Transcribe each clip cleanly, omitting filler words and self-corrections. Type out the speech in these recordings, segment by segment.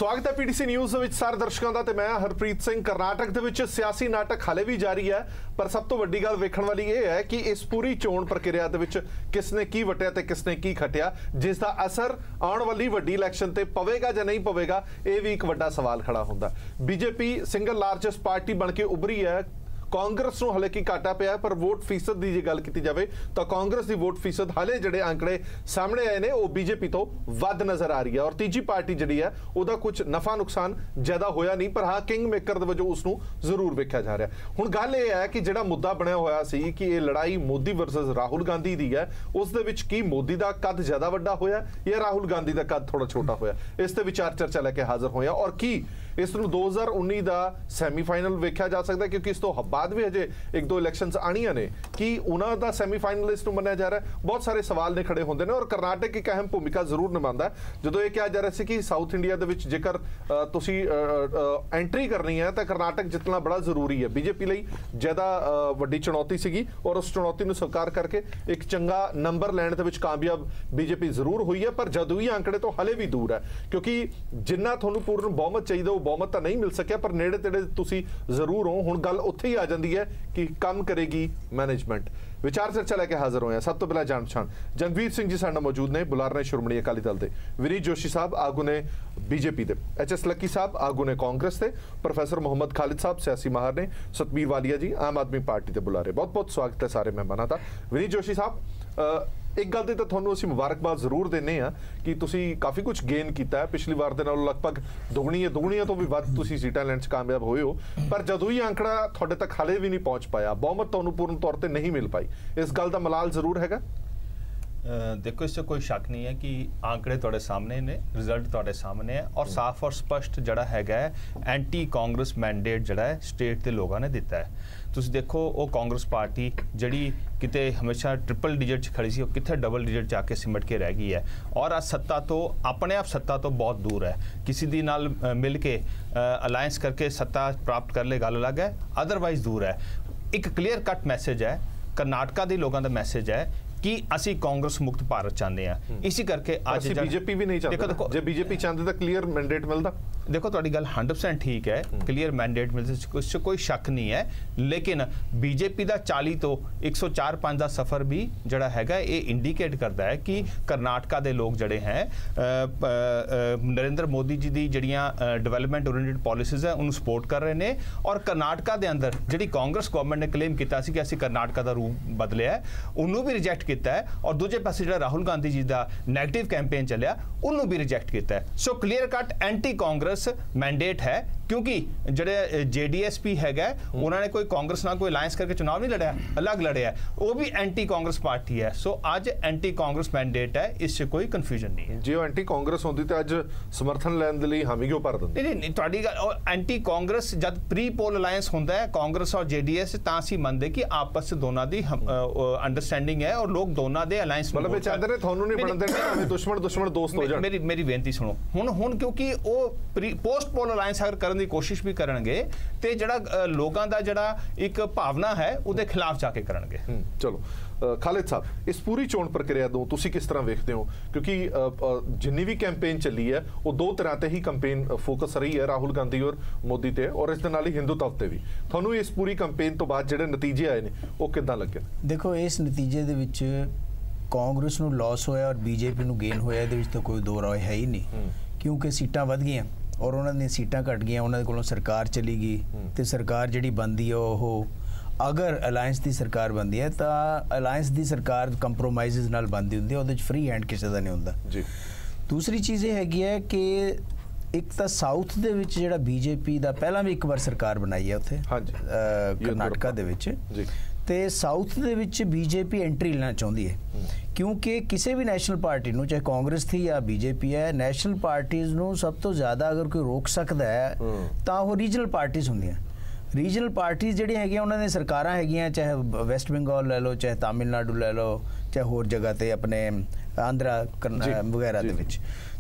स्वागत है PTC news which सारे दर्शकों का। मैं हरप्रीत सिंह। कर्नाटक दे विच सियासी नाटक हाले भी जारी है, पर सब तो वड्डी गल वेखण वाली ये है कि इस पूरी चोण प्रक्रिया दे विच किसने की वटिया ते किसने की खटिया, जिसका असर आने वाली वड्डी इलैक्शन ते पवेगा जां नहीं पवेगा, ये भी एक वड्डा सवाल खड़ा हुंदा। बीजेपी सिंगल लार्जेस्ट पार्टी बन के उभरी है। कांग्रेस को हले की घाटा पिया, पर वोट फीसद की जो गल की जाए तो कांग्रेस की वोट फीसद हाले जिहड़े आंकड़े सामने आए ने वो बीजेपी तो वध नज़र आ रही है। और तीजी पार्टी जिहड़ी है उसका कुछ नफा नुकसान ज़्यादा होया नहीं, पर हाँ किंग मेकर दे वजों उसनूं जरूर वेख्या जा रहा है। हुण गल ये है कि जिहड़ा मुद्दा बनया होया सी कि ये लड़ाई मोदी वर्सेस राहुल गांधी दी है, उस दे विच की मोदी का कद ज़्यादा वड्डा होया या राहुल गांधी का कद थोड़ा छोटा होया, इस ते विचार चर्चा लैके हाजिर होया। और की इस 2019 का सैमीफाइनल वेख्या जा सकता है, क्योंकि इस तो बाद भी अजे एक दो इलैक्शंस आनियां ने कि उन्हों का सैमीफाइनलिस्ट मन्या जा रहा है। बहुत सारे सवाल ने खड़े होंगे ने और कर्नाटक एक अहम भूमिका जरूर निभाता है। जो ये कहा जा रहा है कि साउथ इंडिया दे विच जेकर तुसी एंट्री करनी है तो कर्नाटक जितना बड़ा जरूरी है। बीजेपी लई ज़्यादा वड्डी चुनौती सीगी और उस चुनौती को स्वीकार करके एक चंगा नंबर लैण दे विच कामयाब बीजेपी जरूर हुई है, पर जदोई आंकड़े तो हले भी दूर है, क्योंकि जिन्ना तुहानूं पूर्ण बहुमत चाहिए बहुमत तो नहीं मिल सकिया, पर नेड़े तेड़े तुसी जरूर हो। हुण गल उत्थे ही आ जाती है कि कम करेगी मैनेजमेंट। विचार चर्चा लैके हाजिर होए। सब तो पहला जान पछाण जनवीर सिंह जी साडे नाल मौजूद ने, बुलार ने श्रोमणी अकाली दल के, विनीत जोशी साहब आगू ने बीजेपी के, एच एस लक्की साहब आगू ने कांग्रेस के, प्रोफैसर मोहम्मद खालिद साहब सियासी माहर ने, सतबीर वालिया जी आम आदमी पार्टी के बुलारे। बहुत बहुत स्वागत है सारे मेहमानों का। विनीत जोशी साहब, एक गल की तो थोनों असीं मुबारकबाद जरूर देने कि तुसी काफ़ी कुछ गेन किया है। पिछली बार दे नालों लगभग दुगणियां तो भी वध तुसी सीटां लैण च कामयाब होए हो, पर जदों ही आंकड़ा तुहाडे तक हाले भी नहीं पहुँच पाया, बहुमत तुहानूं पूर्ण तौर पर नहीं मिल पाई, इस गल का मलाल जरूर हैगा। देखो, इससे कोई शक नहीं है कि आंकड़े तुहाडे सामने ने, रिजल्ट तुहाडे सामने है और साफ और स्पष्ट जड़ा हैगा एंटी कांग्रेस मैंडेट जड़ा है स्टेट के लोगों ने दिता है। तुसी देखो वो कांग्रेस पार्टी जड़ी किते हमेशा ट्रिपल डिजिट खड़ी सी, कितने डबल डिजिट जाके सिमट के रह गई है और आज सत्ता तो अपने आप सत्ता तो बहुत दूर है। किसी दी नाल मिल के अलायंस करके सत्ता प्राप्त कर ले गल अलग है, अदरवाइज दूर है। एक क्लीयर कट मैसेज है कर्नाटका के लोगों का, मैसेज है कि असी कांग्रेस मुक्त भारत चाहते हैं। इसी करके आज बीजेपी भी नहीं चाहती। देखो जे बीजेपी चाहती तो क्लीयर मैंडेट मिलता। देखो तुहाडी गल 100% ठीक है, क्लीयर मैंडेट मिलता, इससे कोई शक नहीं है, लेकिन बीजेपी का 40 तो 104-5 का सफर भी जड़ा हैगा ये इंडिकेट करता है कि कर्नाटका के लोग जड़े हैं नरेंद्र मोदी जी की जड़ियां डेवलपमेंट ओरिएंटेड पॉलिसीज है उन्होंने सपोर्ट कर रहे हैं। और कर्नाटका के अंदर जी कांग्रेस गवर्नमेंट ने क्लेम किया कि असीं कर्नाटका का रूप बदलिया है, उन्होंने भी रिजेक्ट किया है। और दूजे पासे जो राहुल गांधी जी का नैगेटिव कैंपेन चलिया उन्होंने भी रिजेक्ट किया है। So clear cut anti Congress mandate है, क्योंकि जो जेडीएसपी हैगा उन्होंने कोई कांग्रेस ना कोई अलायंस करके चुनाव नहीं लड़या, अलग लड़या है, वो भी एंटी कांग्रेस पार्टी है। सो आज एंटी कांग्रेस मैंडेट है, इससे कोई कंफ्यूजन नहीं है। जो एंटी कांग्रेस होती तो आज समर्थन लैण दे लई हामी क्यों भर दिंदे? नहीं, तुहाडी गल एंटी कांग्रेस जब प्री पोल अलायंस होंदा है कांग्रेस और जेडीएस, तां असीं मंनदे कि आपस च दोनों दी अंडरस्टैंडिंग है और लोग दोनों दे अलायंस मतलब चाहते ने थानू नहीं बनन देना, दुश्मन दोस्त हो जाण। मेरी बेनती सुनो, हुण क्योंकि वो पोस्ट पोल अलायंस अगर करने की कोशिश भी करनगे ते जड़ा लोगों का जड़ा एक भावना है उहदे खिलाफ जाके करनगे। चलो खालिद साहब, इस पूरी चोण प्रक्रिया को तुसी किस तरह देखते हो? क्योंकि जिन्नी भी कैंपेन चली है वो दो तरह से ही कैंपेन फोकस रही है, राहुल गांधी और मोदी ते, और इस नाल ही हिंदुत्व ते भी। थानू इस पूरी कैंपेन तो बाद जिहड़े नतीजे आए ने वो किदां लगे? देखो, इस नतीजे दे विच कांग्रेस नूं लॉस होया और बीजेपी नूं गेन होया, इहदे विच तो कोई दो राय है ही नहीं, क्योंकि सीटां वध गईयां और उन्होंने सीटां घट गई, उन्होंने कोलों सरकार चली गई तो सरकार जिहड़ी बनदी है वो अगर अलायंस की सरकार बनती है तो अलायंस की सरकार कंप्रोमाइज़ नाल बनती हुंदी है, उहदे च फ्री हैंड किसी का नहीं हुंदा। दूसरी चीज़ ये हैगी है कि एक तो साउथ दे विच जिहड़ा बीजेपी का पहला भी एक बार सरकार बनाई है उत्थे कर्नाटका दे विच, ते साउथ दे विच बीजेपी एंट्री लेना चाहती है, क्योंकि किसी भी नैशनल पार्टी नूं, चाहे कांग्रेस थी या बीजेपी है, नैशनल पार्टीज़ नूं सब तो ज़्यादा अगर कोई रोक सकता है तो वो रीजनल पार्टीज़ होंदियां। रीजनल पार्टीज़ जिहड़ियां हैगियां उन्हां दी सरकारां हैगियां, चाहे वेस्ट बंगाल ले लो, चाहे तमिलनाडु ले लो, चाहे होर जगह ते अपने आंध्रा वगैरह दे विच,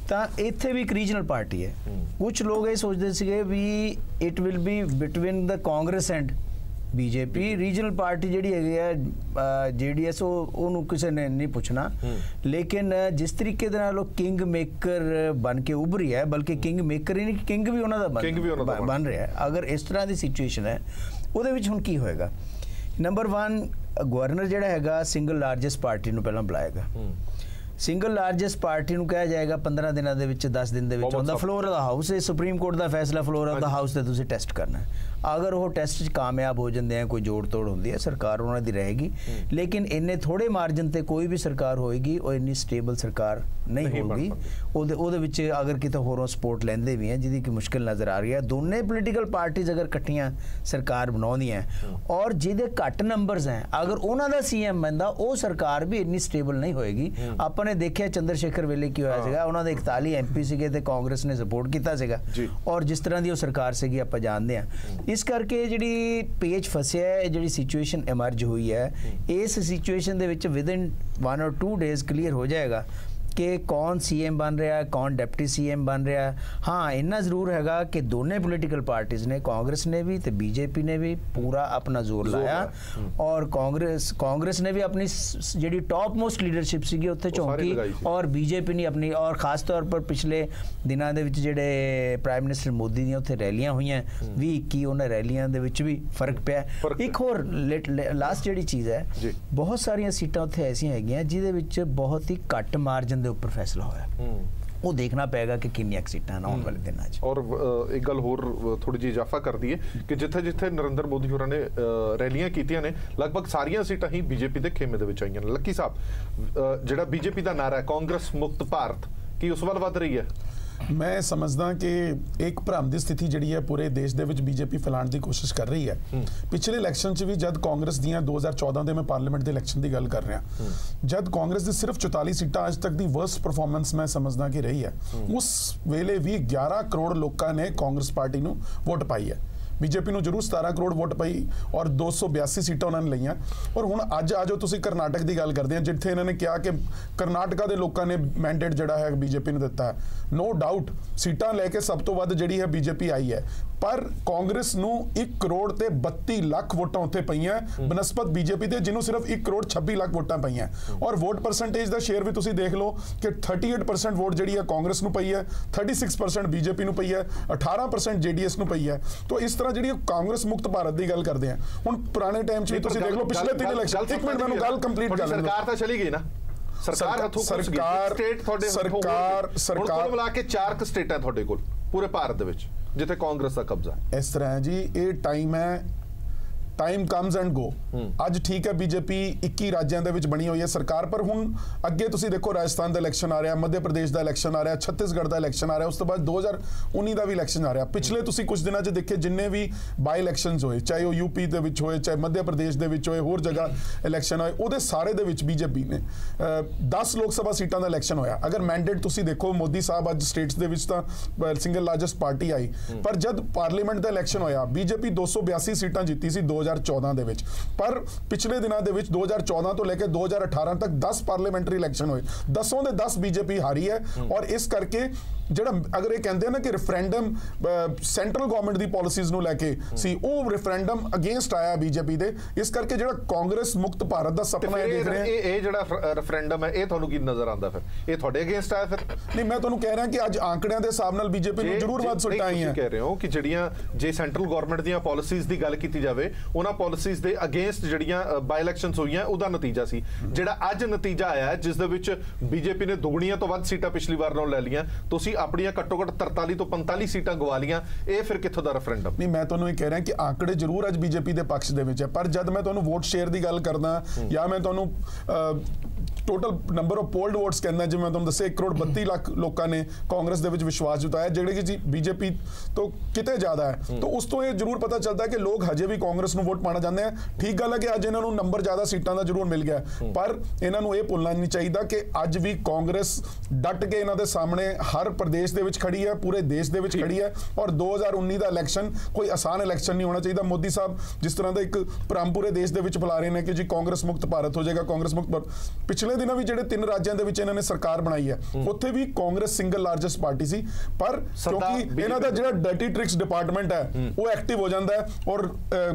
तां इत्थे भी एक रीजनल पार्टी है। कुछ लोग ये सोचते सीगे भी it will be between the Congress and BJP regional party ਜਿਹੜੀ ਹੈਗੀ ਹੈ ਜੇਡੀਐਸ ਉਹਨੂੰ ਕਿਸੇ ਨੇ ਨਹੀਂ ਪੁੱਛਣਾ, ਲੇਕਿਨ ਜਿਸ ਤਰੀਕੇ ਦੇ ਨਾਲ ਉਹ ਕਿੰਗ ਮੇਕਰ ਬਣ ਕੇ ਉੱਭਰੀ ਹੈ, ਬਲਕਿ ਕਿੰਗ ਮੇਕਰ ਹੀ ਨਹੀਂ, ਕਿੰਗ ਵੀ ਉਹਨਾਂ ਦਾ ਬਣ ਰਿਹਾ ਹੈ। ਅਗਰ ਇਸ ਤਰ੍ਹਾਂ ਦੀ ਸਿਚੁਏਸ਼ਨ ਹੈ, ਉਹਦੇ ਵਿੱਚ ਹੁਣ ਕੀ ਹੋਏਗਾ? ਨੰਬਰ 1, ਗਵਰਨਰ ਜਿਹੜਾ ਹੈਗਾ ਸਿੰਗਲ ਲਾਰਜੈਸਟ ਪਾਰਟੀ ਨੂੰ ਪਹਿਲਾਂ ਬੁਲਾਏਗਾ। ਸਿੰਗਲ ਲਾਰਜੈਸਟ ਪਾਰਟੀ ਨੂੰ ਕਿਹਾ ਜਾਏਗਾ 15 ਦਿਨਾਂ ਦੇ ਵਿੱਚ, 10 ਦਿਨ ਦੇ ਵਿੱਚ ਉਹਦਾ ਫਲੋਰ ਆਫ ਦਾ ਹਾਊਸ ਹੈ, ਸੁਪਰੀਮ ਕੋਰਟ ਦਾ ਫੈਸਲਾ ਫਲੋਰ ਆਫ ਦਾ ਹਾਊਸ ਤੇ ਤੁਸੀਂ ਟੈਸਟ ਕਰਨਾ ਹੈ। ਅਗਰ ਉਹ ਟੈਸਟ 'ਚ ਕਾਮਯਾਬ ਹੋ ਜਾਂਦੇ ਆ, ਕੋਈ ਜੋੜ ਤੋੜ ਹੁੰਦੀ ਹੈ, ਸਰਕਾਰ ਉਹਨਾਂ ਦੀ ਰਹੇਗੀ। ਲੇਕਿਨ ਇੰਨੇ ਥੋੜੇ ਮਾਰਜਨ ਤੇ ਕੋਈ ਵੀ ਸਰਕਾਰ ਹੋਏਗੀ, ਉਹ ਇੰਨੀ ਸਟੇਬਲ ਸਰਕਾਰ ਨਹੀਂ ਹੋਊਗੀ। ਉਹਦੇ ਵਿੱਚ ਅਗਰ ਕਿਤੇ ਹੋਰੋਂ ਸਪੋਰਟ ਲੈਂਦੇ ਵੀ ਹੈ, ਜਿਹਦੀ ਕਿ ਮੁਸ਼ਕਿਲ ਨਜ਼ਰ ਆ ਰਹੀ ਹੈ। ਦੋਨੇ ਪੋਲੀਟੀਕਲ ਪਾਰਟੀਜ਼ ਅਗਰ ਇਕੱਠੀਆਂ ਸਰਕਾਰ ਬਣਾਉਂਦੀਆਂ ਔਰ ਜਿਹਦੇ ਘੱਟ ਨੰਬਰਸ ਹੈ, ਅਗਰ ਉਹਨਾਂ ਦਾ ਸੀਐਮ ਬਣਦਾ, ਉਹ ਸਰਕਾਰ ਵੀ ਇੰਨੀ ਸਟੇਬਲ ਨਹੀਂ ਹੋਏਗੀ। ਆਪਾਂ ਨੇ ਦੇਖਿਆ ਚੰਦਰ ਸ਼ੇਖਰ ਵੇਲੇ ਕੀ ਹੋਇਆ ਸੀਗਾ, ਉਹਨਾਂ ਦੇ 41 MP ਸੀਗੇ ਤੇ ਕਾਂਗਰਸ ਨੇ ਸਪੋਰਟ ਕੀਤਾ ਸੀਗਾ, ਔਰ ਜਿਸ ਤਰ੍ਹਾਂ ਦੀ ਉਹ ਸਰਕਾਰ ਸੀਗੀ ਆਪਾਂ ਜਾਣਦੇ ਹਾਂ। ਇਸ ਕਰਕੇ ਜਿਹੜੀ ਪੇਚ ਫਸਿਆ ਹੈ, ਜਿਹੜੀ ਸਿਚੁਏਸ਼ਨ ਐਮਰਜ ਹੋਈ ਹੈ, ਇਸ ਸਿਚੁਏਸ਼ਨ ਦੇ ਵਿੱਚ ਵਿਦਿਨ 1 or 2 days ਕਲੀਅਰ ਹੋ ਜਾਏਗਾ ਕਿ ਕੌਣ ਸੀਐਮ ਬਣ ਰਿਹਾ, ਕੌਣ ਡਿਪਟੀ ਸੀਐਮ ਬਣ ਰਿਹਾ। ਹਾਂ, ਇੰਨਾ ਜ਼ਰੂਰ ਹੈਗਾ ਕਿ ਦੋਨੇ ਪੋਲੀਟੀਕਲ ਪਾਰਟੀਆਂ ਨੇ, ਕਾਂਗਰਸ ਨੇ ਵੀ ਤੇ ਬੀਜੇਪੀ ਨੇ ਵੀ ਪੂਰਾ ਆਪਣਾ ਜ਼ੋਰ ਲਾਇਆ, ਔਰ ਕਾਂਗਰਸ ਨੇ ਵੀ ਆਪਣੀ ਜਿਹੜੀ ਟੌਪ ਮੋਸਟ ਲੀਡਰਸ਼ਿਪ ਸੀਗੀ ਉੱਥੇ ਝੋਂਕੀ, ਔਰ ਬੀਜੇਪੀ ਨੇ ਆਪਣੀ, ਔਰ ਖਾਸ ਤੌਰ ਪਰ ਪਿਛਲੇ ਦਿਨਾਂ ਦੇ ਵਿੱਚ ਜਿਹੜੇ ਪ੍ਰਾਈਮ ਮਿਨਿਸਟਰ ਮੋਦੀ ਦੀਆਂ ਉੱਥੇ ਰੈਲੀਆਂ ਹੋਈਆਂ 20-21, ਉਹਨਾਂ ਰੈਲੀਆਂ ਦੇ ਵਿੱਚ ਵੀ ਫਰਕ ਪਿਆ। ਇੱਕ ਹੋਰ ਲਾਸਟ ਜਿਹੜੀ ਚੀਜ਼ ਹੈ, ਬਹੁਤ ਸਾਰੀਆਂ ਸੀਟਾਂ ਉੱਥੇ ਐਸੀਆਂ ਹੈਗੀਆਂ ਜਿਹਦੇ ਵਿੱਚ ਬਹੁਤ ਹੀ ਘੱਟ ਮਾਰਜਨ ਦੇ ਉੱਪਰ ਫੈਸਲਾ ਹੋਇਆ। ਉਹ ਦੇਖਣਾ ਪਏਗਾ ਕਿ ਕਿੰਨੀਆਂ ਸੀਟਾਂ ਆਉਣ ਵਾਲੇ ਦਿਨਾਂ 'ਚ। ਔਰ ਇੱਕ ਗੱਲ ਹੋਰ ਥੋੜੀ ਜਿਹੀ ਇਜ਼ਾਫਾ ਕਰਦੀ ਹੈ ਕਿ ਜਿੱਥੇ ਨਰਿੰਦਰ ਮੋਦੀ ਹੋਰਾਂ ਨੇ ਰੈਲੀਆਂ ਕੀਤੀਆਂ ਨੇ, ਲਗਭਗ ਸਾਰੀਆਂ ਸੀਟਾਂ ਹੀ ਬੀਜੇਪੀ ਦੇ ਖੇਮੇ ਦੇ ਵਿੱਚ ਆਈਆਂ ਨੇ। ਲੱਕੀ ਸਾਹਿਬ, ਜਿਹੜਾ ਬੀਜੇਪੀ ਦਾ ਨਾਰਾ ਹੈ ਕਾਂਗਰਸ ਮੁਕਤ ਭਾਰਤ, ਕੀ ਉਸ ਵੱਲ ਵੱਧ ਰਹੀ ਹੈ? ਮੈਂ ਸਮਝਦਾ ਕਿ ਇੱਕ ਭਰਮ ਦੀ ਸਥਿਤੀ ਜਿਹੜੀ ਹੈ ਪੂਰੇ ਦੇਸ਼ ਦੇ ਵਿੱਚ ਬੀਜੇਪੀ ਫੈਲਾਉਣ ਦੀ ਕੋਸ਼ਿਸ਼ ਕਰ ਰਹੀ ਹੈ। ਪਿਛਲੇ ਇਲੈਕਸ਼ਨ 'ਚ ਵੀ ਜਦ ਕਾਂਗਰਸ ਦੀਆਂ 2014 ਦੇ ਮੈਂ ਪਾਰਲੀਮੈਂਟ ਦੇ ਇਲੈਕਸ਼ਨ ਦੀ ਗੱਲ ਕਰ ਰਿਹਾ, ਜਦ ਕਾਂਗਰਸ ਦੀ ਸਿਰਫ 44 ਸੀਟਾਂ ਅੱਜ ਤੱਕ ਦੀ ਵਰਸਟ ਪਰਫਾਰਮੈਂਸ ਮੈਂ ਸਮਝਦਾ ਕਿ ਰਹੀ ਹੈ। ਉਸ ਵੇਲੇ ਵੀ 11 ਕਰੋੜ ਲੋਕਾਂ ਨੇ ਕਾਂਗਰਸ ਪਾਰਟੀ ਨੂੰ ਵੋਟ ਪਾਈ ਹੈ। ਬੀਜੇਪੀ ਨੂੰ ਜ਼ਰੂਰ 17 ਕਰੋੜ ਵੋਟ ਪਈ ਔਰ 282 ਸੀਟਾਂ ਉਹਨਾਂ ਨੇ ਲਈਆਂ। ਔਰ ਹੁਣ ਅੱਜ ਆ ਜਾਓ ਤੁਸੀਂ ਕਰਨਾਟਕ ਦੀ ਗੱਲ ਕਰਦੇ ਆ, ਜਿੱਥੇ ਇਹਨਾਂ ਨੇ ਕਿਹਾ ਕਿ ਕਰਨਾਟਕਾ ਦੇ ਲੋਕਾਂ ਨੇ ਮੈਂਡੇਟ ਜਿਹੜਾ ਹੈ ਬੀਜੇਪੀ ਨੂੰ ਦਿੱਤਾ ਹੈ। ਨੋ ਡਾਊਟ ਸੀਟਾਂ ਲੈ ਕੇ ਸਭ ਤੋਂ ਵੱਧ ਜਿਹੜੀ ਹੈ ਬੀਜੇਪੀ ਆਈ ਹੈ, ਪਰ ਕਾਂਗਰਸ ਨੂੰ 1 ਕਰੋੜ ਤੇ 32 ਲੱਖ ਵੋਟਾਂ ਉੱਥੇ ਪਈਆਂ ਬਨਸਪਤ ਬੀਜੇਪੀ ਦੇ, ਜਿਹਨੂੰ ਸਿਰਫ 1 ਕਰੋੜ 26 ਲੱਖ ਵੋਟਾਂ ਪਈਆਂ। ਔਰ ਵੋਟ ਪਰਸੈਂਟੇਜ ਦਾ ਸ਼ੇਅਰ ਵੀ ਤੁਸੀਂ ਦੇਖ ਲਓ ਕਿ 38% ਵੋਟ ਜਿਹੜੀ ਹੈ ਕਾਂਗਰਸ ਨੂੰ ਪਈ ਹੈ, 36% ਬੀਜੇਪੀ ਨੂੰ ਪਈ ਹੈ, 18% ਜੇਡੀਐਸ ਨੂੰ ਪਈ ਹੈ। ਤਾਂ ਇਸ ਤਰ੍ਹਾਂ ਜਿਹੜੀ ਕਾਂਗਰਸ ਮੁਕਤ ਭਾਰਤ ਦੀ ਗੱਲ ਕਰਦੇ ਆ, ਹੁਣ ਪੁਰਾਣੇ ਟਾਈਮ 'ਚ ਵੀ ਤੁਸੀਂ ਦੇਖ ਲਓ ਪਿਛਲੇ 3 ਇਲੈਕਸ਼ਨ, ਇੱਕ ਮਿੰਟ ਮੈਨੂੰ ਗੱਲ ਕੰਪਲੀਟ ਕਰ ਲੈਣ ਦਿਓ। ਸਰਕਾਰ ਤਾਂ ਚਲੀ ਗਈ ਨਾ, ਸਰਕਾਰ ਮਿਲਾ ਕੇ 4 ਸਟੇਟਾਂ ਤੁਹਾਡੇ ਕੋਲ ਪੂਰੇ ਭਾਰਤ ਦੇ ਵਿੱਚ ਜਿੱਥੇ ਕਾਂਗਰਸ ਦਾ ਕਬਜ਼ਾ। ਇਸ ਤਰ੍ਹਾਂ ਜੀ ਇਹ ਟਾਈਮ ਹੈ, ਟਾਈਮ ਕਮਸ ਐਂਡ ਗੋ। ਅੱਜ ਠੀਕ ਹੈ ਬੀਜੇਪੀ 21 ਰਾਜਾਂ ਦੇ ਵਿੱਚ ਬਣੀ ਹੋਈ ਹੈ ਸਰਕਾਰ, ਪਰ ਹੁਣ ਅੱਗੇ ਤੁਸੀਂ ਦੇਖੋ ਰਾਜਸਥਾਨ ਦਾ ਇਲੈਕਸ਼ਨ ਆ ਰਿਹਾ, ਮੱਧ ਪ੍ਰਦੇਸ਼ ਦਾ ਇਲੈਕਸ਼ਨ ਆ ਰਿਹਾ, ਛੱਤੀਸਗੜ੍ਹ ਦਾ ਇਲੈਕਸ਼ਨ ਆ ਰਿਹਾ, ਉਸ ਤੋਂ ਬਾਅਦ 2019 ਦਾ ਵੀ ਇਲੈਕਸ਼ਨ ਆ ਰਿਹਾ। ਪਿਛਲੇ ਤੁਸੀਂ ਕੁਝ ਦਿਨਾਂ 'ਚ ਦੇਖੇ ਜਿੰਨੇ ਵੀ ਬਾਈ ਇਲੈਕਸ਼ਨਸ ਹੋਏ, ਚਾਹੇ ਉਹ ਯੂਪੀ ਦੇ ਵਿੱਚ ਹੋਏ, ਚਾਹੇ ਮੱਧ ਪ੍ਰਦੇਸ਼ ਦੇ ਵਿੱਚ ਹੋਏ, ਹੋਰ ਜਗ੍ਹਾ ਇਲੈਕਸ਼ਨ ਹੋਏ, ਉਹਦੇ ਸਾਰੇ ਦੇ ਵਿੱਚ ਬੀਜੇਪੀ ਨੇ 10 ਲੋਕ ਸਭਾ ਸੀਟਾਂ ਦਾ ਇਲੈਕਸ਼ਨ ਹੋਇਆ। ਅਗਰ ਮੈਂਡੇਟ ਤੁਸੀਂ ਦੇਖੋ, ਮੋਦੀ ਸਾਹਿਬ ਅੱਜ ਸਟੇਟਸ ਦੇ ਵਿੱਚ ਤਾਂ ਸਿੰਗਲ ਲਾਰਜੈਸਟ ਪਾਰਟੀ ਆਈ, ਪਰ ਜਦ ਪਾਰਲੀਮੈਂਟ ਦਾ ਇਲੈਕਸ਼ਨ ਹੋਇਆ ਬੀਜੇਪੀ 282 ਸੀਟਾਂ ਜਿੱਤੀ ਸੀ 2014 ਦੇ ਵਿੱਚ। ਪਰ ਪਿਛਲੇ ਦਿਨਾਂ ਦੇ ਵਿੱਚ 2014 ਤੋਂ ਲੈ ਕੇ 2018 ਤੱਕ 10 ਪਾਰਲੀਮੈਂਟਰੀ ਇਲੈਕਸ਼ਨ ਹੋਏ, 10 ਦੇ 10 ਬੀਜੇਪੀ ਹਾਰੀ ਹੈ। ਔਰ ਇਸ ਕਰਕੇ ਜਿਹੜਾ ਅਗਰ ਇਹ ਕਹਿੰਦੇ ਨਾ ਕਿ ਰੈਫਰੈਂਡਮ ਸੈਂਟਰਲ ਗਵਰਨਮੈਂਟ ਦੀ ਪਾਲਿਸੀਜ਼ ਨੂੰ ਲੈ ਕੇ ਸੀ, ਉਹ ਰੈਫਰੈਂਡਮ ਅਗੇਂਸਟ ਆਇਆ ਬੀਜੇਪੀ ਦੇ। ਇਸ ਕਰਕੇ ਜਿਹੜਾ ਕਾਂਗਰਸ ਮੁਕਤ ਭਾਰਤ ਦਾ ਸੁਪਨਾ ਇਹ ਦੇਖ ਰਹੇ ਇਹ ਜਿਹੜਾ ਰੈਫਰੈਂਡਮ ਹੈ, ਇਹ ਤੁਹਾਨੂੰ ਕੀ ਨਜ਼ਰ ਆਉਂਦਾ? ਫਿਰ ਇਹ ਤੁਹਾਡੇ ਅਗੇਂਸਟ ਆਇਆ? ਫਿਰ ਨਹੀਂ, ਮੈਂ ਤੁਹਾਨੂੰ ਕਹਿ ਰਿਹਾ ਕਿ ਅੱਜ ਆંકੜਿਆਂ ਦੇ ਹਿਸਾਬ ਨਾਲ ਬੀਜੇਪੀ ਨੂੰ ਜ਼ਰੂਰ ਵੱਧ ਸੀਟਾਂ ਆਈਆਂ। ਕਹਿ ਰਹੇ ਹੋ ਕਿ ਜਿਹੜੀਆਂ ਜੇ ਸੈਂਟਰਲ ਗਵਰਨਮੈਂਟ ਦੀਆਂ ਪਾਲਿਸੀਜ਼ ਦੀ ਗੱਲ ਕੀਤੀ ਜਾਵੇ, ਉਹਨਾਂ ਪਾਲਿਸੀਜ਼ ਦੇ ਅਗੇਂਸਟ ਜਿਹੜੀਆਂ ਬਾਈ ਇਲੈਕਸ਼ਨਸ ਹੋਈਆਂ ਉਹਦਾ ਨਤੀਜਾ ਸੀ। ਜਿਹੜਾ ਅੱਜ ਨਤੀਜਾ ਆਇਆ ਜਿਸ ਦੇ ਵਿੱਚ ਬੀਜੇਪੀ ਨੇ ਦੁਗਣੀਆਂ ਤੋਂ ਵੱਧ ਸੀਟਾਂ ਪਿਛਲੀ ਵਾਰ ਨਾਲੋਂ ਲੈ ਲਈਆਂ, ਤੁਸੀਂ ਆਪਣੀਆਂ ਘੱਟੋ ਘੱਟ 43 ਤੋਂ 45 ਸੀਟਾਂ ਗਵਾ ਲੀਆਂ, ਇਹ ਫਿਰ ਕਿੱਥੋਂ ਦਾ ਰੈਫਰੈਂਡਮ? ਨਹੀਂ, ਮੈਂ ਤੁਹਾਨੂੰ ਇਹ ਕਹਿ ਰਿਹਾ ਕਿ ਆંકੜੇ ਜ਼ਰੂਰ ਅੱਜ ਬੀਜੇਪੀ ਦੇ ਪੱਖ ਦੇ ਵਿੱਚ ਹੈ, ਪਰ ਜਦ ਮੈਂ ਤੁਹਾਨੂੰ ਵੋਟ ਸ਼ੇਅਰ ਦੀ ਗੱਲ ਕਰਦਾ ਜਾਂ ਮੈਂ ਤੁਹਾਨੂੰ total number of polled votes ਕਹਿੰਦਾ, ਜਿਵੇਂ ਮੈਂ ਤੁਹਾਨੂੰ ਦੱਸਿਆ 1 ਕਰੋੜ 32 ਲੱਖ ਲੋਕਾਂ ਨੇ ਕਾਂਗਰਸ ਦੇ ਵਿੱਚ ਵਿਸ਼ਵਾਸ ਜਤਾਇਆ, ਜਿਹੜੇ ਕਿ ਬੀਜੇਪੀ ਤੋਂ ਕਿਤੇ ਜ਼ਿਆਦਾ ਹੈ। ਤਾਂ ਉਸ ਤੋਂ ਇਹ ਜ਼ਰੂਰ ਪਤਾ ਚੱਲਦਾ ਕਿ ਲੋਕ ਹਜੇ ਵੀ ਕਾਂਗਰਸ ਨੂੰ ਵੋਟ ਪਾਣਾ ਚਾਹੁੰਦੇ ਆ। ਠੀਕ ਗੱਲ ਹੈ ਕਿ ਅੱਜ ਇਹਨਾਂ ਨੂੰ ਨੰਬਰ ਜ਼ਿਆਦਾ ਸੀਟਾਂ ਦਾ ਜ਼ਰੂਰ ਮਿਲ ਗਿਆ, ਪਰ ਇਹਨਾਂ ਨੂੰ ਇਹ ਭੁੱਲਣਾ ਨਹੀਂ ਚਾਹੀਦਾ ਕਿ ਅੱਜ ਵੀ ਕਾਂਗਰਸ ਡਟ ਕੇ ਇਹਨਾਂ ਦੇ ਸਾਹਮਣੇ ਹਰ ਪ੍ਰਦੇਸ਼ ਦੇ ਵਿੱਚ ਖੜੀ ਹੈ, ਪੂਰੇ ਦੇਸ਼ ਦੇ ਵਿੱਚ ਖੜੀ ਹੈ। ਔਰ 2019 ਦਾ ਇਲੈਕਸ਼ਨ ਕੋਈ ਆਸਾਨ ਇਲੈਕਸ਼ਨ ਨਹੀਂ ਹੋਣਾ ਚਾਹੀਦਾ। ਮੋਦੀ ਸਾਹਿਬ ਜਿਸ ਤਰ੍ਹਾਂ ਦਾ ਇੱਕ ਭਰਮ ਪੂਰੇ ਦੇਸ਼ ਦੇ ਵਿੱਚ ਫੈਲਾ ਰਹੇ ਨੇ ਕਿ ਜੀ ਕਾਂਗਰਸ ਮੁਕਤ ਭਾਰਤ ਹੋ ਜਾਏਗਾ, ਕਾਂਗਰਸ ਮੁਕਤ। ਪਿਛਲੇ ਪਿਛਲੇ ਦਿਨਾਂ ਵੀ ਜਿਹੜੇ 3 ਰਾਜਾਂ ਦੇ ਵਿੱਚ ਇਹਨਾਂ ਨੇ ਸਰਕਾਰ ਬਣਾਈ ਹੈ ਉੱਥੇ ਵੀ ਕਾਂਗਰਸ ਸਿੰਗਲ ਲਾਰਜੈਸਟ ਪਾਰਟੀ ਸੀ, ਪਰ ਕਿਉਂਕਿ ਇਹਨਾਂ ਦਾ ਜਿਹੜਾ ਡਰਟੀ ਟ੍ਰਿਕਸ ਡਿਪਾਰਟਮੈਂਟ ਹੈ ਉਹ ਐਕਟਿਵ ਹੋ ਜਾਂਦਾ ਹੈ ਔਰ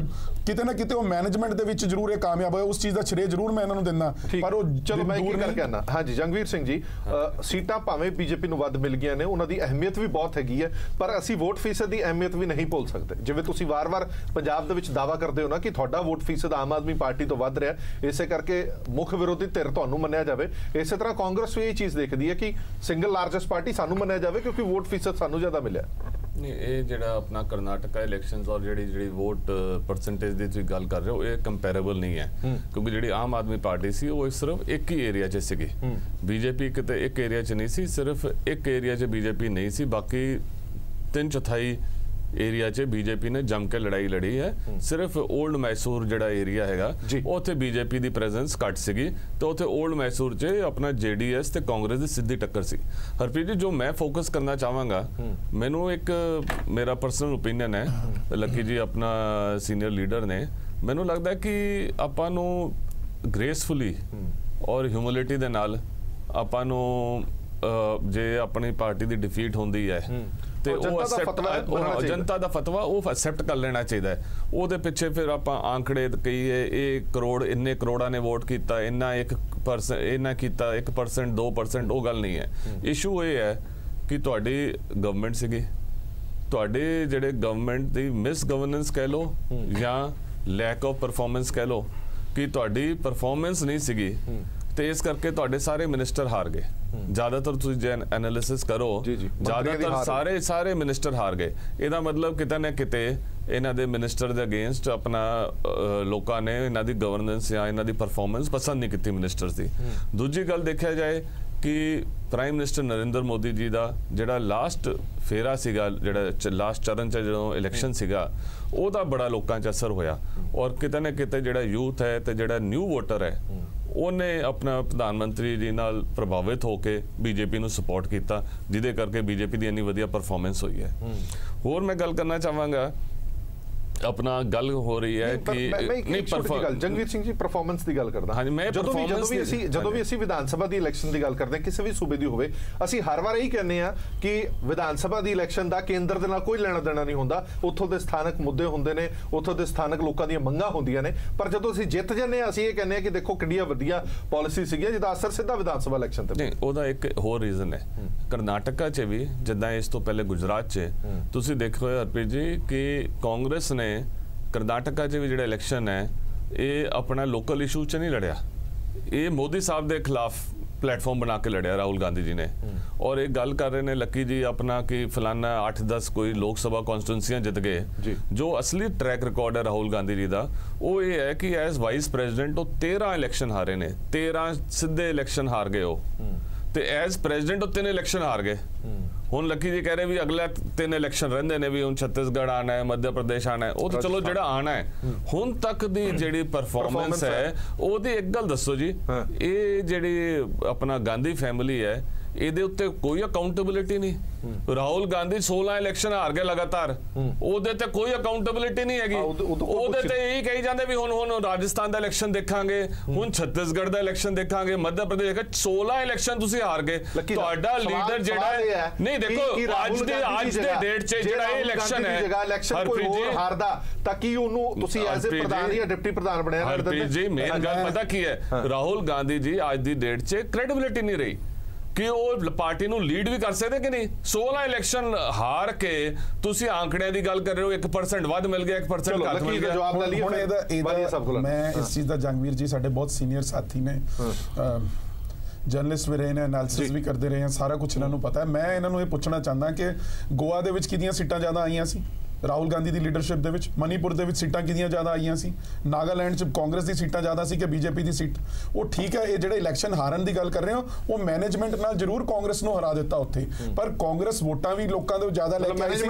ਕਿਤੇ ਨਾ ਕਿਤੇ ਉਹ ਮੈਨੇਜਮੈਂਟ ਦੇ ਵਿੱਚ ਜ਼ਰੂਰ ਇਹ ਕਾਮਯਾਬ ਹੋਏ, ਉਸ ਚੀਜ਼ ਦਾ ਸ਼੍ਰੇਅ ਜ਼ਰੂਰ ਮੈਂ ਇਹਨਾਂ ਨੂੰ ਦਿੰਦਾ, ਪਰ ਉਹ ਚਲੋ ਮੈਂ ਕੀ ਕਰਕੇ ਆਣਾ। ਹਾਂਜੀ ਜੰਗਵੀਰ ਸਿੰਘ ਜੀ, ਸੀਟਾਂ ਭਾਵੇਂ ਬੀਜੇਪੀ ਨੂੰ ਵੱਧ ਮਿਲ ਗਈਆਂ ਨੇ, ਉਹਨਾਂ ਦੀ ਅਹਿਮੀਅਤ ਵੀ ਬਹੁਤ ਹੈਗੀ ਹੈ, ਪਰ ਅਸੀਂ ਵੋਟ ਫੀਸਦ ਦੀ ਅਹਿਮੀਅਤ ਵੀ ਨਹੀਂ ਭੁੱਲ ਸਕਦੇ। ਜਿਵੇਂ ਤੁਸੀਂ ਵਾਰ-ਵਾਰ ਪੰਜਾਬ ਦੇ ਵਿੱਚ ਦਾਅਵਾ ਕਰਦੇ ਹੋ ਨਾ ਕਿ ਤੁਹਾਡਾ ਵੋਟ ਫੀਸਦ ਆਮ ਆਦਮੀ ਪਾਰਟੀ ਤੋਂ ਵੱਧ ਰਿਹਾ, ਇਸੇ ਕਰਕੇ ਮੁੱਖ ਵਿਰੋਧੀ ਧਿਰ ਤੁਹਾਨੂੰ ਮੰਨਿਆ ਜਾਵੇ। ਇਸੇ ਤਰ੍ਹਾਂ ਕਾਂਗਰਸ ਵੀ ਇਹ ਚੀਜ਼ ਦੇਖਦੀ ਹੈ ਕਿ ਸਿੰਗਲ ਲਾਰਜੈਸਟ ਪਾਰਟੀ ਸਾਨੂੰ ਮੰਨਿਆ ਜਾਵੇ ਕਿਉਂਕਿ ਵੋਟ ਫੀਸਦ ਸਾਨੂੰ ਜ਼ਿਆਦਾ ਮਿਲਿਆ। ਨਹੀਂ, ਇਹ ਜਿਹੜਾ ਆਪਣਾ ਕਰਨਾਟਕਾ ਇਲੈਕਸ਼ਨਸ ਔਰ ਜਿਹੜੀ ਵੋਟ ਪਰਸੈਂਟੇਜ ਦੀ ਤੁਸੀਂ ਗੱਲ ਕਰ ਰਹੇ ਹੋ, ਇਹ ਕੰਪੈਰੇਬਲ ਨਹੀਂ ਹੈ, ਕਿਉਂਕਿ ਜਿਹੜੀ ਆਮ ਆਦਮੀ ਪਾਰਟੀ ਸੀ ਉਹ ਸਿਰਫ ਇੱਕ ਹੀ ਏਰੀਆ 'ਚ ਸੀਗੀ, ਬੀਜੇਪੀ ਕਿਤੇ ਇੱਕ ਏਰੀਆ 'ਚ ਨਹੀਂ ਸੀ, ਸਿਰਫ ਇੱਕ ਏਰੀਆ 'ਚ ਬੀਜੇਪੀ ਨਹੀਂ ਸੀ, ਬਾਕੀ 3/4 ਏਰੀਆ 'ਚ ਬੀਜੇਪੀ ਨੇ ਜੰਮ ਕੇ ਲੜਾਈ ਲੜੀ ਹੈ। ਸਿਰਫ ਓਲਡ ਮੈਸੂਰ ਜਿਹੜਾ ਏਰੀਆ ਹੈਗਾ ਉੱਥੇ ਬੀਜੇਪੀ ਦੀ ਪ੍ਰੈਜ਼ੈਂਸ ਘੱਟ ਸੀਗੀ, ਤੇ ਉੱਥੇ ਓਲਡ ਮੈਸੂਰ 'ਚ ਆਪਣਾ ਜੇਡੀਐਸ ਤੇ ਕਾਂਗਰਸ ਦੀ ਸਿੱਧੀ ਟੱਕਰ ਸੀ। ਹਰਪ੍ਰੀਤ ਜੀ, ਜੋ ਮੈਂ ਫੋਕਸ ਕਰਨਾ ਚਾਹਾਂਗਾ, ਮੈਨੂੰ ਇੱਕ ਮੇਰਾ ਪਰਸਨਲ ਓਪੀਨੀਅਨ ਹੈ, ਲੱਕੀ ਜੀ ਆਪਣਾ ਸੀਨੀਅਰ ਲੀਡਰ ਨੇ, ਮੈਨੂੰ ਲੱਗਦਾ ਕਿ ਆਪਾਂ ਨੂੰ ਗ੍ਰੇਸਫੁਲੀ ਔਰ ਹਿਊਮਿਲਿਟੀ ਦੇ ਨਾਲ ਆਪਾਂ ਨੂੰ ਜੇ ਆਪਣੀ ਪਾਰਟੀ ਦੀ ਡਿਫੀਟ ਹੁੰਦੀ ਹੈ ਤੇ ਉਹ ਜਨਤਾ ਦਾ ਫਤਵਾ ਉਹ ਐਕਸੈਪਟ ਕਰ ਲੈਣਾ ਚਾਹੀਦਾ ਹੈ। ਉਹਦੇ ਪਿੱਛੇ ਫਿਰ ਆਪਾਂ ਆંકੜੇ ਕਹੀਏ ਇਹ ਕਰੋੜ ਇੰਨੇ ਕਰੋੜਾਂ ਨੇ ਵੋਟ ਕੀਤਾ, ਇੰਨਾ 1% ਇੰਨਾ ਕੀਤਾ 1% 2%, ਉਹ ਗੱਲ ਨਹੀਂ ਹੈ। ਇਸ਼ੂ ਇਹ ਹੈ ਕਿ ਤੁਹਾਡੀ ਗਵਰਨਮੈਂਟ ਸੀਗੀ, ਤੁਹਾਡੇ ਜਿਹੜੇ ਗਵਰਨਮੈਂਟ ਦੀ ਮਿਸ ਗਵਰਨੈਂਸ ਕਹਿ ਲਓ ਜਾਂ ਲੈਕ ਆਫ ਪਰਫਾਰਮੈਂਸ ਕਹਿ ਲਓ, ਕਿ ਤੁਹਾਡੀ ਪਰਫਾਰਮੈਂਸ ਨਹੀਂ ਸੀਗੀ ਤੇ ਇਸ ਕਰਕੇ ਤੁਹਾਡੇ ਸਾਰੇ ਮਿਨਿਸਟਰ ਹਾਰ ਗਏ। ਜ਼ਿਆਦਾਤਰ ਤੁਸੀਂ ਜੇ ਐਨਾਲਿਸਿਸ ਕਰੋ, ਜ਼ਿਆਦਾਤਰ ਸਾਰੇ ਮਿਨਿਸਟਰ ਹਾਰ ਗਏ। ਇਹਦਾ ਮਤਲਬ ਕਿਤੇ ਨਾ ਕਿਤੇ ਇਹਨਾਂ ਦੇ ਮਿਨਿਸਟਰ ਦੇ ਅਗੇਂਸਟ ਆਪਣਾ ਲੋਕਾਂ ਨੇ ਇਹਨਾਂ ਦੀ ਗਵਰਨੈਂਸ ਜਾਂ ਇਹਨਾਂ ਦੀ ਪਰਫਾਰਮੈਂਸ ਪਸੰਦ ਨਹੀਂ ਕੀਤੀ ਮਿਨਿਸਟਰਸ ਦੀ। ਦੂਜੀ ਗੱਲ ਦੇਖਿਆ ਜਾਏ ਕਿ ਪ੍ਰਾਈਮ ਮਿਨਿਸਟਰ ਨਰਿੰਦਰ ਮੋਦੀ ਜੀ ਦਾ ਜਿਹੜਾ ਲਾਸਟ ਫੇਰਾ ਸੀਗਾ, ਜਿਹੜਾ ਲਾਸਟ ਚਰਨ 'ਚ ਜਦੋਂ ਇਲੈਕਸ਼ਨ ਸੀਗਾ, ਉਹਦਾ ਬੜਾ ਲੋਕਾਂ 'ਚ ਅਸਰ ਹੋਇਆ ਔਰ ਕਿਤੇ ਨਾ ਕਿਤੇ ਜਿਹੜਾ ਯੂਥ ਹੈ ਤੇ ਜਿਹੜਾ ਨਿਊ ਵੋਟਰ ਹੈ ਉਹਨੇ ਆਪਣਾ ਪ੍ਰਧਾਨ ਮੰਤਰੀ ਜੀ ਨਾਲ ਪ੍ਰਭਾਵਿਤ ਹੋ ਕੇ ਬੀਜੇਪੀ ਨੂੰ ਸਪੋਰਟ ਕੀਤਾ, ਜਿਹਦੇ ਕਰਕੇ ਬੀਜੇਪੀ ਦੀ ਇੰਨੀ ਵਧੀਆ ਪਰਫਾਰਮੈਂਸ ਹੋਈ ਹੈ। ਹੋਰ ਮੈਂ ਗੱਲ ਕਰਨਾ ਚਾਹਾਂਗਾ, ਆਪਣਾ ਗੱਲ ਹੋ ਰਹੀ ਹੈ ਕਿ ਨਹੀਂ ਜੰਗਵੀਰ ਸਿੰਘ ਜੀ ਪਰਫਾਰਮੈਂਸ ਦੀ ਗੱਲ ਕਰਦਾ। ਹਾਂਜੀ, ਮੈਂ ਜਦੋਂ ਵੀ ਅਸੀਂ ਵਿਧਾਨ ਸਭਾ ਦੀ ਇਲੈਕਸ਼ਨ ਦੀ ਗੱਲ ਕਰਦੇ ਹਾਂ, ਕਿਸੇ ਵੀ ਸੂਬੇ ਦੀ ਹੋਵੇ, ਅਸੀਂ ਹਰ ਵਾਰ ਇਹੀ ਕਹਿੰਦੇ ਆ ਕਿ ਵਿਧਾਨ ਸਭਾ ਦੀ ਇਲੈਕਸ਼ਨ ਦਾ ਕੇਂਦਰ ਦੇ ਨਾਲ ਕੋਈ ਲੈਣਾ ਦੇਣਾ ਨਹੀਂ ਹੁੰਦਾ, ਉੱਥੋਂ ਦੇ ਸਥਾਨਕ ਮੁੱਦੇ ਹੁੰਦੇ ਨੇ, ਉੱਥੋਂ ਦੇ ਸਥਾਨਕ ਲੋਕਾਂ ਦੀਆਂ ਮੰਗਾਂ ਹੁੰਦੀਆਂ ਨੇ, ਪਰ ਜਦੋਂ ਅਸੀਂ ਜਿੱਤ ਜਾਂਦੇ ਹਾਂ ਅਸੀਂ ਇਹ ਕਹਿੰਦੇ ਆ ਕਿ ਦੇਖੋ ਕਿੰਨੀਆਂ ਵਧੀਆ ਪਾਲਿਸੀ ਸੀਗੀਆਂ ਜਿਹਦਾ ਅਸਰ ਸਿੱਧਾ ਵਿਧਾਨ ਸਭਾ ਇਲੈਕਸ਼ਨ ਤੇ। ਨਹੀਂ, ਉਹਦਾ ਇੱਕ ਹੋਰ ਰੀਜ਼ਨ ਹੈ, ਕਰਨਾਟਕਾ 'ਚ ਵੀ ਜਿੱਦਾਂ ਇਸ ਤੋਂ ਪਹਿਲੇ ਗੁਜਰਾਤ 'ਚ ਤੁਸੀਂ ਦੇਖੋ ਹਰਪ੍ਰੀਤ ਜੀ ਕਿ ਕਾਂਗਰਸ ਨੇ ਕਰਨਾਟਕਾ 'ਚ ਵੀ ਜਿਹੜਾ ਇਲੈਕਸ਼ਨ ਹੈ ਇਹ ਆਪਣਾ ਲੋਕਲ ਇਸ਼ੂ 'ਚ ਨਹੀਂ ਲੜਿਆ, ਇਹ ਮੋਦੀ ਸਾਹਿਬ ਦੇ ਖਿਲਾਫ ਪਲੇਟਫਾਰਮ ਬਣਾ ਕੇ ਲੜਿਆ ਰਾਹੁਲ ਗਾਂਧੀ ਜੀ ਨੇ। ਔਰ ਇਹ ਗੱਲ ਕਰ ਰਹੇ ਨੇ ਲੱਕੀ ਜੀ ਆਪਣਾ ਕਿ ਫਲਾਨਾ 8-10 ਕੋਈ ਲੋਕ ਸਭਾ ਕੌਂਸਟੀਟਿਊਂਸੀਆਂ ਜਿੱਤ ਗਏ। ਜੋ ਅਸਲੀ ਟਰੈਕ ਰਿਕਾਰਡ ਹੈ ਰਾਹੁਲ ਗਾਂਧੀ ਜੀ ਦਾ ਉਹ ਇਹ ਹੈ ਕਿ ਐਜ਼ ਵਾਈਸ ਪ੍ਰੈਜ਼ੀਡੈਂਟ ਉਹ 13 ਇਲੈਕਸ਼ਨ ਹਾਰੇ ਨੇ, 13 ਸਿੱਧੇ ਇਲੈਕਸ਼ਨ ਹਾਰ ਗਏ ਉਹ, ਤੇ ਐਜ਼ ਪ੍ਰੈਜ਼ੀਡੈਂਟ ਉਹ 3 ਇਲੈਕਸ਼ਨ ਹਾਰ ਗਏ। ਹੁਣ ਲੱਕੀ ਜੀ ਕਹਿ ਰਹੇ ਵੀ ਅਗਲੇ 3 ਇਲੈਕਸ਼ਨ ਰਹਿੰਦੇ ਨੇ, ਵੀ ਹੁਣ ਛੱਤੀਸਗੜ੍ਹ ਆਣਾ ਹੈ, ਮੱਧ ਪ੍ਰਦੇਸ਼ ਆਣਾ ਹੈ, ਉਹ ਤਾਂ ਚਲੋ ਜਿਹੜਾ ਆਣਾ ਹੈ। ਹੁਣ ਤੱਕ ਦੀ ਜਿਹੜੀ ਪਰਫਾਰਮੈਂਸ ਹੈ ਉਹਦੀ ਇੱਕ ਗੱਲ ਦੱਸੋ ਜੀ, ਇਹ ਜਿਹੜੀ ਆਪਣਾ ਗਾਂਧੀ ਫੈਮਿਲੀ ਹੈ ਇਹਦੇ ਉੱਤੇ ਕੋਈ ਅਕਾਊਂਟੇਬਿਲਿਟੀ ਨਹੀਂ। ਰਾਹੁਲ ਗਾਂਧੀ 16 ਇਲੈਕਸ਼ਨ ਹਾਰ ਗਏ ਲਗਾਤਾਰ, ਉਹਦੇ ਤੇ ਕੋਈ ਅਕਾਊਂਟੇਬਿਲਿਟੀ ਨਹੀਂ ਹੈਗੀ। ਉਹਦੇ ਤੇ ਇਹੀ ਕਹੀ ਜਾਂਦੇ ਵੀ ਹੁਣ ਰਾਜਸਥਾਨ ਦਾ ਇਲੈਕਸ਼ਨ ਦੇਖਾਂਗੇ, ਹੁਣ ਛੱਤੀਸਗੜ੍ਹ ਦਾ ਇਲੈਕਸ਼ਨ ਦੇਖਾਂਗੇ, ਮੱਧ ਪ੍ਰਦੇਸ਼ ਦਾ 16 ਇਲੈਕਸ਼ਨ ਤੁਸੀਂ ਹਾਰ ਗਏ। ਤੁਹਾਡਾ ਲੀਡਰ ਜਿਹੜਾ ਹੈ, ਨਹੀਂ ਦੇਖੋ ਅੱਜ ਦੇ ਡੇਟ 'ਚ ਜਿਹੜਾ ਇਹ ਇਲੈਕਸ਼ਨ ਹੈ ਕੋਈ ਹੋਰ ਹਾਰਦਾ ਤਾਂ ਕੀ ਉਹਨੂੰ ਤੁਸੀਂ ਐਜ਼ ਅ ਪ੍ਰਧਾਨ ਜਾਂ ਡਿਪਟੀ ਪ੍ਰਧਾਨ ਬਣਿਆ ਨਾ ਦਿੰਦੇ ਜੀ। ਮੇਨ ਗੱਲ ਪਤਾ ਕੀ ਹੈ, ਰਾਹੁਲ ਗਾਂਧੀ ਜੀ ਅੱਜ ਦੀ ਡੇਟ 'ਚ ਕ੍ਰੈਡੀਬਿਲਿਟੀ ਨਹੀਂ ਰਹੀ ਕਿ ਉਹ ਪਾਰਟੀ ਨੂੰ ਲੀਡ ਵੀ ਕਰ ਸਕਦੇ ਕਿ ਨਹੀਂ। 16 ਇਲੈਕਸ਼ਨ ਹਾਰ ਕੇ ਤੁਸੀਂ ਆંકੜਿਆਂ ਦੀ ਗੱਲ ਕਰ ਰਹੇ ਹੋ, 1% ਵੱਧ ਮਿਲ ਗਿਆ, 1% ਘੱਟ ਮਿਲ ਗਿਆ। ਹੁਣ ਇਹਦਾ ਮੈਂ ਇਸ ਚੀਜ਼ ਦਾ ਜੰਗਵੀਰ ਜੀ ਸਾਡੇ ਬਹੁਤ ਸੀਨੀਅਰ ਸਾਥੀ ਨੇ, ਜਰਨਲਿਸਟ ਵੀ ਰਹੇ ਨੇ, ਐਨਾਲਿਸਿਸ ਵੀ ਕਰਦੇ ਰਹੇ ਆ, ਸਾਰਾ ਕੁਝ ਇਹਨਾਂ ਨੂੰ ਪਤਾ ਹੈ। ਮੈਂ ਇਹਨਾਂ ਨੂੰ ਇਹ ਪੁੱਛਣਾ ਚਾਹੁੰਦਾ ਕਿ ਗੋਆ ਦੇ ਵਿੱਚ ਕਿਹਦੀਆਂ ਸੀਟਾਂ ਜ਼ਿਆਦਾ ਆਈਆਂ ਸੀ ਰਾਹੁਲ ਗਾਂਧੀ ਦੀ ਲੀਡਰਸ਼ਿਪ ਦੇ ਵਿੱਚ? ਮਨੀਪੁਰ ਦੇ ਵਿੱਚ ਸੀਟਾਂ ਕਿਹਦੀਆਂ ਜ਼ਿਆਦਾ ਆਈਆਂ ਸੀ? ਨਾਗਾਲੈਂਡ 'ਚ ਕਾਂਗਰਸ ਦੀ ਸੀਟਾਂ ਜ਼ਿਆਦਾ ਸੀ ਕਿ ਬੀਜੇਪੀ ਦੀ ਸੀਟ? ਉਹ ਠੀਕ ਹੈ, ਇਹ ਜਿਹੜੇ ਇਲੈਕਸ਼ਨ ਹਾਰਨ ਦੀ ਗੱਲ ਕਰ ਰਹੇ ਹੋ ਉਹ ਮੈਨੇਜਮੈਂਟ ਨਾਲ ਜ਼ਰੂਰ ਕਾਂਗਰਸ ਨੂੰ ਹਰਾ ਦਿੱਤਾ ਉੱਥੇ, ਪਰ ਕਾਂਗਰਸ ਵੋਟਾਂ ਵੀ ਲੋਕਾਂ ਦੇ ਜ਼ਿਆਦਾ ਲੈ ਕੇ ਆਈ ਸੀ।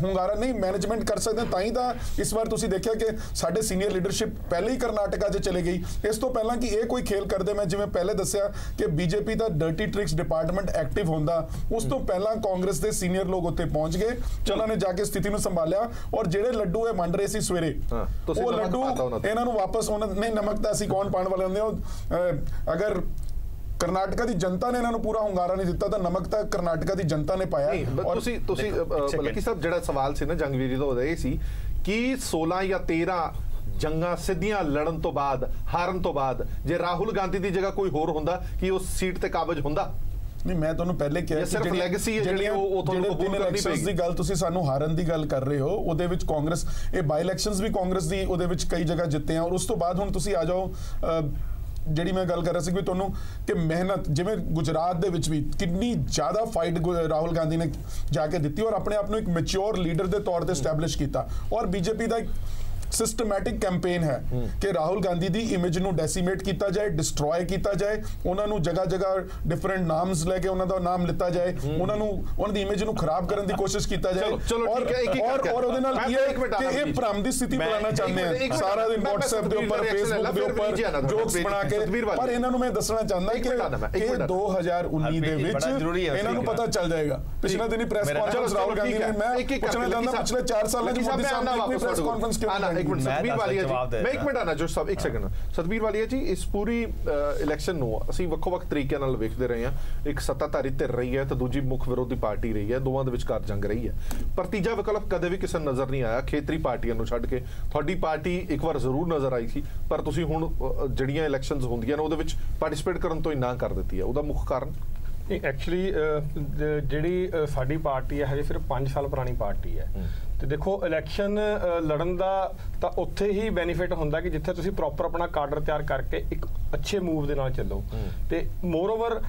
ਹੁੰਗਾਰਾ ਨਹੀਂ ਮੈਨੇਜਮੈਂਟ ਕਰ ਸਕਦੇ, ਤਾਂ ਹੀ ਤਾਂ ਇਸ ਵਾਰ ਤੁਸੀਂ ਦੇਖਿਆ ਕਿ ਸਾਡੇ ਸੀਨੀਅਰ ਲੀਡਰਸ਼ਿਪ ਪਹਿਲੇ ਹੀ ਕਰਨਾਟਕਾ 'ਚ ਚਲੇ ਗਈ। ਇਸ ਤੋਂ ਪਹਿਲਾਂ ਕਿ ਇਹ ਕੋਈ ਖੇਲ ਕਰਦੇ, ਮੈਂ ਜਿਵੇਂ ਪਹਿਲੇ ਦੱਸਿਆ ਕਿ ਬੀਜੇਪੀ ਦਾ ਡਰਟੀ ਟ੍ਰਿਕਸ ਡਿਪਾਰਟਮੈਂਟ ਐਕਟਿਵ ਹੁੰਦਾ, ਉਸ ਤੋਂ ਪਹਿਲਾਂ ਕਾਂਗਰਸ ਦੇ ਸੀਨੀਅਰ ਲੋਕ ਉੱਥੇ ਪਹੁੰਚ ਗਏ, ਉਹਨਾਂ ਨੇ ਜਾ ਕੇ ਸਥਿਤੀ ਨੂੰ ਸੰਭਾਲਿਆ ਔਰ ਜਿਹੜੇ ਲੱਡੂ ਇਹ ਵੰਡ ਰਹੇ ਸੀ ਸਵੇਰੇ ਉਹ ਲੱਡੂ ਇਹਨਾਂ ਨੂੰ ਵਾਪਸ ਉਹਨਾਂ ਨੇ ਨਮਕ ਤਾਂ ਅਸੀਂ ਕੌਣ ਪਾਉਣ ਵਾਲੇ ਹੁੰਦੇ ਹੋ ਅਗਰ ਕਰਨਾਟਕਾ ਦੀ ਜਨਤਾ ਨੇ ਇਹਨਾਂ ਨੂੰ ਪੂਰਾ ਹੁੰਗਾਰਾ ਨਹੀਂ ਦਿੱਤਾ ਤਾਂ ਨਮਕ ਤਾਂ ਕਰਨਾਟਕਾ ਦੀ ਜਨਤਾ ਨੇ ਪਾਇਆ। ਤੁਸੀਂ ਬਲਕਿ ਸਾਹਿਬ ਜਿਹੜਾ ਸਵਾਲ ਸੀ ਨਾ ਜੰਗਵੀਰੀ ਦਾ ਉਹਦਾ ਇਹ ਸੀ ਕਿ 16 ਜਾਂ 13 ਜੰਗਾਂ ਸਿੱਧੀਆਂ ਲੜਨ ਤੋਂ ਬਾਅਦ ਹਾਰਨ ਤੋਂ ਬਾਅਦ ਜੇ ਰਾਹੁਲ ਗਾਂਧੀ ਦੀ ਜਗ੍ਹਾ ਕੋਈ ਹੋਰ ਹੁੰਦਾ ਕਿ ਉਸ ਸੀਟ ਤੇ ਕਾਬਜ ਹੁੰਦਾ? ਨਹੀਂ ਮੈਂ ਤੁਹਾਨੂੰ ਪਹਿਲੇ ਕਿਹਾ ਸਿਰਫ ਲੈਗੇਸੀ ਹੈ ਜਿਹੜੀ ਉਹ ਤੁਹਾਨੂੰ ਕਬੂਲ ਕਰਨੀ ਪਏਗੀ। ਦੀ ਗੱਲ ਤੁਸੀਂ ਸਾਨੂੰ ਹਾਰਨ ਦੀ ਗੱਲ ਕਰ ਰਹੇ ਹੋ, ਉਹਦੇ ਵਿੱਚ ਕਾਂਗਰਸ ਇਹ ਬਾਈ ਇਲੈਕਸ਼ਨਸ ਵੀ ਕਾਂਗਰਸ ਦੀ ਉਹਦੇ ਵਿੱਚ ਕਈ ਜਗ੍ਹਾ ਜਿੱਤੇ ਆ ਔਰ ਉਸ ਤੋਂ ਬਾਅਦ ਹੁਣ ਤੁਸੀਂ ਆ ਜਾਓ ਜਿਹੜੀ ਮੈਂ ਗੱਲ ਕਰ ਰਿਹਾ ਸੀ ਕਿ ਤੁਹਾਨੂੰ ਕਿ ਮਿਹਨਤ ਜਿਵੇਂ ਗੁਜਰਾਤ ਦੇ ਵਿੱਚ ਵੀ ਕਿੰਨੀ ਜ਼ਿਆਦਾ ਫਾਈਟ ਰਾਹੁਲ ਗਾਂਧੀ ਨੇ ਜਾ ਕੇ ਦਿੱਤੀ ਔਰ ਆਪਣੇ ਆਪ ਨੂੰ ਇੱਕ ਮੈਚੁਰ ਲੀਡਰ ਦੇ ਤੌਰ ਤੇ ਐਸਟੈਬਲਿਸ਼ ਕੀਤਾ ਔਰ ਬੀਜੇਪੀ ਦਾ ਸਿਸਟਮੈਟਿਕ ਕੈਂਪੇਨ ਹੈ ਕਿ ਰਾਹੁਲ ਗਾਂਧੀ ਦੀ ਇਮੇਜ ਨੂੰ ਡੈਸੀਮੇਟ ਕੀਤਾ ਜਾਏ, ਡਿਸਟਰੋਏ ਕੀਤਾ ਜਾਏ, ਉਹਨਾਂ ਨੂੰ ਜਗ੍ਹਾ ਜਗ੍ਹਾ ਡਿਫਰੈਂਟ ਨਾਮਸ ਲੈ ਕੇ ਉਹਨਾਂ ਦਾ ਨਾਮ ਲਿੱਤਾ ਜਾਏ, ਉਹਨਾਂ ਦੀ ਇਮੇਜ ਨੂੰ ਖਰਾਬ ਕਰਨ ਦੀ ਕੋਸ਼ਿਸ਼ ਕੀਤਾ ਜਾਏ ਔਰ ਉਹਦੇ ਨਾਲ ਕੀ ਹੈ ਕਿ ਇਹ ਭ੍ਰਮ ਦੀ ਸਥਿਤੀ ਬਣਾਉਣਾ ਚਾਹੁੰਦੇ ਆ ਸਾਰਾ ਦਿਨ WhatsApp ਦੇ ਉੱਪਰ Facebook ਦੇ ਉੱਪਰ ਜੋਕਸ ਬਣਾ ਕੇ। ਪਰ ਇਹਨਾਂ ਨੂੰ ਮੈਂ ਦੱਸਣਾ ਚਾਹੁੰਦਾ ਕਿ 2019 ਦੇ ਵਿੱਚ ਇਹਨਾਂ ਨੂੰ ਪਤਾ ਚੱਲ ਜਾਏਗਾ। ਪਿਛਲੇ ਦਿਨੀ ਪ੍ਰੈਸ ਕਾਨਫਰੰਸ ਰਾਹੁਲ ਗਾਂਧੀ ਨੇ ਮੈਂ ਪੁੱਛਣਾ ਚਾਹੁੰਦਾ ਪਿਛਲੇ 4 ਸਾਲਾਂ ਚ ਮੋਦੀ ਸਾਹਿਬ ਨੇ ਪ੍ਰੈਸ ਕਾਨਫਰੰਸ ਕਿਉਂ एक मिनट सतबीर वालिया जी मैं एक मिनट आना जो सब एक सेकंड सतबीर वालिया जी इस पूरी इलेक्शन ਨੂੰ ਅਸੀਂ ਵੱਖੋ-ਵੱਖ ਤਰੀਕਿਆਂ ਨਾਲ ਵੇਖਦੇ ਰਹੇ ਹਾਂ। ਇੱਕ ਸੱਤਾਧਾਰੀ ਧਿਰ ਰਹੀ ਹੈ ਤੇ ਦੂਜੀ ਮੁੱਖ ਵਿਰੋਧੀ ਪਾਰਟੀ ਰਹੀ ਹੈ, ਦੋਵਾਂ ਦੇ ਵਿਚਕਾਰ ਜੰਗ ਰਹੀ ਹੈ। ਪਰ ਤੀਜਾ ਵਿਕਲਪ ਕਦੇ ਵੀ ਕਿਸੇ ਨੂੰ ਨਜ਼ਰ ਨਹੀਂ ਆਇਆ ਖੇਤਰੀ ਪਾਰਟੀਆਂ ਨੂੰ ਛੱਡ ਕੇ। ਤੁਹਾਡੀ ਪਾਰਟੀ ਇੱਕ ਵਾਰ ਜ਼ਰੂਰ ਨਜ਼ਰ ਆਈ ਸੀ ਪਰ ਤੁਸੀਂ ਹੁਣ ਜਿਹੜੀਆਂ ਇਲੈਕਸ਼ਨਸ ਹੁੰਦੀਆਂ ਨੇ ਉਹਦੇ ਵਿੱਚ ਪਾਰਟਿਸਿਪੇਟ ਕਰਨ ਤੋਂ ਇਨਕਾਰ ਕਰ ਦਿੱਤੀ ਹੈ। ਉਹਦਾ ਮੁੱਖ ਕਾਰਨ ਐਕਚੁਅਲੀ ਜਿਹੜੀ ਸਾਡੀ ਪਾਰਟੀ ਹੈ ਹਜੇ ਸਿਰਫ 5 ਸਾਲ ਪੁਰਾਣੀ ਪਾਰਟੀ ਹੈ ਤੇ ਦੇਖੋ ਇਲੈਕਸ਼ਨ ਲੜਨ ਦਾ ਤਾਂ ਉੱਥੇ ਹੀ ਬੈਨੀਫਿਟ ਹੁੰਦਾ ਕਿ ਜਿੱਥੇ ਤੁਸੀਂ ਪ੍ਰੋਪਰ ਆਪਣਾ ਕਾਡਰ ਤਿਆਰ ਕਰਕੇ ਇੱਕ ਅੱਛੇ ਮੂਵ ਦੇ ਨਾਲ ਚੱਲੋ ਤੇ ਮੋਰਓਵਰ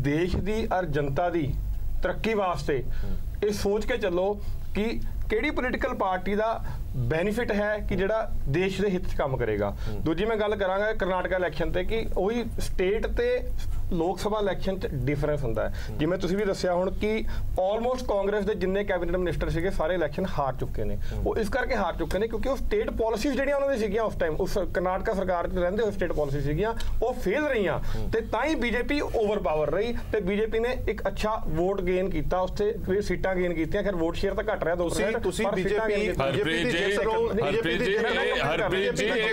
ਦੇਸ਼ ਦੀ ਔਰ ਜਨਤਾ ਦੀ ਤਰੱਕੀ ਵਾਸਤੇ ਇਹ ਸੋਚ ਕੇ ਚੱਲੋ ਕਿ ਕਿਹੜੀ ਪੋਲੀਟੀਕਲ ਪਾਰਟੀ ਦਾ ਬੈਨੀਫਿਟ ਹੈ ਕਿ ਜਿਹੜਾ ਦੇਸ਼ ਦੇ ਹਿੱਤ 'ਚ ਕੰਮ ਕਰੇਗਾ। ਦੂਜੀ ਮੈਂ ਗੱਲ ਕਰਾਂਗਾ ਕਰਨਾਟਕਾ ਇਲੈਕਸ਼ਨ ਤੇ ਕਿ ਉਹੀ ਸਟੇਟ ਤੇ ਲੋਕ ਸਭਾ ਇਲੈਕਸ਼ਨ 'ਚ ਡਿਫਰੈਂਸ ਹੁੰਦਾ ਹੈ। ਜਿਵੇਂ ਤੁਸੀਂ ਵੀ ਦੱਸਿਆ ਹੁਣ ਕਿ ਆਲਮੋਸਟ ਕਾਂਗਰਸ ਦੇ ਜਿੰਨੇ ਕੈਬਨਿਟ ਮਿਨਿਸਟਰ ਸੀਗੇ ਸਾਰੇ ਇਲੈਕਸ਼ਨ ਹਾਰ ਚੁੱਕੇ ਨੇ। ਉਹ ਇਸ ਕਰਕੇ ਹਾਰ ਚੁੱਕੇ ਨੇ ਕਿਉਂਕਿ ਉਹ ਸਟੇਟ ਪਾਲਿਸੀਜ਼ ਜਿਹੜੀਆਂ ਉਹਨਾਂ ਦੀ ਸੀਗੀਆਂ ਉਸ ਟਾਈਮ ਉਸ ਕਰਨਾਟਕਾ ਸਰਕਾਰ 'ਚ ਰਹਿੰਦੇ ਹੋਏ ਸਟੇਟ ਪਾਲਿਸੀ ਸੀਗੀਆਂ ਉਹ ਫੇਲ ਰਹੀਆਂ ਤੇ ਤਾਂ ਹੀ ਬੀਜੇਪੀ ਓਵਰ ਪਾਵਰ ਰਹੀ ਤੇ ਬੀਜੇਪੀ ਨੇ ਇੱਕ ਅੱਛਾ ਵੋਟ ਗੇਨ ਕੀਤਾ, ਉੱਥੇ ਸੀਟਾਂ ਗੇਨ ਕੀਤੀਆਂ। ਖੈਰ ਵੋਟ ਸ਼ੇਅਰ ਤਾਂ ਘਟ ਰਿਹਾ 2%। ਤੁਸੀਂ ਬੀਜੇਪੀ हरप्रीत जी ये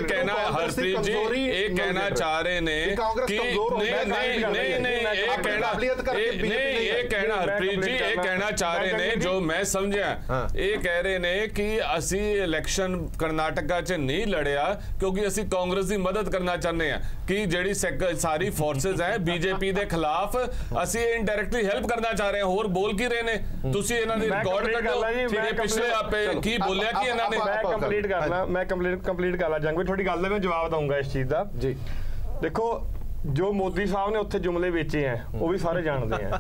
कहना चाह रहे ने कि हरप्रीत जी ये कहना चाह रहे ने जो मैं समझिया ये कह रहे ने कि असी इलेक्शन कर्नाटका च नहीं लड़िया क्योंकि असी कांग्रेस की मदद करना चाहते हैं कि जेडी सारी फोर्सेस है बीजेपी के खिलाफ असी इनडायरेक्टली हेल्प करना चाह रहे हैं। होर बोल की रहे ने तुसी इन्हां दी रिकॉर्ड कढो पिछले आपे की बोलिया कि इन्हां ने मैं कंप्लीट करना मैं कंप्लीट कर ला जंग भी थोड़ी गल मैं जवाब दूंगा इस चीज का जी। देखो जो मोदी साहब ने उत्थे जुमले बेचे हैं वो भी सारे जानते हैं।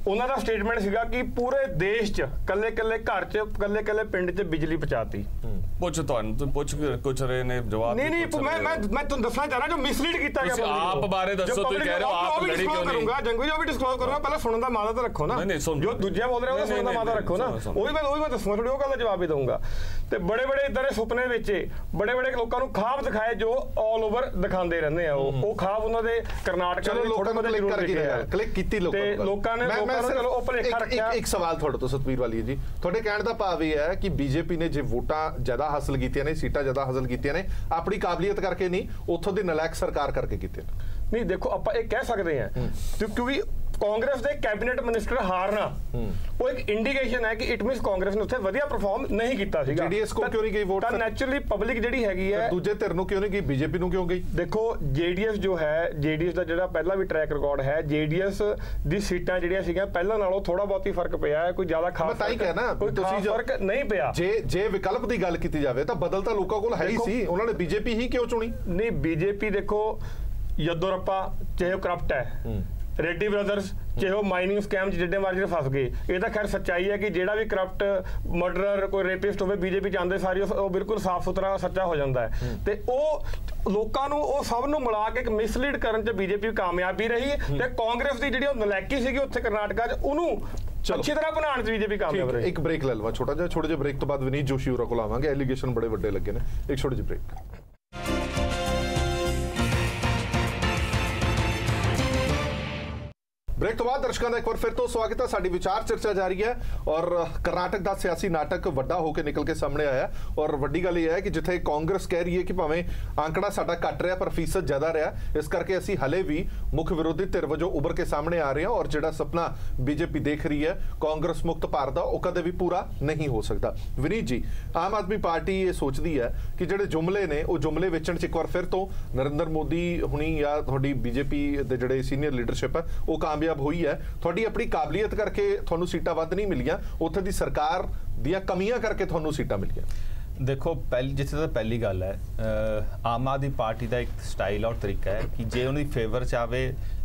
ਉਹਨਾਂ ਦਾ ਸਟੇਟਮੈਂਟ ਸੀਗਾ ਕਿ ਪੂਰੇ ਦੇਸ਼ 'ਚ ਕੱਲੇ-ਕੱਲੇ ਘਰ 'ਚ ਕੱਲੇ-ਕੱਲੇ ਪਿੰਡ 'ਚ ਬਿਜਲੀ ਪਹੁੰਚਾਤੀ। ਪੁੱਛ ਤੁਹਾਨੂੰ ਪੁੱਛ ਕੁਛ ਰਹੇ ਨੇ ਜਵਾਬ ਨਹੀਂ ਮੈਂ ਤੁਹਾਨੂੰ ਦੱਸਣਾ ਚਾਹ ਰਿਹਾ ਜੋ ਮਿਸਲੀਡ ਕੀਤਾ ਗਿਆ ਆਪ ਬਾਰੇ ਦੱਸੋ ਤੁਸੀਂ ਕਹਿ ਰਹੇ ਹੋ ਆਪ ਲੜੀ ਕਿਉਂ ਨਹੀਂ ਕਰੂੰਗਾ ਜੰਗੂ ਜੀ ਉਹ ਵੀ ਡਿਸਕਲੋਜ਼ ਕਰੂੰਗਾ ਪਹਿਲਾਂ ਸੁਣਨ ਦਾ ਮਾਦਾ ਤਾਂ ਰੱਖੋ ਨਾ ਜੋ ਦੂਜਿਆਂ ਬੋਲ ਰਹੇ ਉਹਦਾ ਸੁਣਨ ਦਾ ਮਾਦਾ ਰੱਖੋ ਨਾ ਉਹ ਵੀ ਮੈਂ ਦੱਸੂਗਾ ਥੋੜੀ ਉਹ ਗੱਲ ਦਾ ਜਵਾਬ ਵੀ ਦਊਂਗਾ। ਤੇ ਬੜੇ ਇਦਾਂ ਦੇ ਸੁਪਨੇ ਵਿੱਚ ਬੜੇ ਲੋਕਾਂ ਨੂੰ ਖਾਬ ਦਿਖਾਏ ਜੋ ਆਲ ਓਵਰ ਦਿਖਾਉਂਦੇ ਰਹਿੰਦੇ ਆ ਉਹ ਖਾਬ ਉਹਨਾਂ ਦੇ ਕਰਨਾਟਕਾ ਦੇ ਥੋੜੇ ਬਹੁਤੇ ਕਲਿੱਕ ਕੀਤੀ ਲੋਕਾਂ ਨੇ ਇੱਕ ਸਵਾਲ ਤੁਹਾਡੇ ਤੋਂ ਸਤਬੀਰ ਵਾਲੀਆ ਜੀ ਤੁਹਾਡੇ ਕਹਿਣ ਦਾ ਭਾਵ ਇਹ ਹੈ ਕਿ ਬੀਜੇਪੀ ਨੇ ਜੇ ਵੋਟਾਂ ਜ਼ਿਆਦਾ ਹਾਸਲ ਕੀਤੀਆਂ ਨੇ ਸੀਟਾਂ ਜ਼ਿਆਦਾ ਹਾਸਲ ਕੀਤੀਆਂ ਨੇ ਆਪਣੀ ਕਾਬਲੀਅਤ ਕਰਕੇ ਨਹੀਂ ਉੱਥੋਂ ਦੀ ਨਲਾਇਕ ਸਰਕਾਰ ਕਰਕੇ ਕੀਤੀਆਂ ਨਹੀਂ। ਦੇਖੋ ਆਪਾਂ ਇਹ ਕਹਿ ਸਕਦੇ ਹਾਂ ਕਿਉਂਕਿ ਕਾਂਗਰਸ ਦੇ ਕੈਬਨਿਟ ਮਿਨਿਸਟਰ ਹਾਰਨਾ ਉਹ ਇੱਕ ਇੰਡੀਕੇਸ਼ਨ ਹੈ ਕਿ ਇਟ ਮੀਨਸ ਕਾਂਗਰਸ ਨੇ ਉੱਥੇ ਵਧੀਆ ਪਰਫਾਰਮ ਨਹੀਂ ਕੀਤਾ ਸੀਗਾ। ਜੀਡੀਐਸ ਕੋ ਕਿਉਂ ਨਹੀਂ ਗਈ ਵੋਟ? ਤਾਂ ਨੈਚੁਰਲੀ ਪਬਲਿਕ ਜਿਹੜੀ ਹੈਗੀ ਹੈ ਦੂਜੇ ਧਿਰ ਨੂੰ ਕਿਉਂ ਨਹੀਂ ਗਈ ਬੀਜੇਪੀ ਨੂੰ ਕਿਉਂ ਗਈ? ਦੇਖੋ ਜੀਡੀਐਸ ਜੋ ਹੈ ਜੀਡੀਐਸ ਦਾ ਜਿਹੜਾ ਪਹਿਲਾਂ ਵੀ ਟਰੈਕ ਰਿਕਾਰਡ ਹੈ ਜੀਡੀਐਸ ਦੀ ਸੀਟਾਂ ਜਿਹੜੀਆਂ ਸੀਗੀਆਂ ਪਹਿਲਾਂ ਨਾਲੋਂ ਥੋੜਾ ਬਹੁਤ ਹੀ ਫਰਕ ਪਿਆ ਹੈ ਕੋਈ ਜ਼ਿਆਦਾ ਖਾਸ ਤਾਂ ਹੀ ਕਹਿਣਾ ਤੁਸੀਂ ਫਰਕ ਨਹੀਂ ਪਿਆ। ਜੇ ਵਿਕਲਪ ਦੀ ਗੱਲ ਕੀਤੀ ਜਾਵੇ ਤਾਂ ਬਦਲ ਤਾਂ ਲੋਕਾਂ ਕੋਲ ਹੈ ਹੀ ਸੀ ਉਹਨਾਂ ਨੇ ਬੀਜੇਪੀ ਹੀ ਕਿਉਂ ਚੁਣੀ? ਨਹੀਂ ਬੀਜੇਪੀ ਦੇਖੋ ਯਦੋਰप्पा ਚਾਹੇ ਕਰਪਟ ਹੈ रेड्डी ब्रदर्स चाहे माइनिंग स्कैम जिड्डे मर्जी फस गए ये तो खैर सच्चाई है कि जेड़ा भी करप्ट मर्डरर कोई रेपिस्ट हो बीजेपी चाहते सारी बिल्कुल साफ सुथरा सच्चा हो जाता है तो वो लोगों को सब नूं मिला के मिसलीड करन च बीजेपी कामयाबी रही ते कांग्रेस की जिहड़ी नलैकी सीगी उत्थे कर्नाटका च उहनूं अच्छी तरह बनाने च बीजेपी कामयाब रही। एक ब्रेक ले लवा छोटा जिहा ब्रेक तो बाद विनीत जोशी होरां कोल आवांगे एलीगेशन बड़े वड्डे लगे ने एक छोटी जी ब्रेक। ब्रेक तो बाद दर्शकों का एक बार फिर तो स्वागत है। साडी विचार चर्चा जारी है और कर्नाटक का सियासी नाटक वड्डा होकर निकल के सामने आया और वड्डी गल यह है कि जिथे कांग्रेस कह रही है कि भावें आंकड़ा साडा घट रहा पर फीसद ज्यादा रहा, इस करके असीं हले भी मुख विरोधी धिर वजों उभर के सामने आ रहे हैं और जिहड़ा सपना बीजेपी देख रही है कांग्रेस मुक्त भारत का, वह कदे भी पूरा नहीं हो सकता। विनीत जी, आम आदमी पार्टी ये सोचती है कि जिहड़े जुमले ने वो जुमले वेचण च एक बार फिर तो नरेंद्र मोदी हुणी या तुहाडी बीजेपी दे जिहड़े सीनियर लीडरशिप है वो कामयाब हुई है, थोड़ी अपनी काबलियत करके थोनू सीटां वध नहीं मिलियां, उत्थे दी सरकार दियां कमियां करके थोनू सीटां मिलियां। देखो जिथे तो पहली गल है आम आदमी पार्टी का एक स्टाइल और तरीका है कि जे उन्हें फेवर च आवे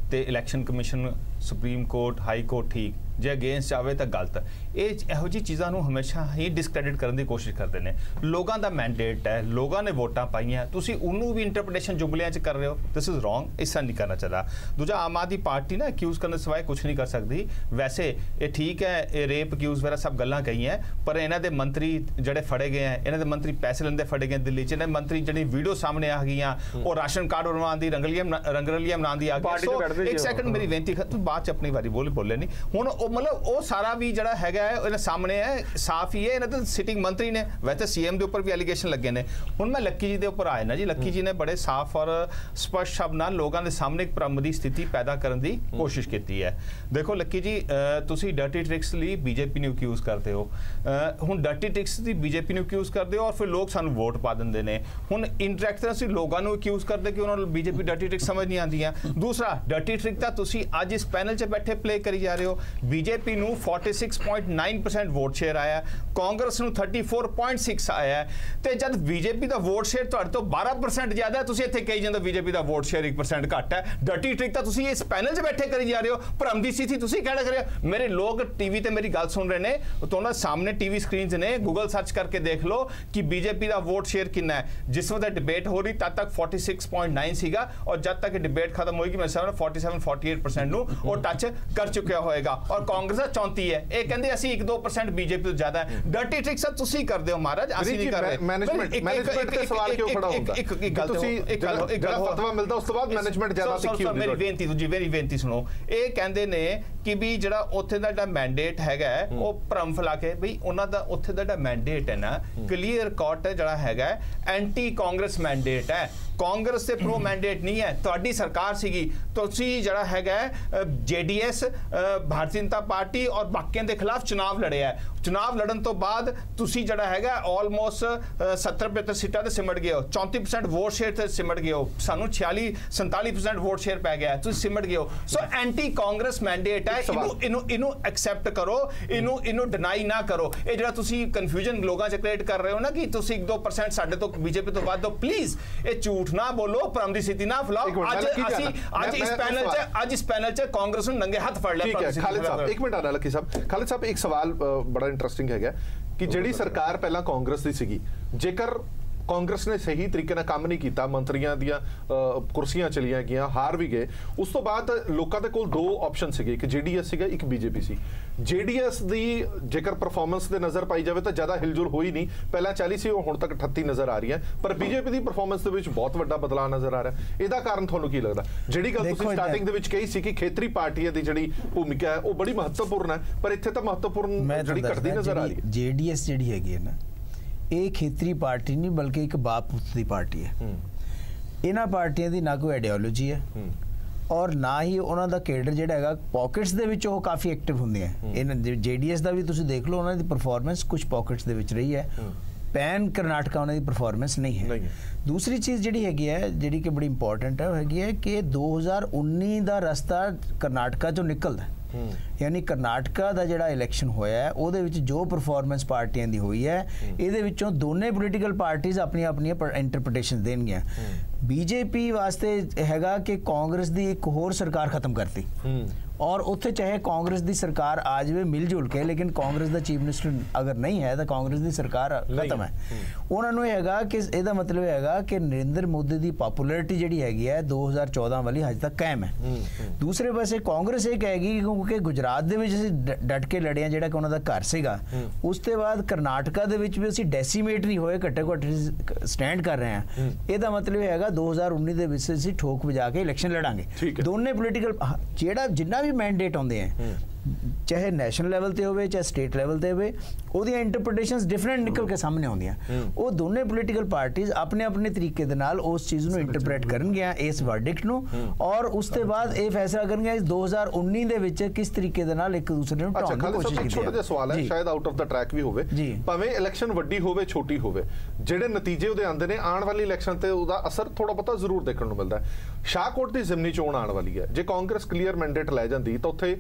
तो election commission supreme court high court ठीक, जे अगेंस्ट आवे तो गलत। ਇਹੋ ਜਿਹੀ ਚੀਜ਼ਾਂ ਨੂੰ ਹਮੇਸ਼ਾ ਹੀ ਡਿਸਕ੍ਰੈਡਿਟ ਕਰਨ ਦੀ ਕੋਸ਼ਿਸ਼ ਕਰਦੇ ਨੇ। ਲੋਕਾਂ ਦਾ ਮੈਂਡੇਟ ਹੈ, ਲੋਕਾਂ ਨੇ ਵੋਟਾਂ ਪਾਈਆਂ, ਤੁਸੀਂ ਉਹਨੂੰ ਵੀ ਇੰਟਰਪ੍ਰੀਟੇਸ਼ਨ ਜੁਮਲਿਆਂ 'ਚ ਕਰ ਰਹੇ ਹੋ, ਦਿਸ ਇਜ਼ ਰੋਂਗ, ਇਸਾ ਨਹੀਂ ਕਰਨਾ ਚਾਹੀਦਾ। ਦੂਜਾ ਆਮ ਆਦਮੀ ਪਾਰਟੀ ਨਾ ਅਕਿਊਜ਼ ਕਰਨ ਸਿਵਾਏ ਕੁਝ ਨਹੀਂ ਕਰ ਸਕਦੀ। ਵੈਸੇ ਇਹ ਠੀਕ ਹੈ, ਇਹ ਰੇਪ ਅਕਿਊਜ਼ ਵਗੈਰਾ ਸਭ ਗੱਲਾਂ ਕਹੀਆਂ, ਪਰ ਇਹਨਾਂ ਦੇ ਮੰਤਰੀ ਜਿਹੜੇ ਫੜੇ ਗਏ ਆ, ਇਹਨਾਂ ਦੇ ਮੰਤਰੀ ਪੈਸੇ ਲੈਂਦੇ ਫੜੇ ਗਏ ਦਿੱਲੀ 'ਚ, ਇਹਨਾਂ ਮੰਤਰੀ ਜਿਹੜੀ ਵੀਡੀਓ ਸਾਹਮਣੇ ਆ ਗਈਆਂ ਉਹ ਰਾਸ਼ਨ ਕਾਰਡ ਬਣਵਾਉਣ ਦੀ ਰੰਗਰਲੀਆਂ ਬਣਾਉਣ ਦੀ ਆ ਗਈ। ਇੱਕ ਸੈਕਿੰਡ ਮੇਰੀ ਬੇਨਤੀ, ਤੂੰ ਬਾਅਦ 'ਚ ਆਪਣੀ ਵਾਰੀ ਬੋਲੇ ਨਹੀਂ ਹੁਣ। ਉਹ ਮਤਲਬ ਉਹ ਸਾਰਾ ਵੀ ਜਿਹੜਾ ਹੈਗਾ ਇਹਨਾਂ ਸਾਹਮਣੇ ਹੈ, ਸਾਫ਼ ਹੀ ਹੈ। ਇਹਨਾਂ ਦੇ ਸਿਟਿੰਗ ਮੰਤਰੀ ਨੇ, ਵੈਸੇ ਸੀਐਮ ਦੇ ਉੱਪਰ ਵੀ ਐਲੀਗੇਸ਼ਨ ਲੱਗੇ ਨੇ। ਹੁਣ ਮੈਂ ਲੱਕੀ ਜੀ ਦੇ ਉੱਪਰ ਆਏ ਨਾ ਜੀ, ਲੱਕੀ ਜੀ ਨੇ ਬੜੇ ਸਾਫ਼ ਔਰ ਸਪਸ਼ਟ ਸ਼ਬਦ ਨਾਲ ਲੋਕਾਂ ਦੇ ਸਾਹਮਣੇ ਇੱਕ ਭਰਮ ਦੀ ਸਥਿਤੀ ਪੈਦਾ ਕਰਨ ਦੀ ਕੋਸ਼ਿਸ਼ ਕੀਤੀ ਹੈ। ਦੇਖੋ ਲੱਕੀ ਜੀ, ਤੁਸੀਂ ਡਰਟੀ ਟ੍ਰਿਕਸ ਲਈ ਬੀਜੇਪੀ ਨੂੰ ਅਕਿਊਜ਼ ਕਰਦੇ ਹੋ। ਹੁਣ ਡਰਟੀ ਟ੍ਰਿਕਸ ਦੀ ਬੀਜੇਪੀ ਨੂੰ ਅਕਿਊਜ਼ ਕਰਦੇ ਹੋ ਔਰ ਫਿਰ ਲੋਕ ਸਾਨੂੰ ਵੋਟ ਪਾ ਦਿੰਦੇ ਨੇ। ਹੁਣ ਇੰਟਰੈਕਟ ਅਸੀਂ ਲੋਕਾਂ ਨੂੰ ਅਕਿਊਜ਼ ਕਰਦੇ ਕਿ ਉਹਨਾਂ ਨੂੰ ਬੀਜੇਪੀ ਡਰਟੀ ਟ੍ਰਿਕ ਸਮਝ ਨਹੀਂ ਆਉਂਦੀਆਂ। ਦੂਸਰਾ ਡਰਟੀ ਟ੍ਰਿਕ ਤਾਂ ਤੁਸੀਂ ਅੱਜ ਇਸ ਪੈਨਲ 'ਚ ਬੈਠੇ ਪਲੇ ਕਰੀ ਜਾ ਰਹੇ ਹੋ। ਬੀਜੇਪੀ ਨੂੰ 46.9% ਵੋਟ ਸ਼ੇਅਰ ਆਇਆ, ਕਾਂਗਰਸ ਨੂੰ 34.6 ਆਇਆ ਤੇ ਜਦ ਬੀਜੇਪੀ ਦਾ ਵੋਟ ਸ਼ੇਅਰ ਤੁਹਾਡੇ ਤੋਂ 12% ਜ਼ਿਆਦਾ ਹੈ, ਤੁਸੀਂ ਇੱਥੇ ਕਹੀ ਜਾਂਦੇ ਬੀਜੇਪੀ ਦਾ ਵੋਟ ਸ਼ੇਅਰ 1% ਘੱਟ ਹੈ। ਡਰਟੀ ਟ੍ਰਿਕ ਤਾਂ ਤੁਸੀਂ ਇਸ ਪੈਨਲ 'ਚ ਬੈਠੇ ਕਰੀ ਜਾ ਰਹੇ ਹੋ। ਭਰਮ ਦੀ ਸਥਿਤੀ ਤੁਸੀਂ ਕਹਿਣਾ ਕਰ ਰਹੇ ਹੋ। ਮੇਰੇ ਲੋਕ ਟੀਵੀ ਤੇ ਮੇਰੀ ਗੱਲ ਸੁਣ ਰਹੇ ਨੇ, ਤੁਹਾਡੇ ਸਾਹਮਣੇ ਟੀਵੀ ਸਕਰੀਨਸ ਨੇ, ਗੂਗਲ ਸਰਚ ਕਰਕੇ ਦੇਖ ਲਓ ਕਿ ਬੀਜੇਪੀ ਦਾ ਵੋਟ ਸ਼ੇਅਰ ਕਿੰਨਾ ਹੈ। ਜਿਸ ਵਕਤ ਡਿਬੇਟ ਹੋ ਰਹੀ ਤਦ ਤੱਕ 46.9 ਸੀਗਾ ਔਰ ਜਦ ਤੱਕ ਡਿਬੇਟ ਖਤਮ ਹੋਏਗੀ ਮੈਂ ਸਮਝਦਾ 47-48% ਨੂੰ ਉਹ ਟੱਚ ਕਰ ਚੁੱਕਿਆ ਹੋਏਗਾ ਔਰ ਕਾਂਗਰਸ ਦਾ 34 ਹੈ। ਇਹ ਕਹਿੰਦੇ ਅਸੀਂ 1-2% ਬੀਜੇਪੀ ਤੋਂ ਜ਼ਿਆਦਾ ਹੈ। ਡਰਟੀ ਟ੍ਰਿਕਸ ਤੁਸੀਂ ਕਰਦੇ ਹੋ ਮਹਾਰਾਜ, ਅਸੀਂ ਨਹੀਂ ਕਰ ਰਹੇ। ਮੈਨੇਜਮੈਂਟ ਤੇ ਸਵਾਲ ਕਿਉਂ ਖੜਾ ਹੁੰਦਾ? ਇੱਕ ਗੱਲ ਤੁਸੀਂ ਇੱਕ ਗੱਲ ਫਤਵਾ ਮਿਲਦਾ ਉਸ ਤੋਂ ਬਾਅਦ ਮੈਨੇਜਮੈਂਟ ਜ਼ਿਆਦਾ ਤਿੱਖੀ ਹੁੰਦੀ ਹੈ। ਮੇਰੀ ਬੇਨਤੀ ਸੁਣੋ। ਇਹ ਕਹਿੰਦੇ ਨੇ ਕਿ ਵੀ ਜਿਹੜਾ ਉੱਥੇ ਦਾ ਜਿਹੜਾ ਮੈਂਡੇਟ ਹੈਗਾ ਉਹ ਭਰਮ ਫੈਲਾ ਕੇ ਬਈ ਉਹਨਾਂ ਦਾ ਉੱਥੇ ਦਾ ਜਿਹੜਾ ਮੈਂਡੇਟ ਹੈ ਨਾ ਕਲੀਅਰ ਕੱਟ ਜਿਹੜਾ ਹੈਗਾ ਐਂਟੀ ਕਾਂਗਰਸ ਮੈਂਡੇਟ ਹੈ, ਕਾਂਗਰਸ ਦੇ ਪ੍ਰੋ ਮੈਂਡੇਟ ਨਹੀਂ ਹੈ। ਤੁਹਾਡੀ ਸਰਕਾਰ ਸੀਗੀ, ਤੁਸੀਂ ਜਿਹੜਾ ਹੈਗਾ ਜੇਡੀਐਸ ਭਾਰਤੀ ਜਨਤਾ ਪਾਰਟੀ ਔਰ ਬਾਕੀਆਂ ਦੇ ਖਿਲਾਫ ਚੁਣਾਵ ਲੜਿਆ। ਚੁਣਾਵ ਲੜਨ ਤੋਂ ਬਾਅਦ ਤੁਸੀਂ ਜਿਹੜਾ ਹੈਗਾ ਆਲਮੋਸਟ 70-75 ਸੀਟਾਂ ਤੇ ਸਿਮਟ ਗਏ ਹੋ, 34% ਵੋਟ ਸ਼ੇਅਰ ਤੇ ਸਿਮਟ ਗਏ ਹੋ। ਸਾਨੂੰ 46-47% ਵੋਟ ਸ਼ੇਅਰ ਪੈ ਗਿਆ, ਤੁਸੀਂ ਸਿਮਟ ਗਏ ਹੋ। ਸੋ ਐਂਟੀ ਕਾਂਗਰਸ ਮੈਂਡੇਟ ਹੈ, ਇਹਨੂੰ ਐਕਸੈਪਟ ਕਰੋ, ਇਹਨੂੰ ਡਿਨਾਈ ਨਾ ਕਰੋ। ਇਹ ਜਿਹੜਾ ਤੁਸੀਂ ਕਨਫਿਊਜ਼ਨ ਲੋਕਾਂ 'ਚ ਕ੍ਰੀਏਟ ਕਰ ਰਹੇ ਹੋ ਨਾ ਕਿ ਤੁਸੀਂ 1-2% ਸਾਡੇ ਤੋਂ ਬੀਜੇਪੀ ਤੋਂ ਵੱਧ ਹੋ, ਪਲੀਜ਼ ਇਹ ਝੂਠ ਨਾ ਬੋਲੋ, ਭਰਮ ਦੀ ਸਥਿਤੀ ਨਾ ਫੈਲਾਓ। ਅੱਜ ਇਸ ਪੈਨਲ 'ਚ ਕਾਂਗਰਸ ਨੂੰ ਨੰਗੇ ਹੱਥ ਫੜ ਲਿਆ। ਖਾਲਿਦ ਸਾਹਿਬ ਇੱਕ ਮਿੰਟ ਆਣਾ, ਲੱਕੀ ਸਾਹਿਬ। ਖਾਲਿਦ ਸਾਹਿਬ ਇੱਕ ਸਵਾਲ ਬੜਾ ਇੰਟਰਸਟਿੰਗ ਹੈਗਾ ਕਿ ਜਿਹੜੀ ਸਰਕਾਰ ਪਹਿਲਾਂ ਕਾਂਗਰਸ ਦੀ ਸੀਗੀ, ਜੇਕਰ ਕਾਂਗਰਸ ਨੇ ਸਹੀ ਤਰੀਕੇ ਨਾਲ ਕੰਮ ਨਹੀਂ ਕੀਤਾ, ਮੰਤਰੀਆਂ ਦੀਆਂ ਕੁਰਸੀਆਂ ਚਲੀਆਂ ਗਈਆਂ, ਹਾਰ ਵੀ ਗਏ, ਉਸ ਤੋਂ ਬਾਅਦ ਲੋਕਾਂ ਦੇ ਕੋਲ 2 ਆਪਸ਼ਨ ਸੀਗੇ, ਇੱਕ ਜੇਡੀਐਸ ਸੀਗਾ, ਇੱਕ ਬੀਜੇਪੀ ਸੀ। ਜੇਡੀਐਸ ਦੀ ਜੇਕਰ ਪਰਫਾਰਮੈਂਸ ਤੇ ਨਜ਼ਰ ਪਾਈ ਜਾਵੇ ਤਾਂ ਜ਼ਿਆਦਾ ਹਿਲਜੁਲ ਹੋਈ ਨਹੀਂ, ਪਹਿਲਾਂ 40 ਸੀ ਉਹ ਹੁਣ ਤੱਕ 38 ਨਜ਼ਰ ਆ ਰਹੀ ਹੈ, ਪਰ ਬੀਜੇਪੀ ਦੀ ਪਰਫਾਰਮੈਂਸ ਦੇ ਵਿੱਚ ਬਹੁਤ ਵੱਡਾ ਬਦਲਾਅ ਨਜ਼ਰ ਆ ਰਿਹਾ। ਇਹਦਾ ਕਾਰਨ ਤੁਹਾਨੂੰ ਕੀ ਲੱਗਦਾ? ਜਿਹੜੀ ਗੱਲ ਤੁਸੀਂ ਸਟਾਰਟਿੰਗ ਦੇ ਵਿੱਚ ਕਹੀ ਸੀ ਕਿ ਖੇਤਰੀ ਪਾਰਟੀਆਂ ਦੀ ਜਿਹੜੀ ਭੂਮਿਕਾ ਹੈ ਉਹ ਬੜੀ ਮਹੱਤਵਪੂਰਨ ਹੈ, ਪਰ ਇੱਥੇ ਤਾਂ ਮਹੱਤਵਪੂਰਨ ਜਿਹੜੀ ਘਟਦੀ ਨਜ਼ਰ ਆ ਰਹੀ ਹੈ। ਜੇਡੀਐਸ ਜਿਹੜੀ ਹੈਗੀ ਹੈ ਨਾ, ਇਹ ਖੇਤਰੀ ਪਾਰਟੀ ਨਹੀਂ ਬਲਕਿ ਇੱਕ ਬਾਪ ਪੁੱਤ ਦੀ ਪਾਰਟੀ ਹੈ। ਇਹਨਾਂ ਪਾਰਟੀਆਂ ਦੀ ਨਾ ਕੋਈ ਆਈਡੀਓਲੋਜੀ ਹੈ ਔਰ ਨਾ ਹੀ ਉਹਨਾਂ ਦਾ ਕੇਡਰ ਜਿਹੜਾ ਹੈਗਾ ਪਾਕਟਸ ਦੇ ਵਿੱਚ ਉਹ ਕਾਫੀ ਐਕਟਿਵ ਹੁੰਦੇ ਆ। ਇਹਨਾਂ ਜੇਡੀਐਸ ਦਾ ਵੀ ਤੁਸੀਂ ਦੇਖ ਲਓ, ਉਹਨਾਂ ਦੀ ਪਰਫਾਰਮੈਂਸ ਕੁਝ ਪਾਕਟਸ ਦੇ ਵਿੱਚ ਰਹੀ ਹੈ, ਪੈਨ ਕਰਨਾਟਕਾ ਉਹਨਾਂ ਦੀ ਪਰਫਾਰਮੈਂਸ ਨਹੀਂ ਹੈ। ਦੂਸਰੀ ਚੀਜ਼ ਜਿਹੜੀ ਹੈਗੀ ਹੈ, ਜਿਹੜੀ ਕਿ ਬੜੀ ਇੰਪੋਰਟੈਂਟ ਹੈ, ਉਹ ਹੈਗੀ ਹੈ ਕਿ 2019 ਦਾ ਰਸਤਾ ਕਰਨਾਟਕਾ ਚੋਂ ਨਿਕਲਦਾ। यानी कर्नाटका का जिहड़ा इलैक्शन होया है ਉਹਦੇ ਵਿੱਚ जो परफॉर्मेंस पार्टियां दी हुई है, ਇਹਦੇ ਵਿੱਚੋਂ ਦੋਨੇ ਪੋਲੀਟੀਕਲ ਪਾਰਟੀਆਂ ਆਪਣੀਆਂ ਆਪਣੀਆਂ ਇੰਟਰਪ੍ਰੀਟੇਸ਼ਨ ਦੇਣਗੀਆਂ। बीजेपी वास्ते हैगा कि कांग्रेस दी एक होर सरकार खत्म करती और उत्थे चाहे कांग्रेस दी सरकार आ जाए मिलजुल के, लेकिन कांग्रेस दा चीफ मिनिस्टर अगर नहीं है तो कांग्रेस दी सरकार खत्म है। उन्होंने हैगा कि इहदा मतलब हैगा कि नरेंद्र मोदी दी पॉपुलैरिटी जिहड़ी हैगी है 2014 वाली अजे तक कायम है। दूसरे पासे कांग्रेस ये कहेगी क्योंकि गुजरात दे विच असीं डट के लड़े जिहड़ा कि उन्हां दा घर सीगा, उस ते बाद कर्नाटका दे विच भी असीं डेसीमेट नहीं होए, घट्टे घट्ट स्टैंड कर रहे हैं। इहदा मतलब हैगा 2019 ਦੇ ਵਿੱਚ ਅਸੀਂ ਠੋਕ ਵਜਾ ਕੇ ਇਲੈਕਸ਼ਨ ਲੜਾਂਗੇ। ਦੋਨੇ ਪੋਲੀਟੀਕਲ ਜਿਹੜਾ ਜਿੰਨਾ ਵੀ ਵੀ ਮੈਂਡੇਟ ਆਉਂਦੇ ਆ, ਚਾਹੇ ਨੈਸ਼ਨਲ ਲੈਵਲ ਤੇ ਹੋਵੇ ਚਾਹੇ ਸਟੇਟ ਲੈਵਲ ਤੇ ਹੋਵੇ, ਉਹਦੀਆਂ ਇੰਟਰਪ੍ਰੀਟੇਸ਼ਨਸ ਡਿਫਰੈਂਟ ਨਿਕਲ ਕੇ ਸਾਹਮਣੇ ਆਉਂਦੀਆਂ। ਉਹ ਦੋਨੇ ਪੋਲੀਟੀਕਲ ਪਾਰਟੀਆਂ ਆਪਣੇ ਆਪਣੇ ਤਰੀਕੇ ਦੇ ਨਾਲ ਉਸ ਚੀਜ਼ ਨੂੰ ਇੰਟਰਪ੍ਰੀਟ ਕਰਨਗੀਆਂ, ਇਸ ਵਰਡਿਕਟ ਨੂੰ, ਔਰ ਉਸ ਤੋਂ ਬਾਅਦ ਇਹ ਫੈਸਲਾ ਕਰਨਗੀਆਂ ਇਸ 2019 ਦੇ ਵਿੱਚ ਕਿਸ ਤਰੀਕੇ ਦੇ ਨਾਲ ਇੱਕ ਦੂਸਰੇ ਨੂੰ ਢਾਉਣ ਦੀ ਕੋਸ਼ਿਸ਼ ਕੀਤੀ। ਛੋਟਾ ਜਿਹਾ ਸਵਾਲ ਹੈ, ਸ਼ਾਇਦ ਆਊਟ ਆਫ ਦਾ ਟਰੈਕ ਵੀ ਹੋਵੇ, ਭਾਵੇਂ ਇਲੈਕਸ਼ਨ ਵੱਡੀ ਹੋਵੇ ਛੋਟੀ ਹੋਵੇ, ਜਿਹੜੇ ਨਤੀਜੇ ਉਹਦੇ ਆਉਂਦੇ ਨੇ ਆਉਣ ਵਾਲੀ ਇਲੈਕਸ਼ਨ ਤੇ ਉਹਦਾ ਅਸਰ ਥੋੜਾ ਬਹੁਤਾ ਜ਼ਰੂਰ ਦੇਖਣ ਨੂੰ ਮਿਲਦਾ ਹੈ। ਸ਼ਾਹਕੋਟ ਦੀ ਜ਼ਿਮਨੀ ਚੋਣ ਆਉਣ ਵਾਲੀ ਹੈ, ਜੇ ਕਾਂਗਰਸ ਕਲੀਅਰ ਮੈਂਡੇਟ ਲੈ ਜਾਂਦੀ ਤਾਂ ਉੱਥੇ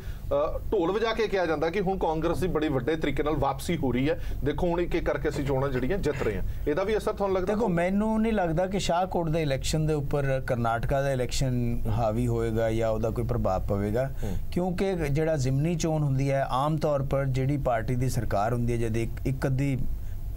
ਢੋਲ ਵਜਾ ਕੇ ਕਿਹਾ ਜਾਂਦਾ ਕਿ ਹੁਣ ਕਾਂਗਰਸ ਦੀ ਬੜੀ ਵੱਡੇ ਤਰੀਕੇ ਨਾਲ ਵਾਪਸੀ ਹੋ ਰਹੀ ਹੈ, ਦੇਖੋ ਹੁਣ ਇੱਕ ਇੱਕ ਕਰਕੇ ਅਸੀਂ ਚੋਣਾਂ ਜਿਹੜੀਆਂ ਜਿੱਤ ਰਹੇ ਹਾਂ, ਇਹਦਾ ਵੀ ਅਸਰ ਤੁਹਾਨੂੰ ਲੱਗਦਾ? ਦੇਖੋ, ਮੈਨੂੰ ਨਹੀਂ ਲੱਗਦਾ ਕਿ ਸ਼ਾਹਕੋਟ ਦੇ ਇਲੈਕਸ਼ਨ ਦੇ ਉੱਪਰ ਕਰਨਾਟਕਾ ਦਾ ਇਲੈਕਸ਼ਨ ਹਾਵੀ ਹੋਏਗਾ ਜਾਂ ਉਹਦਾ ਕੋਈ ਪ੍ਰਭਾਵ ਪਵੇਗਾ, ਕਿਉਂਕਿ ਜਿਹੜਾ ਜ਼ਿਮਨੀ ਚੋਣ ਹੁੰਦੀ ਹੈ ਆਮ ਤੌਰ ਪਰ ਜਿਹੜੀ ਪਾਰਟੀ ਦੀ ਸਰਕਾਰ ਹੁੰਦੀ ਹੈ, ਜਦ ਇੱਕ ਅੱਧੀ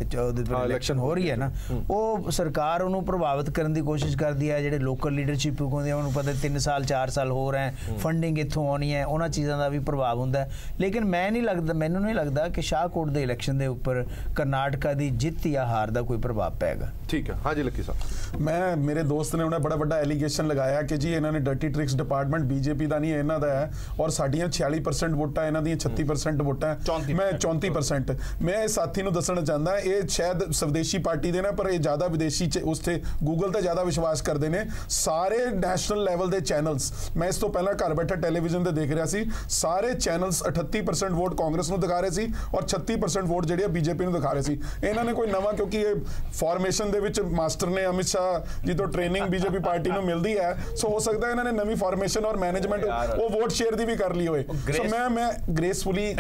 ਇਲੈਕਸ਼ਨ ਹੋ ਰਹੀ ਹੈ ਨਾ, ਉਹ ਸਰਕਾਰ ਉਹਨੂੰ ਪ੍ਰਭਾਵਿਤ ਕਰਨ ਦੀ ਕੋਸ਼ਿਸ਼ ਕਰਦੀ ਹੈ। ਜਿਹੜੇ ਲੋਕਲ ਲੀਡਰਸ਼ਿਪ ਹੁੰਦੇ ਉਹਨੂੰ ਪਤਾ 3 ਸਾਲ 4 ਸਾਲ ਹੋ ਰਹੇ, ਫੰਡਿੰਗ ਇੱਥੋਂ ਆਉਣੀ ਹੈ, ਉਹਨਾਂ ਚੀਜ਼ਾਂ ਦਾ ਵੀ ਪ੍ਰਭਾਵ ਹੁੰਦਾ। ਲੇਕਿਨ ਮੈਨੂੰ ਨਹੀਂ ਲੱਗਦਾ ਕਿ ਸ਼ਾਹਕੋਟ ਦੇ ਇਲੈਕਸ਼ਨ ਦੇ ਉੱਪਰ ਕਰਨਾਟਕਾ ਦੀ ਜਿੱਤ ਜਾਂ ਹਾਰ ਦਾ ਕੋਈ ਪ੍ਰਭਾਵ ਪਏਗਾ। ਠੀਕ ਹੈ, ਹਾਂਜੀ ਲੱਕੀ ਸਾਹਿਬ। ਮੇਰੇ ਦੋਸਤ ਨੇ ਉਹਨੇ ਬੜਾ ਵੱਡਾ ਐਲੀਗੇਸ਼ਨ ਲਗਾਇਆ ਕਿ ਜੀ ਇਹਨਾਂ ਨੇ ਡਰਟੀ ਟ੍ਰਿਕਸ ਡਿਪਾਰਟਮੈਂਟ ਬੀਜੇਪੀ ਦਾ ਨਹੀਂ ਇਹਨਾਂ ਦਾ ਹੈ, ਔਰ ਸਾਡੀਆਂ 46% ਵੋਟਾਂ, ਇਹਨਾਂ ਦੀਆਂ 36% ਵੋਟਾਂ, ਮੈਂ 34%। ਮੈਂ ਇਸ ਸਾਥੀ ਨੂੰ ਦੱਸਣਾ ਚਾਹੁੰਦਾ, ਇਹ ਸ਼ਾਇਦ ਸਵਦੇਸ਼ੀ ਪਾਰਟੀ ਦੇ ਨਾ, ਪਰ ਇਹ ਜ਼ਿਆਦਾ ਵਿਦੇਸ਼ੀ ਉਸ ਤੇ ਗੂਗਲ ਤੇ ਜ਼ਿਆਦਾ ਵਿਸ਼ਵਾਸ ਕਰਦੇ ਨੇ। ਸਾਰੇ ਨੈਸ਼ਨਲ ਲੈਵਲ ਦੇ ਚੈਨਲਸ, ਮੈਂ ਇਸ ਤੋਂ ਪਹਿਲਾਂ ਘਰ ਬੈਠਾ ਟੈਲੀਵਿਜ਼ਨ ਤੇ ਦੇਖ ਰਿਹਾ ਸੀ, ਸਾਰੇ ਚੈਨਲਸ 38% ਵੋਟ ਕਾਂਗਰਸ ਨੂੰ ਦਿਖਾ ਰਹੇ ਸੀ ਔਰ 36% ਵੋਟ ਜਿਹੜੀ ਹੈ ਬੀਜੇਪੀ ਨੂੰ ਦਿਖਾ ਰਹੇ ਸੀ। ਇਹਨਾਂ ਨੇ ਕੋਈ ਨਵਾਂ, ਕਿਉਂਕਿ ਇਹ ਫਾਰਮੇਸ਼ਨ ਦੇ ਵਿੱਚ ਮਾਸਟਰ ਨੇ, ਅਮਿਤ ਸ਼ਾਹ ਜੀ ਤੋਂ ਟ੍ਰੇਨਿੰਗ ਬੀਜੇਪੀ ਪਾਰਟੀ ਨੂੰ ਮਿਲਦੀ ਹੈ, ਸੋ ਹੋ ਸਕਦਾ ਇਹਨਾਂ ਨੇ ਨਵੀਂ ਫਾਰਮੇਸ਼ਨ ਔਰ ਮੈਨੇਜਮੈਂਟ ਉਹ ਵੋਟ ਸ਼ੇਅਰ ਦੀ ਵੀ ਕਰ ਲਈ ਹੋਏ। ਸੋ ਮੈਂ ਗ੍ਰੇਸਫੁਲੀ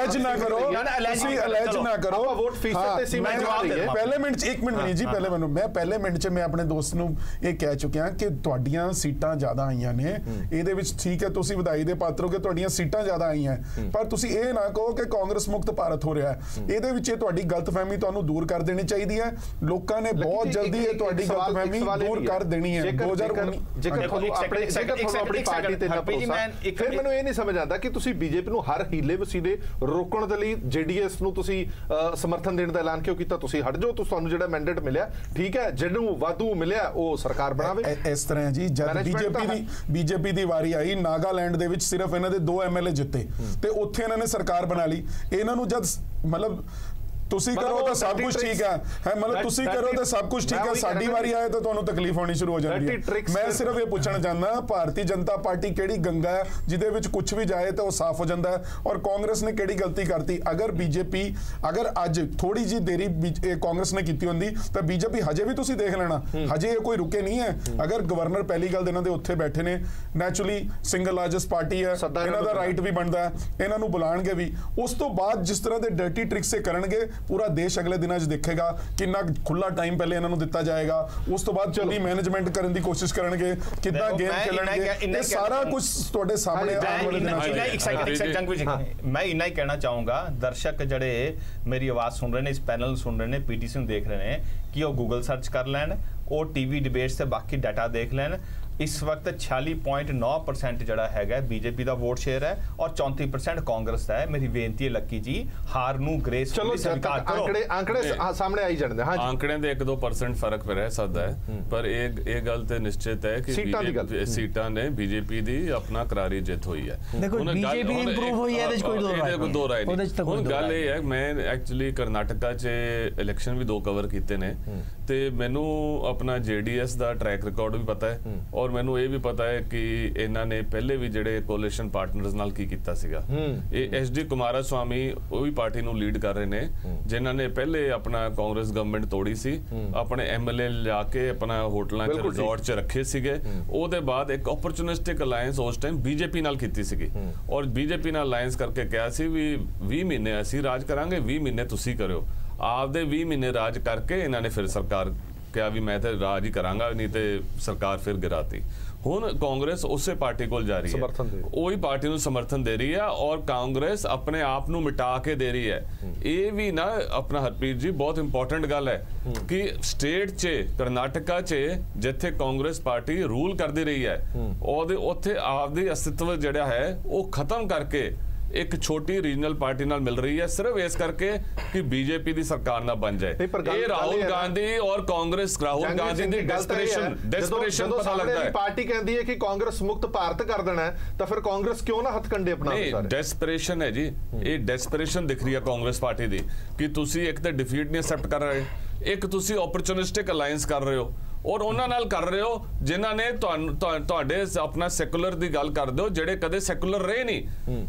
ਤੁਸੀਂ ਨਾ ਕਰੋ, ਤੁਸੀਂ ਅਲੈਜ ਨਾ ਕਰੋ। ਵੋਟ ਫੀਸਦ ਤੇ ਸੀ, ਮੈਂ ਪਹਿਲੇ ਮਿੰਟ 'ਚ 1 ਮਿੰਟ ਨਹੀਂ ਜੀ, ਪਹਿਲੇ ਮਿੰਟ 'ਚ ਮੈਂ ਆਪਣੇ ਦੋਸਤ ਨੂੰ ਇਹ ਕਹਿ ਚੁੱਕਿਆ ਕਿ ਤੁਹਾਡੀਆਂ ਸੀਟਾਂ ਜ਼ਿਆਦਾ ਆਈਆਂ ਨੇ, ਇਹਦੇ ਵਿੱਚ ਠੀਕ ਹੈ ਤੁਸੀਂ ਵਧਾਈ ਦੇ ਪਾਤਰ ਹੋ ਕਿ ਤੁਹਾਡੀਆਂ ਸੀਟਾਂ ਜ਼ਿਆਦਾ ਆਈਆਂ, ਪਰ ਤੁਸੀਂ ਇਹ ਨਾ ਕਹੋ ਕਿ ਕਾਂਗਰਸ ਮੁਕਤ ਭਾਰਤ ਹੋ ਰਿਹਾ ਹੈ। ਇਹਦੇ ਵਿੱਚ ਇਹ ਤੁਹਾਡੀ ਗਲਤਫਹਿਮੀ ਤੁਹਾਨੂੰ ਦੂਰ ਕਰ ਦੇਣੀ ਚਾਹੀਦੀ ਹੈ। ਲੋਕਾਂ ਨੇ ਬਹੁਤ ਜਲਦੀ ਇਹ ਤੁਹਾਡੀ ਗਲਤਫਹਿਮੀ ਦੂਰ ਕਰ ਦੇਣੀ ਹੈ। 2019 ਜੇਕਰ ਤੁਹਾਨੂੰ ਆਪਣੀ ਪਾਰਟੀ ਤੇ ਨਾ ਭਰੋਸਾ, ਫਿਰ ਮੈਨੂੰ ਇਹ ਨਹੀਂ ਸਮਝ ਆਉਂਦਾ ਕਿ ਤੁਸੀਂ ਬੀਜੇਪੀ ਨੂੰ ਹਰ ਹੀਲੇ ਵਸੀਲੇ ਰੋਕਣ ਦੇ ਲਈ ਜੇਡੀਐਸ ਨੂੰ ਤੁਸੀਂ ਸਮਰਥਨ ਦੇਣ ਦਾ ਐਲਾਨ ਕਿਉਂ ਕੀਤਾ? ਤੁਸੀਂ ਹਟ ਜਾਓ, ਤੁਹਾਨੂੰ ਜਿਹੜਾ ਮੈਂਡੇਟ ਮਿਲਿਆ ਠੀਕ ਹੈ, ਜਿਹਨੂੰ ਵਾਧੂ ਮਿਲਿਆ ਉਹ ਸਰਕਾਰ ਬਣਾਵੇ। ਇਸ ਤਰ੍ਹਾਂ ਜੀ, ਜਦ ਬੀਜੇਪੀ ਦੀ ਵਾਰੀ ਆਈ, ਨਾਗਾਲੈਂਡ ਦੇ ਵਿੱਚ ਸਿਰਫ ਇਹਨਾਂ ਦੇ 2 MLA ਜਿੱਤੇ ਤੇ ਉੱਥੇ ਇਹਨਾਂ ਨੇ ਸਰਕਾਰ ਬਣਾ ਲਈ। ਇਹਨਾਂ ਨੂੰ ਜਦ ਮਤਲਬ ਤੁਸੀਂ ਕਰੋ ਤਾਂ ਸਭ ਕੁਝ ਠੀਕ ਹੈ, ਮਤਲਬ ਤੁਸੀਂ ਕਰੋ ਤਾਂ ਸਭ ਕੁਝ ਠੀਕ ਹੈ, ਸਾਡੀ ਵਾਰੀ ਆਏ ਤਾਂ ਤੁਹਾਨੂੰ ਤਕਲੀਫ ਹੋਣੀ ਸ਼ੁਰੂ ਹੋ ਜਾਂਦੀ ਹੈ। ਮੈਂ ਸਿਰਫ ਇਹ ਪੁੱਛਣਾ ਚਾਹੁੰਦਾ, ਭਾਰਤੀ ਜਨਤਾ ਪਾਰਟੀ ਕਿਹੜੀ ਗੰਗਾ ਹੈ ਜਿਹਦੇ ਵਿੱਚ ਕੁਝ ਵੀ ਜਾਏ ਤਾਂ ਉਹ ਸਾਫ਼ ਹੋ ਜਾਂਦਾ ਹੈ, ਔਰ ਕਾਂਗਰਸ ਨੇ ਕਿਹੜੀ ਗਲਤੀ ਕਰਤੀ? ਅਗਰ ਅੱਜ ਥੋੜੀ ਜੀ ਦੇਰੀ ਕਾਂਗਰਸ ਨੇ ਕੀਤੀ ਹੁੰਦੀ ਤਾਂ ਬੀਜੇਪੀ ਹਜੇ ਵੀ ਤੁਸੀਂ ਦੇਖ ਲੈਣਾ, ਹਜੇ ਇਹ ਕੋਈ ਰੁਕੇ ਨਹੀਂ ਹੈ। ਅਗਰ ਗਵਰਨਰ ਪਹਿਲੀ ਗੱਲ ਇਹਨਾਂ ਦੇ ਉੱਥੇ ਬੈਠੇ ਨੇ, ਨੈਚੁਰਲੀ ਸਿੰਗਲ ਲਾਰਜੈਸਟ ਪਾਰਟੀ ਹੈ, ਇਹਨਾਂ ਦਾ ਰਾਈਟ ਵੀ ਬਣਦਾ ਹੈ, ਇਹਨਾਂ ਨੂੰ ਬੁਲਾਣਗੇ ਵੀ। ਉਸ ਤੋਂ ਬਾਅਦ ਜਿਸ ਤਰ੍ਹਾਂ ਦੇ ਡਰਟੀ ਟ੍ਰਿਕਸ ਇਹ ਕਰਨਗੇ, ਪੂਰਾ ਦੇਸ਼ ਅਗਲੇ ਦਿਨਾਂ 'ਚ ਦੇਖੇਗਾ ਕਿੰਨਾ ਖੁੱਲਾ ਟਾਈਮ ਪਹਿਲੇ ਇਹਨਾਂ ਨੂੰ ਦਿੱਤਾ ਜਾਏਗਾ। ਉਸ ਤੋਂ ਬਾਅਦ ਚੰਗੀ ਮੈਨੇਜਮੈਂਟ ਕਰਨ ਦੀ ਕੋਸ਼ਿਸ਼ ਕਰਨਗੇ, ਕਿੱਦਾਂ ਗੇਮ ਖੇਲਣਗੇ, ਇਹ ਸਾਰਾ ਕੁਝ ਤੁਹਾਡੇ ਸਾਹਮਣੇ ਆਉਣ ਵਾਲੇ ਦਿਨਾਂ 'ਚ। ਮੈਂ ਇੰਨਾ ਹੀ ਕਹਿਣਾ ਚਾਹੂੰਗਾ, ਦਰਸ਼ਕ ਜਿਹੜੇ ਮੇਰੀ ਆਵਾਜ਼ ਸੁਣ ਰਹੇ ਨੇ, ਇਸ ਪੈਨਲ ਨੂੰ ਸੁਣ ਰਹੇ ਨੇ, ਪੀਟੀਸੀ ਨੂੰ ਦੇਖ ਰਹੇ ਨੇ, ਕਿ ਉਹ ਗੂਗਲ ਸਰਚ ਕਰ ਲੈਣ, ਉਹ ਟੀਵੀ ਡਿਬੇਟਸ ਤੇ ਬਾਕੀ ਡਾਟਾ ਦੇਖ ਲੈਣ। ਇਸ ਵਕਤ 46.9% ਜਿਹੜਾ ਹੈਗਾ ਬੀਜੇਪੀ ਦਾ ਵੋਟ ਸ਼ੇਅਰ ਹੈ ਔਰ 34% ਕਾਂਗਰਸ ਦਾ ਹੈ। ਮੇਰੀ ਬੇਨਤੀ ਹੈ ਲੱਕੀ ਜੀ, ਹਾਰ ਨੂੰ ਗ੍ਰੇਸਫੁਲੀ ਸਵੀਕਾਰ ਕਰੋ। ਆંકੜੇ ਸਾਹਮਣੇ ਆਈ ਜਾਂਦੇ, ਹਾਂ ਆંકੜਿਆਂ ਦੇ 1-2% ਫਰਕ ਰਹਿ ਸਕਦਾ ਹੈ, ਪਰ ਇਹ ਗੱਲ ਤੇ ਨਿਸ਼ਚਿਤ ਹੈ ਕਿ ਸੀਟਾਂ ਨੇ ਬੀਜੇਪੀ ਦੀ ਆਪਣਾ ਕਰਾਰੀ ਜਿੱਤ ਹੋਈ ਹੈ। ਦੇਖੋ ਬੀਜੇਪੀ ਇੰਪਰੂਵ ਹੋਈ ਹੈ, ਇਹਦੇ 'ਚ ਕੋਈ ਦੋ ਰਾਏ ਨਹੀਂ। ਹੁਣ ਗੱਲ ਇਹ ਹੈ, ਮੈਂ ਐਕਚੁਅਲੀ ਕਰਨਾਟਕਾ 'ਚ ਇਲੈਕਸ਼ਨ ਵੀ 2 ਕਵਰ ਕੀਤੇ ਨੇ ਤੇ ਮੈਨੂੰ ਆਪਣਾ ਜੇਡੀਐਸ ਦਾ ਟਰੈਕ ਰਿਕਾਰਡ ਵੀ ਪਤਾ ਹੈ, ਔਰ ਮੈਨੂੰ ਇਹ ਵੀ ਪਤਾ ਹੈ ਕਿ ਇਹਨਾਂ ਨੇ ਪਹਿਲੇ ਵੀ ਜਿਹੜੇ ਕੋਲੀਸ਼ਨ ਪਾਰਟਨਰਸ ਨਾਲ ਕੀ ਕੀਤਾ ਸੀਗਾ। ਇਹ SD ਕੁਮਾਰਾਸਵਾਮੀ ਉਹ ਵੀ ਪਾਰਟੀ ਨੂੰ ਲੀਡ ਕਰ ਰਹੇ ਨੇ, ਜਿਨ੍ਹਾਂ ਨੇ ਪਹਿਲੇ ਆਪਣਾ ਕਾਂਗਰਸ ਗਵਰਨਮੈਂਟ ਤੋੜੀ ਸੀ, ਆਪਣੇ MLA ਲਿਆ ਕੇ ਆਪਣਾ ਹੋਟਲਾਂ 'ਚ ਰਿਜ਼ੋਰਟ 'ਚ ਰੱਖੇ ਸੀਗੇ। ਉਹਦੇ ਬਾਅਦ ਇੱਕ ਓਪਰਚੁਨਿਸਟਿਕ ਅਲਾਈਅੰਸ ਉਸ ਟਾਈਮ ਬੀਜੇਪੀ ਨਾਲ ਕੀਤੀ ਸੀਗੀ, ਔਰ ਬੀਜੇਪੀ ਨਾਲ ਅਲਾਈਅੰਸ ਕਰਕੇ ਕਿਹਾ ਸੀ ਵੀ 20 ਮਹੀਨੇ ਅਸੀਂ ਰਾਜ ਕਰਾਂਗੇ, 20 ਮਹੀਨੇ ਤੁਸੀਂ ਕਰਿਓ। ਆਪਦੇ 20 ਮਹੀਨੇ ਰਾਜ ਕਰਕੇ ਇਹਨਾਂ ਨੇ ਫਿਰ ਸਰਕਾਰ ਕਿਹਾ ਵੀ ਮੈਂ ਤੇ ਰਾਜ ਹੀ ਕਰਾਂਗਾ, ਨਹੀਂ ਤੇ ਸਰਕਾਰ ਫਿਰ ਗਿਰਾਤੀ। ਹੁਣ ਕਾਂਗਰਸ ਉਸੇ ਪਾਰਟੀ ਕੋਲ ਜਾ ਰਹੀ ਹੈ, ਉਹੀ ਪਾਰਟੀ ਨੂੰ ਸਮਰਥਨ ਦੇ ਰਹੀ ਹੈ, ਔਰ ਕਾਂਗਰਸ ਆਪਣੇ ਆਪ ਨੂੰ ਮਿਟਾ ਕੇ ਦੇ ਰਹੀ ਹੈ। ਇਹ ਵੀ ਨਾ ਆਪਣਾ ਹਰਪ੍ਰੀਤ ਜੀ ਬਹੁਤ ਇੰਪੋਰਟੈਂਟ ਗੱਲ ਹੈ ਕਿ ਸਟੇਟ 'ਚ ਕਰਨਾਟਕਾ 'ਚ ਜਿੱਥੇ ਕਾਂਗਰਸ ਪਾਰਟੀ ਰੂਲ ਕਰਦੀ ਰਹੀ ਹੈ, ਉਹਦੇ ਉੱਥੇ ਆਪਦੀ ਅਸਤਿਤਵ ਜਿਹੜਾ ਹੈ ਉਹ ਖਤਮ ਕਰਕੇ ਇੱਕ ਛੋਟੀ ਰੀਜਨਲ ਪਾਰਟੀ ਨਾਲ ਮਿਲ ਰਹੀ ਹੈ ਸਿਰਫ ਇਸ ਕਰਕੇ ਕਿ ਬੀਜੇਪੀ ਦੀ ਸਰਕਾਰ ਨਾ ਬਣ ਜਾਏ। ਇਹ ਰਾਹੁਲ ਗਾਂਧੀ ਔਰ ਕਾਂਗਰਸ, ਰਾਹੁਲ ਗਾਂਧੀ ਦੀ ਡੈਸਪਰੇਸ਼ਨ ਪਤਾ ਲੱਗਦਾ ਹੈ। ਪਾਰਟੀ ਕਹਿੰਦੀ ਹੈ ਕਿ ਕਾਂਗਰਸ ਮੁਕਤ ਭਾਰਤ ਕਰ ਦੇਣਾ ਹੈ, ਤਾਂ ਫਿਰ ਕਾਂਗਰਸ ਕਿਉਂ ਨਾ ਹੱਥਕੰਡੇ ਅਪਣਾਵੇ? ਨਹੀਂ, ਡੈਸਪਰੇਸ਼ਨ ਹੈ ਜੀ, ਇਹ ਡੈਸਪਰੇਸ਼ਨ ਦਿਖ ਰਹੀ ਹੈ ਕਾਂਗਰਸ ਪਾਰਟੀ ਦੀ ਕਿ ਤੁਸੀਂ ਇੱਕ ਤਾਂ ਡਿਫੀਟ ਨਹੀਂ ਐਕਸੈਪਟ ਕਰ ਰਹੇ, ਇੱਕ ਤੁਸੀਂ ਓਪਰਚੁਨਿਸਟਿਕ ਅਲਾਈਅੰਸ ਕਰ ਰਹੇ ਹੋ ਔਰ ਉਹਨਾਂ ਨਾਲ ਕਰ ਰਹੇ ਹੋ ਜਿਨ੍ਹਾਂ ਨੇ ਤੁਹਾਡੇ ਆਪਣਾ ਸੈਕੂਲਰ ਦੀ ਗੱਲ ਕਰਦੇ ਹੋ ਜਿਹੜੇ ਕਦੇ ਸੈਕੂਲਰ ਰਹੇ ਨਹੀਂ।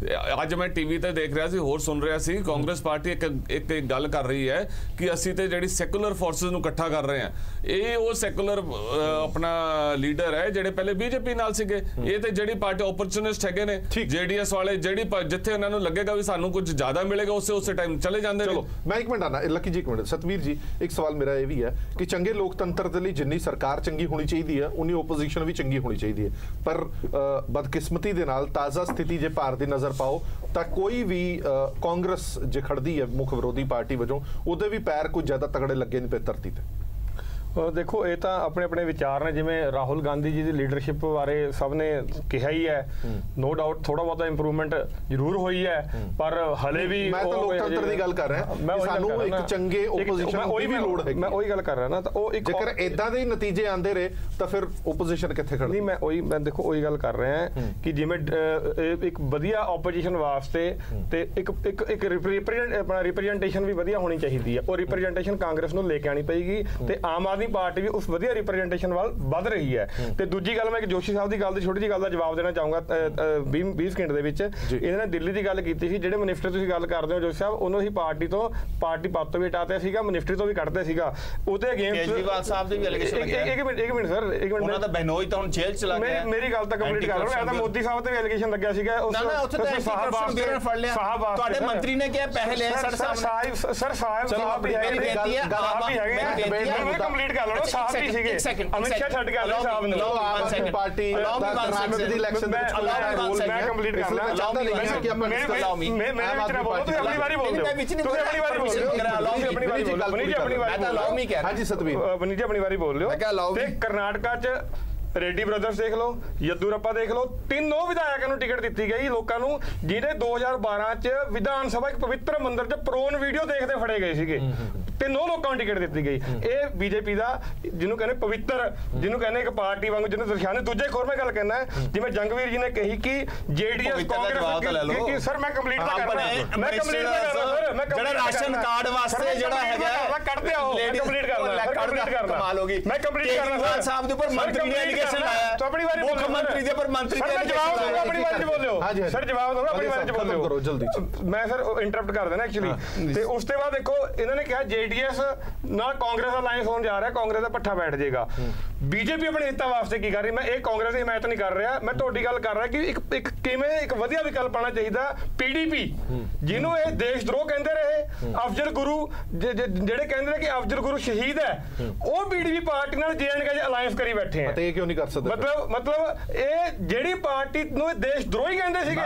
ਅੱਜ ਮੈਂ ਟੀਵੀ ਤੇ ਦੇਖ ਰਿਹਾ ਸੀ, ਹੋਰ ਸੁਣ ਰਿਹਾ ਸੀ, ਕਾਂਗਰਸ ਪਾਰਟੀ ਇੱਕ ਗੱਲ ਕਰ ਰਹੀ ਹੈ ਕਿ ਅਸੀਂ ਤੇ ਜਿਹੜੀ ਸੈਕੂਲਰ ਫੋਰਸਸ ਨੂੰ ਇਕੱਠਾ ਕਰ ਰਹੇ ਹਾਂ। ਇਹ ਉਹ ਸੈਕੂਲਰ ਆਪਣਾ ਲੀਡਰ ਹੈ ਜਿਹੜੇ ਪਹਿਲੇ ਬੀਜੇਪੀ ਨਾਲ ਸੀਗੇ। ਇਹ ਤੇ ਜਿਹੜੀ ਪਾਰਟੀ ਓਪਰਚੁਨਿਸਟ ਹੈਗੇ ਨੇ, ਜੇਡੀਐਸ ਵਾਲੇ, ਜਿੱਥੇ ਉਹਨਾਂ ਨੂੰ ਲੱਗੇਗਾ ਵੀ ਸਾਨੂੰ ਕੁਝ ਜ਼ਿਆਦਾ ਮਿਲੇਗਾ ਉਸੇ ਟਾਈਮ ਚਲੇ ਜਾਂਦੇ ਨੇ। ਚਲੋ ਮੈਂ ਇੱਕ ਮਿੰਟ ਆਣਾ, ਲੱਕੀ ਜੀ ਇੱਕ ਮਿੰਟ। ਸਤਵੀਰ ਜੀ, ਇੱਕ ਸਵਾਲ ਮੇਰਾ ਇਹ ਵੀ ਹੈ ਕਿ ਚੰਗੇ ਲੋਕਤੰਤਰ ਦੇ ਲਈ ਜਿੰਨੀ ਸਰਕਾਰ ਚੰਗੀ ਹੋਣੀ ਚਾਹੀਦੀ ਹੈ ਉਨੀ ਓਪੋਜੀਸ਼ਨ ਵੀ ਚੰਗੀ ਹੋਣੀ ਚਾਹੀਦੀ ਹੈ, ਪਰ ਬਦਕਿਸਮਤੀ ਦੇ ਨਾਲ ਤਾਜ਼ਾ ਸਥਿਤੀ ਜੇ ਭਾਰਤ ਦੀ ਨਜ਼ਰ ਪਾਓ ਤਾਂ ਕੋਈ ਵੀ ਕਾਂਗਰਸ ਜੇ ਖੜਦੀ ਹੈ ਮੁੱਖ ਵਿਰੋਧੀ ਪਾਰਟੀ ਵਜੋਂ, ਉਹਦੇ ਵੀ ਪੈਰ ਕੁਝ ਜ਼ਿਆਦਾ ਤਗੜੇ ਲੱਗੇ ਨਹੀਂ ਪਏ ਧਰਤੀ ਤੇ। ਦੇਖੋ ਇਹ ਤਾਂ ਆਪਣੇ ਆਪਣੇ ਵਿਚਾਰ ਨੇ, ਜਿਵੇਂ ਰਾਹੁਲ ਗਾਂਧੀ ਜੀ ਦੀ ਲੀਡਰਸ਼ਿਪ ਬਾਰੇ ਸਭ ਨੇ ਕਿਹਾ ਹੀ ਹੈ, ਨੋ ਡਾਊਟ ਥੋੜਾ ਬਹੁਤਾ ਇੰਪਰੂਵਮੈਂਟ ਜ਼ਰੂਰ ਹੋਈ ਹੈ, ਪਰ ਹਲੇ ਵੀ ਮੈਂ ਤਾਂ ਲੋਕਤੰਤਰ ਦੀ ਗੱਲ ਕਰ ਰਿਹਾ, ਸਾਨੂੰ ਇੱਕ ਚੰਗੇ ਓਪੋਜੀਸ਼ਨ ਦੀ ਵੀ ਲੋੜ ਹੈ। ਮੈਂ ਉਹੀ ਗੱਲ ਕਰ ਰਿਹਾ ਨਾ, ਤਾਂ ਉਹ ਇੱਕ ਜੇਕਰ ਇਦਾਂ ਦੇ ਨਤੀਜੇ ਆਉਂਦੇ ਰਹੇ ਤਾਂ ਫਿਰ ਓਪੋਜੀਸ਼ਨ ਕਿੱਥੇ ਖੜਦੀ? ਨਹੀਂ, ਮੈਂ ਦੇਖੋ ਉਹੀ ਗੱਲ ਕਰ ਰਿਹਾ ਕਿ ਜਿਵੇਂ ਇੱਕ ਵਧੀਆ ਆਪੋਜੀਸ਼ਨ ਵਾਸਤੇ ਤੇ ਇੱਕ ਰਿਪਰੈਜ਼ੈਂਟੇਸ਼ਨ ਵੀ ਵਧੀਆ ਹੋਣੀ ਚਾਹੀਦੀ ਹੈ। ਉਹ ਰਿਪਰੈਜ਼ੈਂਟੇਸ਼ਨ ਕਾਂਗਰਸ ਨੂੰ ਲੈ ਕੇ ਆਣੀ ਪਏਗੀ ਤੇ ਆਮ ਆਦਮੀ ਪਾਰਟੀ ਵੀ ਉਸ ਵਧੀਆ ਰਿਪਰੈਜ਼ੈਂਟੇਸ਼ਨ ਵੱਲ ਵੱਧ ਰਹੀ ਹੈ। ਤੇ ਦੂਜੀ ਗੱਲ, ਮੈਂ ਇੱਕ ਜੋਸ਼ੀ ਸਾਹਿਬ ਦੀ ਗੱਲ ਦੀ ਛੋਟੀ ਜਿਹੀ ਗੱਲ ਦਾ ਜਵਾਬ ਦੇਣਾ ਚਾਹੂੰਗਾ 20 ਸਕਿੰਟ ਦੇ ਵਿੱਚ। ਇਹਨਾਂ ਨੇ ਦਿੱਲੀ ਦੀ ਗੱਲ ਕੀਤੀ ਸੀ, ਜਿਹੜੇ ਮਿਨਿਸਟਰ ਤੁਸੀਂ ਗੱਲ ਕਰਦੇ ਹੋ ਜੋਸ਼ੀ ਸਾਹਿਬ, ਉਹਨਾਂ ਦੀ ਪਾਰਟੀ ਪਦ ਤੋਂ ਵੀ ਹਟਾਤੇ ਸੀਗਾ, ਮਿਨਿਸਟਰੀ ਤੋਂ ਵੀ ਕੱਢਦੇ ਸੀਗਾ। ਉਹਦੇ ਅਗੇਂਸਟ ਕੇਜਰੀਵਾਲ ਸਾਹਿਬ ਦੇ ਵੀ ਐਲੀਗੇਸ਼ਨ ਲੱਗਿਆ। ਇੱਕ ਮਿੰਟ ਸਰ, ਇੱਕ ਮਿੰਟ। ਉਹਨਾਂ ਦਾ ਬਹਿਨੋਈ ਤਾਂ ਹੁਣ ਜੇਲ੍ਹ ਚਲਾ ਗਿਆ। ਮੇਰੀ ਗੱਲ ਤਾਂ ਕੰਪਲੀਟ ਕਰ ਲਓ। ਇਹ ਤਾਂ ਮੋਦੀ ਸਾਹਿਬ ਤੇ ਵੀ ਐਲੀਗੇਸ਼ਨ ਲੱਗਿਆ ਸੀਗਾ। ਨਾ ਉੱਥੇ ਤਾਂ ਐਂਟੀ ਕਰਪਸ਼ਨ ਬਿਊਰੋ ਫੜ ਲਿਆ। ਤੁਹਾਡੇ ਮੰਤਰੀ ਨੇ ਕਿਹਾ ਪੈਸੇ ਲੈ ਸਰ ਸਾਹਿਬ ਵੀ ਹੈਗੇ, ਕੰਪਲੀਟ ਕਰ ਲਓ। ਸਾਹਿਬ ਵੀ ਸੀਗੇ, ਅਮਿਤ ਸ਼ਾਹ ਛੱਡ ਕੇ ਆਲੇ ਸਾਹਿਬ ਨੂੰ ਪਾਰਟੀ ਕਰਨਾਟਕ ਦੀ ਇਲੈਕਸ਼ਨ ਦੇ ਵਿੱਚ ਮੈਂ ਕੰਪਲੀਟ ਕਰ ਲਾਂ। ਮੈਂ ਵਿੱਚ ਨਾ ਬੋਲੋ, ਤੁਸੀਂ ਆਪਣੀ ਵਾਰੀ ਬੋਲਦੇ ਹੋ। ਤੁਸੀਂ ਆਪਣੀ ਵਾਰੀ ਬੋਲਦੇ ਹੋ। ਹਾਂਜੀ ਸਤਵੀਰ, ਬਨੀ ਜੀ ਆਪਣੀ ਵਾਰੀ ਬੋਲ ਲਿਓ। ਤੇ ਕਰਨਾਟਕਾ 'ਚ ਰੈਡੀ ਬ੍ਰਦਰਸ ਦੇਖ ਲਓ, ਯਦੂਰੱਪਾ ਦੇਖ ਲਓ, ਤਿੰਨੋਂ ਵਿਧਾਇਕਾਂ ਨੂੰ ਟਿਕਟ ਦਿੱਤੀ ਗਈ ਲੋਕਾਂ ਨੂੰ, ਜਿਹਨੇ 2012 ਚ ਵਿਧਾਨ ਸਭਾ ਇੱਕ ਪਵਿੱਤਰ ਮੰਦਿਰ 'ਚ ਪ੍ਰੋਨ ਵੀਡੀਓ ਦੇਖਦੇ ਫੜੇ ਗਏ ਸੀਗੇ। ਤਿੰਨੋਂ ਲੋਕਾਂ ਨੂੰ ਟਿਕਟ ਦਿੱਤੀ ਗਈ। ਇਹ ਬੀਜੇਪੀ ਦਾ ਜਿਹਨੂੰ ਕਹਿੰਦੇ ਪਵਿੱਤਰ, ਜਿਹਨੂੰ ਕਹਿੰਦੇ ਇੱਕ ਪਾਰਟੀ ਵਾਂਗੂ ਜਿਹਨੂੰ ਦਰਸਾਉਂਦੇ। ਦੂਜੇ ਖੋਰ ਮੈਂ ਗੱਲ ਕਹਿਣਾ, ਜਿਵੇਂ ਜੰਗਵੀਰ ਜੀ ਨੇ ਕਹੀ ਕਿ ਜੇਡੀਐਸ ਕਾਂਗਰਸ, ਸਰ ਮੈਂ ਕੰਪਲੀਟ ਤਾਂ ਕਰਦਾ, ਮੈਂ ਕੰਪਲੀਟ ਤਾਂ ਕਰਦਾ ਸਰ, ਜਿਹੜਾ ਰਾਸ਼ਨ ਕਾਰਡ ਵਾਸਤੇ ਜਿਹੜਾ ਹੈਗਾ ਕੱਢਦੇ ਆਓ, ਮੈਂ ਕੰਪਲੀਟ ਕਰਦਾ ਕਮਾਲ ਹੋ ਗਈ। ਮੈਂ ਕੰਪਲੀਟ ਕਰਦਾ ਸਾਹਿਬ ਦੇ ਉੱਪਰ ਮੰਤਰੀ ਨੇ ਐਲੀਗੇਸ਼ਨ ਲਾਇਆ, ਤਾਂ ਆਪਣੀ ਵਾਰੀ ਮੁੱਖ ਮੰਤਰੀ ਦੇ ਉੱਪਰ ਮੰਤਰੀ ਨੇ ਜਵਾਬ ਦਊਗਾ, ਆਪਣੀ ਵਾਰੀ 'ਚ ਬੋਲਿਓ ਸਰ, ਜਵਾਬ ਦਊਗਾ, ਆਪਣੀ ਵਾਰੀ 'ਚ ਬੋਲਿਓ ਕਰੋ ਜਲਦੀ। ਮੈਂ ਸਰ ਇੰਟਰਪਟ ਕਰ ਦੇਣਾ ਐਕਚੁਅਲੀ। ਤੇ ਉਸ ਤੋਂ ਬਾਅਦ ਦੇਖੋ ਇਹਨਾਂ ਨੇ ਕਿਹਾ ਜੇਡੀਐਸ ਨਾਲ ਕਾਂਗਰਸ ਦਾ ਅਲਾਈਅੰਸ ਹੋਣ ਜਾ ਰਿਹਾ, ਕਾਂਗਰਸ ਦਾ ਪੱਠਾ ਬੈਠ ਜਾਏਗਾ। ਬੀਜੇਪੀ ਆਪਣੇ ਹਿੱਤਾਂ ਵਾਸਤੇ ਕੀ ਕਰ ਰਹੀ? ਮੈਂ ਇਹ ਕਾਂਗਰਸ ਦੀ ਹਮਾਇਤ ਨਹੀਂ ਕਰ ਰਿਹਾ, ਮੈਂ ਤੁਹਾਡੀ ਗੱਲ ਕਰ ਰਿਹਾ ਕਿ ਕਿਵੇਂ ਇੱਕ ਵਧੀਆ ਵਿਕਲਪ ਆਉਣਾ ਚਾਹੀਦਾ। ਪੀਡੀਪੀ ਜਿਹਨੂੰ ਇਹ ਦੇਸ਼ ਦਰੋਹ ਕਹਿੰਦੇ ਰਹੇ, ਅਫਜ਼ਲ ਗੁਰੂ ਜਿਹੜੇ ਕਹਿੰਦੇ ਨੇ ਕਿ ਅਫਜ਼ਲ ਗੁਰੂ ਸ਼ਹੀਦ ਹੈ, ਉਹ ਪੀਡੀਪੀ ਪਾਰਟੀ ਨਾਲ ਜੇਐਨਕੇ ਅਲਾਈਅੰਸ ਕਰੀ ਬੈਠੇ ਆ। ਇਹ ਕਿਉਂ ਨਹੀਂ ਕਰ ਸਕਦੇ? ਮਤਲਬ ਇਹ ਜਿਹੜੀ ਪਾਰਟੀ ਨੂੰ ਦੇਸ਼ ਦਰੋਹੀ ਕਹਿੰਦੇ ਸੀਗੇ,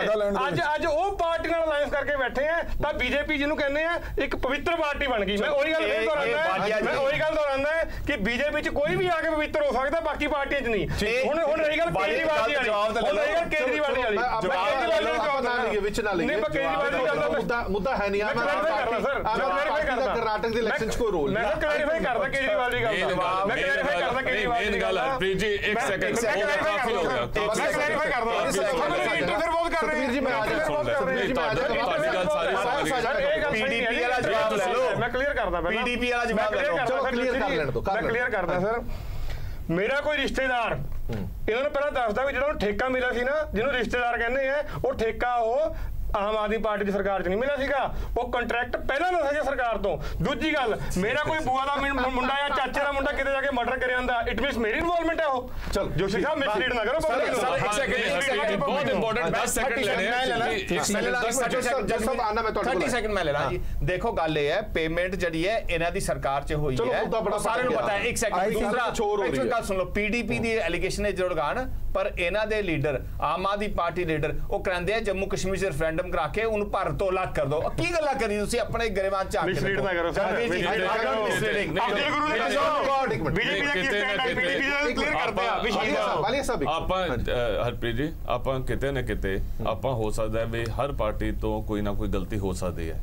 ਅੱਜ ਉਹ ਪਾਰਟੀ ਨਾਲ ਅਲਾਈਅੰਸ ਕਰਕੇ ਬੈਠੇ ਆ। ਤਾਂ ਬੀਜੇਪੀ ਜਿਹਨੂੰ ਕਹਿੰਦੇ ਆ ਇੱਕ ਪਵਿੱਤਰ ਪਾਰਟੀ ਬਣ ਗਈ। ਮੈਂ ਉਹੀ ਗੱਲ ਦੁਹਰਾਉਂਦਾ ਕਿ ਬੀਜੇਪੀ 'ਚ ਕੋਈ ਵੀ ਆ ਕੇ ਪਵਿੱਤਰ ਹੋ ਸਕਦਾ, ਬਾਕੀ ਪਾਰਟੀਆਂ 'ਚ ਨਹੀਂ। ਹੁਣ ਰਹੀ ਗੱਲ ਕੇਜਰੀਵਾਲ ਦੀ ਵਾਲੀ, ਕੇਜਰੀਵਾਲ ਦੀ ਵਿੱਚ ਨਾ ਲਈਏ, ਮੁੱਦਾ ਹੈ ਨਹੀਂ। ਕਰਨਾਟਕ ਦੇ ਇਲੈਕਸ਼ਨ 'ਚ ਕੋਈ ਰੋਲ ਨਹੀਂ। ਮੈਂ ਕਲੈਰੀਫਾਈ ਕਰਦਾ ਕੇਜਰੀਵਾਲ ਦੀ ਗੱਲ, ਮੈਂ ਕਲੈਰੀਫਾਈ ਕਰਦਾ ਕੇਜਰੀਵਾਲ ਦੀ ਗੱਲ। ਪ੍ਰੀਤ ਜੀ ਇੱਕ ਸੈਕਿੰਡ, ਕਾਫੀ ਹੋ ਗਿਆ। ਮੈਂ ਕਲੈਰੀਫਾਈ ਕਰਦਾ ਇੰਟਰਫੇਅਰ ਬਹੁਤ ਕਰ ਰਹੇ ਜੀ। ਮੈਂ ਤੁਹਾਡੀ ਗੱਲ ਸਾਰੀ ਪੀਡੀਪੀ ਵਾਲਾ ਜਵਾਬ ਲੈ ਲਓ। ਮੈਂ ਕਲੀਅਰ ਕਰਦਾ, ਪੀਡੀਪੀ ਵਾਲਾ ਜਵਾਬ ਲੈ ਲਓ। ਚਲੋ ਕਲੀਅਰ ਕਰ ਲੈਣ ਦਿਓ। ਮੈਂ ਕਲੀਅਰ ਕਰਦਾ ਸਰ। ਮੇਰਾ ਕੋਈ ਰਿਸ਼ਤੇਦਾਰ ਇਹਨਾਂ ਨੂੰ ਪਹਿਲਾਂ ਦੱਸਦਾ ਵੀ ਜਿਹੜਾ ਉਹਨੂੰ ਠੇਕਾ ਮਿਲਿਆ ਸੀ ਨਾ, ਜਿਹਨੂੰ ਰਿਸ਼ਤੇਦਾਰ ਕਹਿੰਦੇ ਆ, ਉਹ ਠੇਕਾ ਉਹ ਆਮ ਆਦਮੀ ਪਾਰਟੀ ਦੀ ਸਰਕਾਰ 'ਚ ਨਹੀਂ ਮਿਲਿਆ ਸੀਗਾ, ਉਹ ਕੰਟਰੈਕਟ ਪਹਿਲਾਂ ਮਿਲਿਆ ਸੀ ਸਰਕਾਰ ਤੋਂ। ਦੂਜੀ ਗੱਲ, ਮੇਰਾ ਕੋਈ ਬੂਆ ਦਾ ਮੁੰਡਾ ਜਾਂ ਚਾਚੇ ਦਾ ਮੁੰਡਾ ਕਿਤੇ ਜਾ ਕੇ ਮਰਡਰ ਕਰਿਆ ਜਾਂਦਾ, ਇਟ ਮੀਨਸ ਮੇਰੀ ਇਨਵੋਲਵਮੈਂਟ ਹੈ ਉਹ। ਚਲ ਜੋਸ਼ੀ ਸਾਹਿਬ ਮਿਸਲੀਡ ਨਾ ਕਰੋ। ਸਰ ਇੱਕ ਸੈਕਿੰਡ, ਬਹੁਤ ਇੰਪੋਰਟੈਂਟ 10 ਸੈਕਿੰਡ ਲੈਣੇ ਆ। 30 ਸੈਕਿੰਡ ਮੈਂ ਲੈਣਾ ਜੀ। ਦੇਖੋ ਗੱਲ ਇਹ ਹੈ, ਪੇਮੈਂਟ ਜਿਹੜੀ ਹੈ ਇਹਨਾਂ ਦੀ ਸਰਕਾਰ 'ਚ ਹੋਈ ਹੈ, ਸਾਰਿਆਂ ਨੂੰ ਪਤਾ ਹੈ। ਇੱਕ ਸੈਕਿੰਡ, ਦੂਸਰਾ ਗੱਲ ਸੁਣ ਲਓ। ਪੀਡੀਪੀ ਦੀ ਐਲੀਗੇਸ਼ਨ ਹੈ ਜੁੜਗਾਣ, ਪਰ ਇਹਨਾਂ ਦੇ leader, Aam Aadmi party leader, ਉਹ ਕਹਿੰਦੇ ਆ ਜੰਮੂ ਕਸ਼ਮੀਰ 'ਚ ਰੈਫਰੈਂਡਮ ਰੈਫਰੈਂਡਮ ਕਰਾ ਕੇ ਉਹਨੂੰ ਭਾਰਤ ਤੋਂ ਅਲੱਗ ਕਰ ਦਿਓ। ਕੀ ਗੱਲਾਂ ਕਰੀ ਤੁਸੀਂ ਆਪਣੇ ਗਰੇਵਾਨ ਚ ਆ ਕੇ? ਮਿਸਲੀਡ ਨਾ ਕਰੋ ਸਰ। ਬੀਜੇਪੀ ਦਾ ਕੀ ਸਟੈਂਡ ਹੈ ਬੀਜੇਪੀ ਦਾ ਕਲੀਅਰ ਕਰਦੇ ਆ ਵਾਲੀਆ ਸਾਹਿਬ। ਆਪਾਂ ਹਰਪ੍ਰੀਤ ਜੀ ਆਪਾਂ ਕਿਤੇ ਨਾ ਕਿਤੇ ਆਪਾਂ ਹੋ ਸਕਦਾ ਵੀ ਹਰ ਪਾਰਟੀ ਤੋਂ ਕੋਈ ਨਾ ਕੋਈ ਗਲਤੀ ਹੋ ਸਕਦੀ ਹੈ,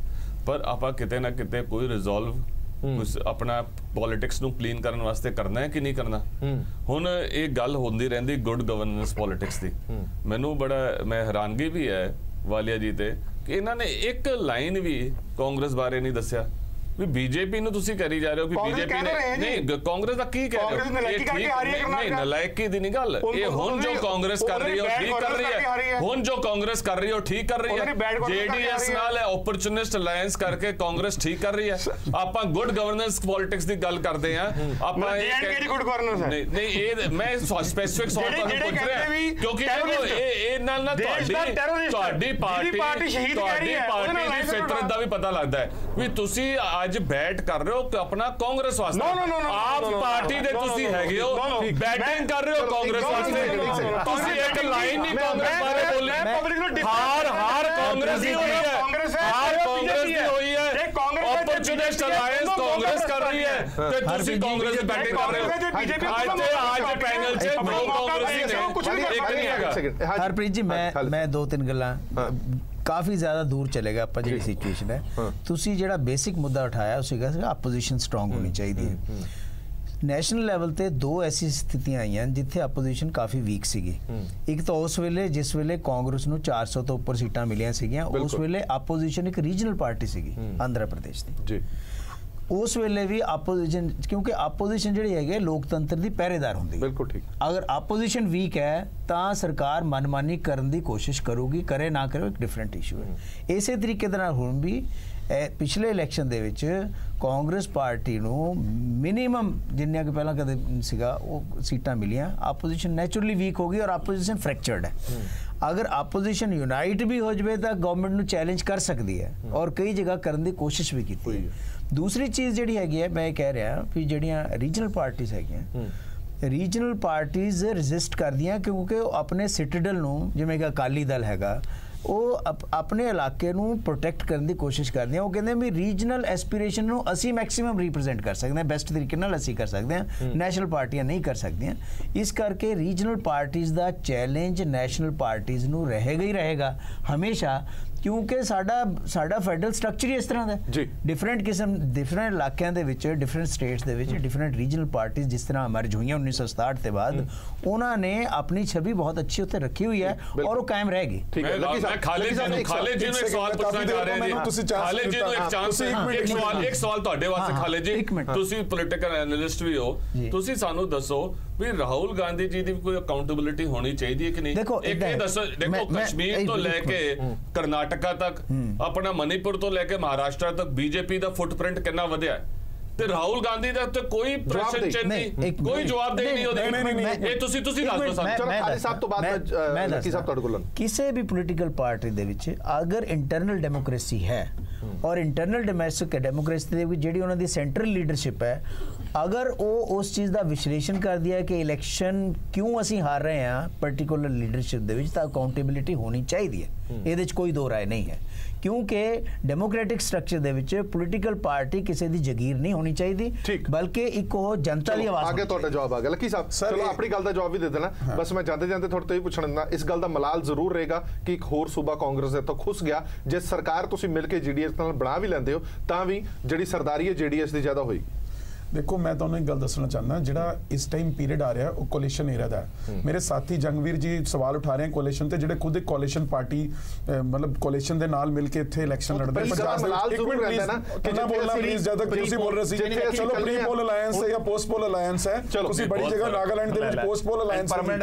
ਪਰ ਆਪਾਂ ਕਿਤੇ ਨਾ ਕਿਤੇ ਕੋਈ ਰਿਜ਼ੋਲਵ ਕੁਝ ਆਪਣਾ ਪੋਲਿਟਿਕਸ ਨੂੰ ਕਲੀਨ ਕਰਨ ਵਾਸਤੇ ਕਰਨਾ ਹੈ ਕਿ ਨਹੀਂ ਕਰਨਾ। ਹੁਣ ਇਹ ਗੱਲ ਹੁੰਦੀ ਰਹਿੰਦੀ ਗੁੱਡ ਗਵਰਨੈਂਸ ਪੋਲਿਟਿਕਸ ਦੀ। ਮੈਨੂੰ ਬੜਾ ਮੈਂ ਹੈਰਾਨਗੀ ਵੀ ਹੈ ਵਾਲੀਆ ਜੀ ਤੇ ਕਿ ਇਹਨਾਂ ਨੇ ਇੱਕ ਲਾਈਨ ਵੀ ਕਾਂਗਰਸ ਬਾਰੇ ਨਹੀਂ ਦੱਸਿਆ ਵੀ ਬੀਜੇਪੀ ਨੂੰ ਤੁਸੀਂ ਕਰੀ ਜਾ ਰਹੇ ਹੋ ਕਿ ਬੀਜੇਪੀ ਨੇ ਨਹੀਂ ਕਾਂਗਰਸ ਦਾ ਕੀ ਕਹਿ ਰਹੇ ਹੋ? ਨਹੀਂ ਨਲਾਇਕੀ ਦੀ ਨਹੀਂ ਗੱਲ, ਇਹ ਹੁਣ ਜੋ ਕਾਂਗਰਸ ਕਰ ਰਹੀ ਹੈ ਠੀਕ ਕਰ ਰਹੀ ਹੈ। ਹੁਣ ਜੋ ਕਾਂਗਰਸ ਕਰ ਰਹੀ ਹੈ ਠੀਕ ਕਰ ਰਹੀ ਹੈ। ਜੇਡੀਐਸ ਨਾਲ ਓਪਰਚੁਨਿਸਟ ਅਲਾਈਅੰਸ ਕਰਕੇ ਕਾਂਗਰਸ ਠੀਕ ਕਰ ਰਹੀ ਹੈ। ਆਪਾਂ ਗੁੱਡ ਗਵਰਨੈਂਸ ਪੋਲਿਟਿਕਸ ਦੀ ਗੱਲ ਕਰਦੇ ਹਾਂ। ਆਪਾਂ ਨਹੀਂ ਇਹ ਮੈਂ ਸਪੈਸੀਫਿਕ ਸੌਟ ਤੁਹਾਨੂੰ ਪੁੱਛ ਰਿਹਾ ਕਿਉਂਕਿ ਇਹ ਨਾਲ ਨਾ ਤੁਹਾਡੀ ਪਾਰਟੀ ਦੀ ਫਿਤਰਤ ਦਾ ਵੀ ਪਤਾ ਲੱਗਦਾ ਹੈ ਵੀ ਤੁਸੀਂ ਅੱਜ ਬੈਟ ਕਰ ਰਹੇ ਹੋ ਕਿ ਆਪਣਾ ਕਾਂਗਰਸ ਵਾਸਤੇ। ਆਪ ਪਾਰਟੀ ਦੇ ਤੁਸੀਂ ਹੈਗੇ ਹੋ, ਬੈਟਿੰਗ ਕਰ ਰਹੇ ਹੋ ਕਾਂਗਰਸ ਵਾਸਤੇ। ਤੁਸੀਂ ਇੱਕ ਲਾਈਨ ਨਹੀਂ ਕਾਂਗਰਸ ਬਾਰੇ ਬੋਲੇ। ਹਾਰ ਕਾਂਗਰਸ ਦੀ ਹੋਈ ਹੈ, ਹਾਰ ਕਾਂਗਰਸ ਦੀ ਹੋਈ ਹੈ। ਓਪਰਚੁਨਿਸਟ ਅਲਾਈਅੰਸ ਕਾਂਗਰਸ ਕਰ ਰਹੀ ਹੈ ਤੇ ਤੁਸੀਂ ਕਾਂਗਰਸ ਦੀ ਬੈਟਿੰਗ ਕਰ ਰਹੇ ਹੋ। ਅੱਜ ਪੈਨਲ 'ਚ ਦੋ ਕਾਂਗਰਸੀ ਨੇ, ਇੱਕ ਨਹੀਂ ਹੈਗਾ। ਹਰਪ੍ਰੀਤ ਜੀ ਮੈਂ ਦੋ ਤਿੰਨ ਗੱਲਾਂ ਕਾਫੀ ਜ਼ਿਆਦਾ ਦੂਰ ਚਲੇਗਾ ਆਪਾਂ ਜਿਹੜੀ ਸਿਚੁਏਸ਼ਨ ਹੈ। ਤੁਸੀਂ ਜਿਹੜਾ ਬੇਸਿਕ ਮੁੱਦਾ ਉਠਾਇਆ ਉਹ ਸੀਗਾ ਆਪੋਜੀਸ਼ਨ ਸਟਰੋਂਗ ਹੋਣੀ ਚਾਹੀਦੀ ਹੈ। ਨੈਸ਼ਨਲ ਲੈਵਲ ਤੇ ਦੋ ਐਸੀ ਸਥਿਤੀਆਂ ਆਈਆਂ ਜਿੱਥੇ ਆਪੋਜੀਸ਼ਨ ਕਾਫੀ ਵੀਕ ਸੀਗੀ। ਇੱਕ ਤਾਂ ਉਸ ਵੇਲੇ ਜਿਸ ਵੇਲੇ ਕਾਂਗਰਸ ਨੂੰ 400 ਤੋਂ ਉੱਪਰ ਸੀਟਾਂ ਮਿਲੀਆਂ ਸੀਗੀਆਂ, ਉਸ ਵੇਲੇ ਆਪੋਜੀਸ਼ਨ ਇੱਕ ਰੀਜਨਲ ਪਾਰਟੀ ਸੀਗੀ ਆਂਧਰਾ ਪ੍ਰਦੇਸ਼ ਦੀ ਜੀ। ਉਸ ਵੇਲੇ ਵੀ ਆਪੋਜੀਸ਼ਨ, ਕਿਉਂਕਿ ਆਪੋਜੀਸ਼ਨ ਜਿਹੜੀ ਹੈਗੀ ਲੋਕਤੰਤਰ ਦੀ ਪਹਿਰੇਦਾਰ ਹੁੰਦੀ ਹੈ। ਬਿਲਕੁਲ ਠੀਕ। ਅਗਰ ਆਪੋਜੀਸ਼ਨ ਵੀਕ ਹੈ ਤਾਂ ਸਰਕਾਰ ਮਨਮਾਨੀ ਕਰਨ ਦੀ ਕੋਸ਼ਿਸ਼ ਕਰੂਗੀ, ਕਰੇ ਨਾ ਕਰੇ ਇੱਕ ਡਿਫਰੈਂਟ ਇਸ਼ੂ ਹੈ। ਇਸੇ ਤਰੀਕੇ ਦੇ ਨਾਲ ਹੁਣ ਵੀ ਪਿਛਲੇ ਇਲੈਕਸ਼ਨ ਦੇ ਵਿੱਚ ਕਾਂਗਰਸ ਪਾਰਟੀ ਨੂੰ ਮਿਨੀਮਮ ਜਿੰਨੀਆਂ ਕਿ ਪਹਿਲਾਂ ਕਦੇ ਸੀਗਾ ਉਹ ਸੀਟਾਂ ਮਿਲੀਆਂ। ਆਪੋਜੀਸ਼ਨ ਨੈਚੁਰਲੀ ਵੀਕ ਹੋ ਗਈ ਔਰ ਆਪੋਜੀਸ਼ਨ ਫ੍ਰੈਕਚਰਡ ਹੈ। ਅਗਰ ਆਪੋਜੀਸ਼ਨ ਯੂਨਾਈਟ ਵੀ ਹੋ ਜਾਵੇ ਤਾਂ ਗਵਰਨਮੈਂਟ ਨੂੰ ਚੈਲੰਜ ਕਰ ਸਕਦੀ ਹੈ ਔਰ ਕਈ ਜਗ੍ਹਾ ਕਰਨ ਦੀ ਕੋਸ਼ਿਸ਼ ਵੀ ਕੀਤੀ ਹੈ। ਦੂਸਰੀ ਚੀਜ਼ ਜਿਹੜੀ ਹੈਗੀ ਹੈ, ਮੈਂ ਇਹ ਕਹਿ ਰਿਹਾ ਵੀ ਜਿਹੜੀਆਂ ਰੀਜਨਲ ਪਾਰਟੀਆਂ ਹੈਗੀਆਂ, ਰੀਜਨਲ ਪਾਰਟੀਆਂ ਰੈਜ਼ਿਸਟ ਕਰਦੀਆਂ ਕਿਉਂਕਿ ਉਹ ਆਪਣੇ ਸਿਟੀਡਲ ਨੂੰ, ਜਿਵੇਂ ਕਿ ਅਕਾਲੀ ਦਲ ਹੈਗਾ, ਉਹ ਆਪਣੇ ਇਲਾਕੇ ਨੂੰ ਪ੍ਰੋਟੈਕਟ ਕਰਨ ਦੀ ਕੋਸ਼ਿਸ਼ ਕਰਦੇ ਆ। ਉਹ ਕਹਿੰਦੇ ਵੀ ਰੀਜਨਲ ਐਸਪੀਰੇਸ਼ਨ ਨੂੰ ਅਸੀਂ ਮੈਕਸਿਮਮ ਰਿਪਰੈਜ਼ੈਂਟ ਕਰ ਸਕਦੇ ਹਾਂ, ਬੈਸਟ ਤਰੀਕੇ ਨਾਲ ਅਸੀਂ ਕਰ ਸਕਦੇ ਹਾਂ, ਨੈਸ਼ਨਲ ਪਾਰਟੀਆਂ ਨਹੀਂ ਕਰ ਸਕਦੀਆਂ। ਇਸ ਕਰਕੇ ਰੀਜਨਲ ਪਾਰਟੀਆਂ ਦਾ ਚੈਲੰਜ ਨੈਸ਼ਨਲ ਪਾਰਟੀਆਂ ਨੂੰ ਰਹੇਗਾ ਹੀ ਰਹੇਗਾ ਹਮੇਸ਼ਾ, ਕਿਉਂਕਿ ਸਾਡਾ ਫੈਡਰਲ ਸਟਰਕਚਰ ਹੀ ਇਸ ਤਰ੍ਹਾਂ ਦਾ ਹੈ। ਡਿਫਰੈਂਟ ਕਿਸਮ ਡਿਫਰੈਂਟ ਇਲਾਕਿਆਂ ਦੇ ਵਿੱਚ, ਡਿਫਰੈਂਟ ਸਟੇਟਸ ਦੇ ਵਿੱਚ ਡਿਫਰੈਂਟ ਰੀਜਨਲ ਪਾਰਟੀਆਂ ਜਿਸ ਤਰ੍ਹਾਂ ਅਮਰਜ ਹੋਈਆਂ 1967 ਦੇ ਬਾਅਦ, ਉਹਨਾਂ ਨੇ ਆਪਣੀ ਛਵੀ ਬਹੁਤ ਅੱਛੀ ਉੱਤੇ ਰੱਖੀ ਹੋਈ ਹੈ ਔਰ ਉਹ ਕਾਇਮ ਰਹੇਗੀ। ਖਾਲਿਦ ਜੀ ਨੂੰ ਇੱਕ ਸਵਾਲ ਪੁੱਛਣਾ ਚਾਹ ਰਹੇ ਜੀ। ਖਾਲਿਦ ਜੀ ਨੂੰ ਇੱਕ ਚਾਂਸ, ਇੱਕ ਸਵਾਲ ਤੁਹਾਡੇ ਵਾਸਤੇ। ਖਾਲਿਦ ਜੀ ਤੁਸੀਂ ਪੋਲੀਟੀਕਲ ਐਨਾਲਿਸਟ ਵੀ ਹੋ, ਤੁਸੀਂ ਸਾਨੂੰ ਦੱਸੋ ਵੀ ਰਾਹੁਲ ਗਾਂਧੀ ਜੀ ਦੀ ਕੋਈ ਅਕਾਊਂਟੇਬਿਲਿਟੀ ਹੋਣੀ ਚਾਹੀਦੀ ਹੈ ਕਿ ਨਹੀਂ? ਇੱਕ ਇਹ ਦੱਸੋ, ਦੇਖੋ ਕਸ਼ਮੀਰ ਤੋਂ ਲੈ ਕੇ ਕਰਨਾਟਕਾ ਤੱਕ, ਆਪਣਾ ਮਨੀਪੁਰ ਤੋਂ ਲੈ ਕੇ ਮਹਾਰਾਸ਼ਟਰ ਤੱਕ ਬੀਜੇਪੀ ਦਾ ਫੁੱਟਪ੍ਰਿੰਟ ਕਿੰਨਾ ਵਧਿਆ ਤੇ ਰਾਹੁਲ ਗਾਂਧੀ ਦਾ ਉੱਤੇ ਕੋਈ ਪ੍ਰਸ਼ਨ ਚਿੰਨ੍ਹ ਨਹੀਂ, ਕੋਈ ਜਵਾਬਦੇਹੀ ਨਹੀਂ ਉਹਦੇ। ਇਹ ਤੁਸੀਂ ਦੱਸ ਦਿਓ ਸਾਨੂੰ। ਚਲੋ ਖਾਲਿਦ ਸਾਹਿਬ ਤੋਂ ਬਾਅਦ ਲੱਕੀ ਸਾਹਿਬ ਤੁਹਾਡੇ ਕੋਲ। ਕਿਸੇ ਵੀ ਪੋਲੀਟੀਕਲ ਪਾਰਟੀ ਦੇ ਵਿੱਚ ਅਗਰ ਇੰਟਰਨਲ ਡੈਮੋਕ੍ਰੇਸੀ ਹੈ ਔਰ ਇੰਟਰਨਲ ਡੈਮੋਕ੍ਰੇਸੀ ਦੇ ਵਿੱਚ ਜਿਹੜੀ ਉਹਨਾਂ ਦੀ ਸੈਂਟਰਲ ਲੀਡਰਸ਼ਿਪ ਹੈ, ਅਗਰ ਉਹ ਉਸ ਚੀਜ਼ ਦਾ ਵਿਸ਼ਲੇਸ਼ਣ ਕਰਦੀ ਹੈ ਕਿ ਇਲੈਕਸ਼ਨ ਕਿਉਂ ਅਸੀਂ ਹਾਰ ਰਹੇ ਹਾਂ ਪਾਰਟਿਕੂਲਰ ਲੀਡਰਸ਼ਿਪ ਦੇ ਵਿੱਚ, ਤਾਂ ਅਕਾਊਂਟੇਬਿਲਿਟੀ ਹੋਣੀ ਚਾਹੀਦੀ ਹੈ। ਇਹਦੇ 'ਚ ਕੋਈ ਦੋ ਰਾਏ ਨਹੀਂ ਹੈ, ਕਿਉਂਕਿ ਡੈਮੋਕ੍ਰੈਟਿਕ ਸਟਰਕਚਰ ਦੇ ਵਿੱਚ ਪੋਲੀਟੀਕਲ ਪਾਰਟੀ ਕਿਸੇ ਦੀ ਜ਼ਗੀਰ ਨਹੀਂ ਹੋਣੀ ਚਾਹੀਦੀ, ਬਲਕਿ ਇੱਕ ਉਹ ਜਨਤਾ ਦੀ ਆਵਾਜ਼। ਅੱਗੇ ਤੁਹਾਡਾ ਜਵਾਬ ਆ ਗਿਆ ਲੱਕੀ ਸਾਹਿਬ। ਚਲੋ ਆਪਣੀ ਗੱਲ ਦਾ ਜਵਾਬ ਵੀ ਦੇ ਦੇਣਾ। ਬਸ ਮੈਂ ਜਾਂਦੇ ਤੁਹਾਡੇ ਤੋਂ ਇਹ ਪੁੱਛਣਾ, ਇਸ ਗੱਲ ਦਾ ਮਲਾਲ ਜ਼ਰੂਰ ਰਹੇਗਾ ਕਿ ਇੱਕ ਹੋਰ ਸੂਬਾ ਕਾਂਗਰਸ ਦੇ ਤੋਂ ਖੁੱਸ ਗਿਆ। ਜੇ ਸਰਕਾਰ ਤੁਸੀਂ ਮਿਲ ਕੇ ਜੀਡੀਐਸ ਨਾਲ ਬਣਾ ਵੀ ਲੈਂਦੇ ਹੋ ਤਾਂ ਵੀ ਜਿਹੜੀ ਸਰਦਾਰੀ ਹੈ ਜੀਡੀਐਸ ਦੀ ਜ਼ਿਆਦਾ ਹੋਏਗੀ। ਦੇਖੋ ਮੈਂ ਤੁਹਾਨੂੰ ਇੱਕ ਗੱਲ ਦੱਸਣਾ ਚਾਹੁੰਦਾ, ਜਿਹੜਾ ਇਸ ਟਾਈਮ ਪੀਰੀਅਡ ਆ ਰਿਹਾ ਉਹ ਕੋਲੀਸ਼ਨ ਏਰਾ ਦਾ। ਮੇਰੇ ਸਾਥੀ ਜੰਗਵੀਰ ਜੀ ਸਵਾਲ ਉਠਾ ਰਹੇ ਹਨ ਕੋਲੀਸ਼ਨ ਤੇ, ਜਿਹੜੇ ਖੁਦ ਇੱਕ ਕੋਲੀਸ਼ਨ ਪਾਰਟੀ ਮਤਲਬ ਕੋਲੀਸ਼ਨ ਦੇ ਨਾਲ ਮਿਲ ਕੇ ਇੱਥੇ ਇਲੈਕਸ਼ਨ ਲੜਦੇ ਪੰਜਾਬ ਦੇ। ਇੱਕ ਮਿੰਟ ਰਹਿੰਦਾ ਨਾ ਕਿੰਨਾ ਬੋਲਣਾ ਪਲੀਜ਼, ਜਦ ਤੱਕ ਤੁਸੀਂ ਬੋਲ ਰਹੇ ਸੀ। ਚਲੋ ਪ੍ਰੀ ਪੋਲ ਅਲਾਈਅੰਸ ਹੈ ਜਾਂ ਪੋਸਟ ਪੋਲ ਅਲਾਈਅੰਸ ਹੈ, ਤੁਸੀਂ ਬੜੀ ਜਗ੍ਹਾ ਨਾਗਾਲੈਂਡ ਦੇ ਵਿੱਚ ਪੋਸਟ ਪੋਲ ਅਲਾਈਅੰਸ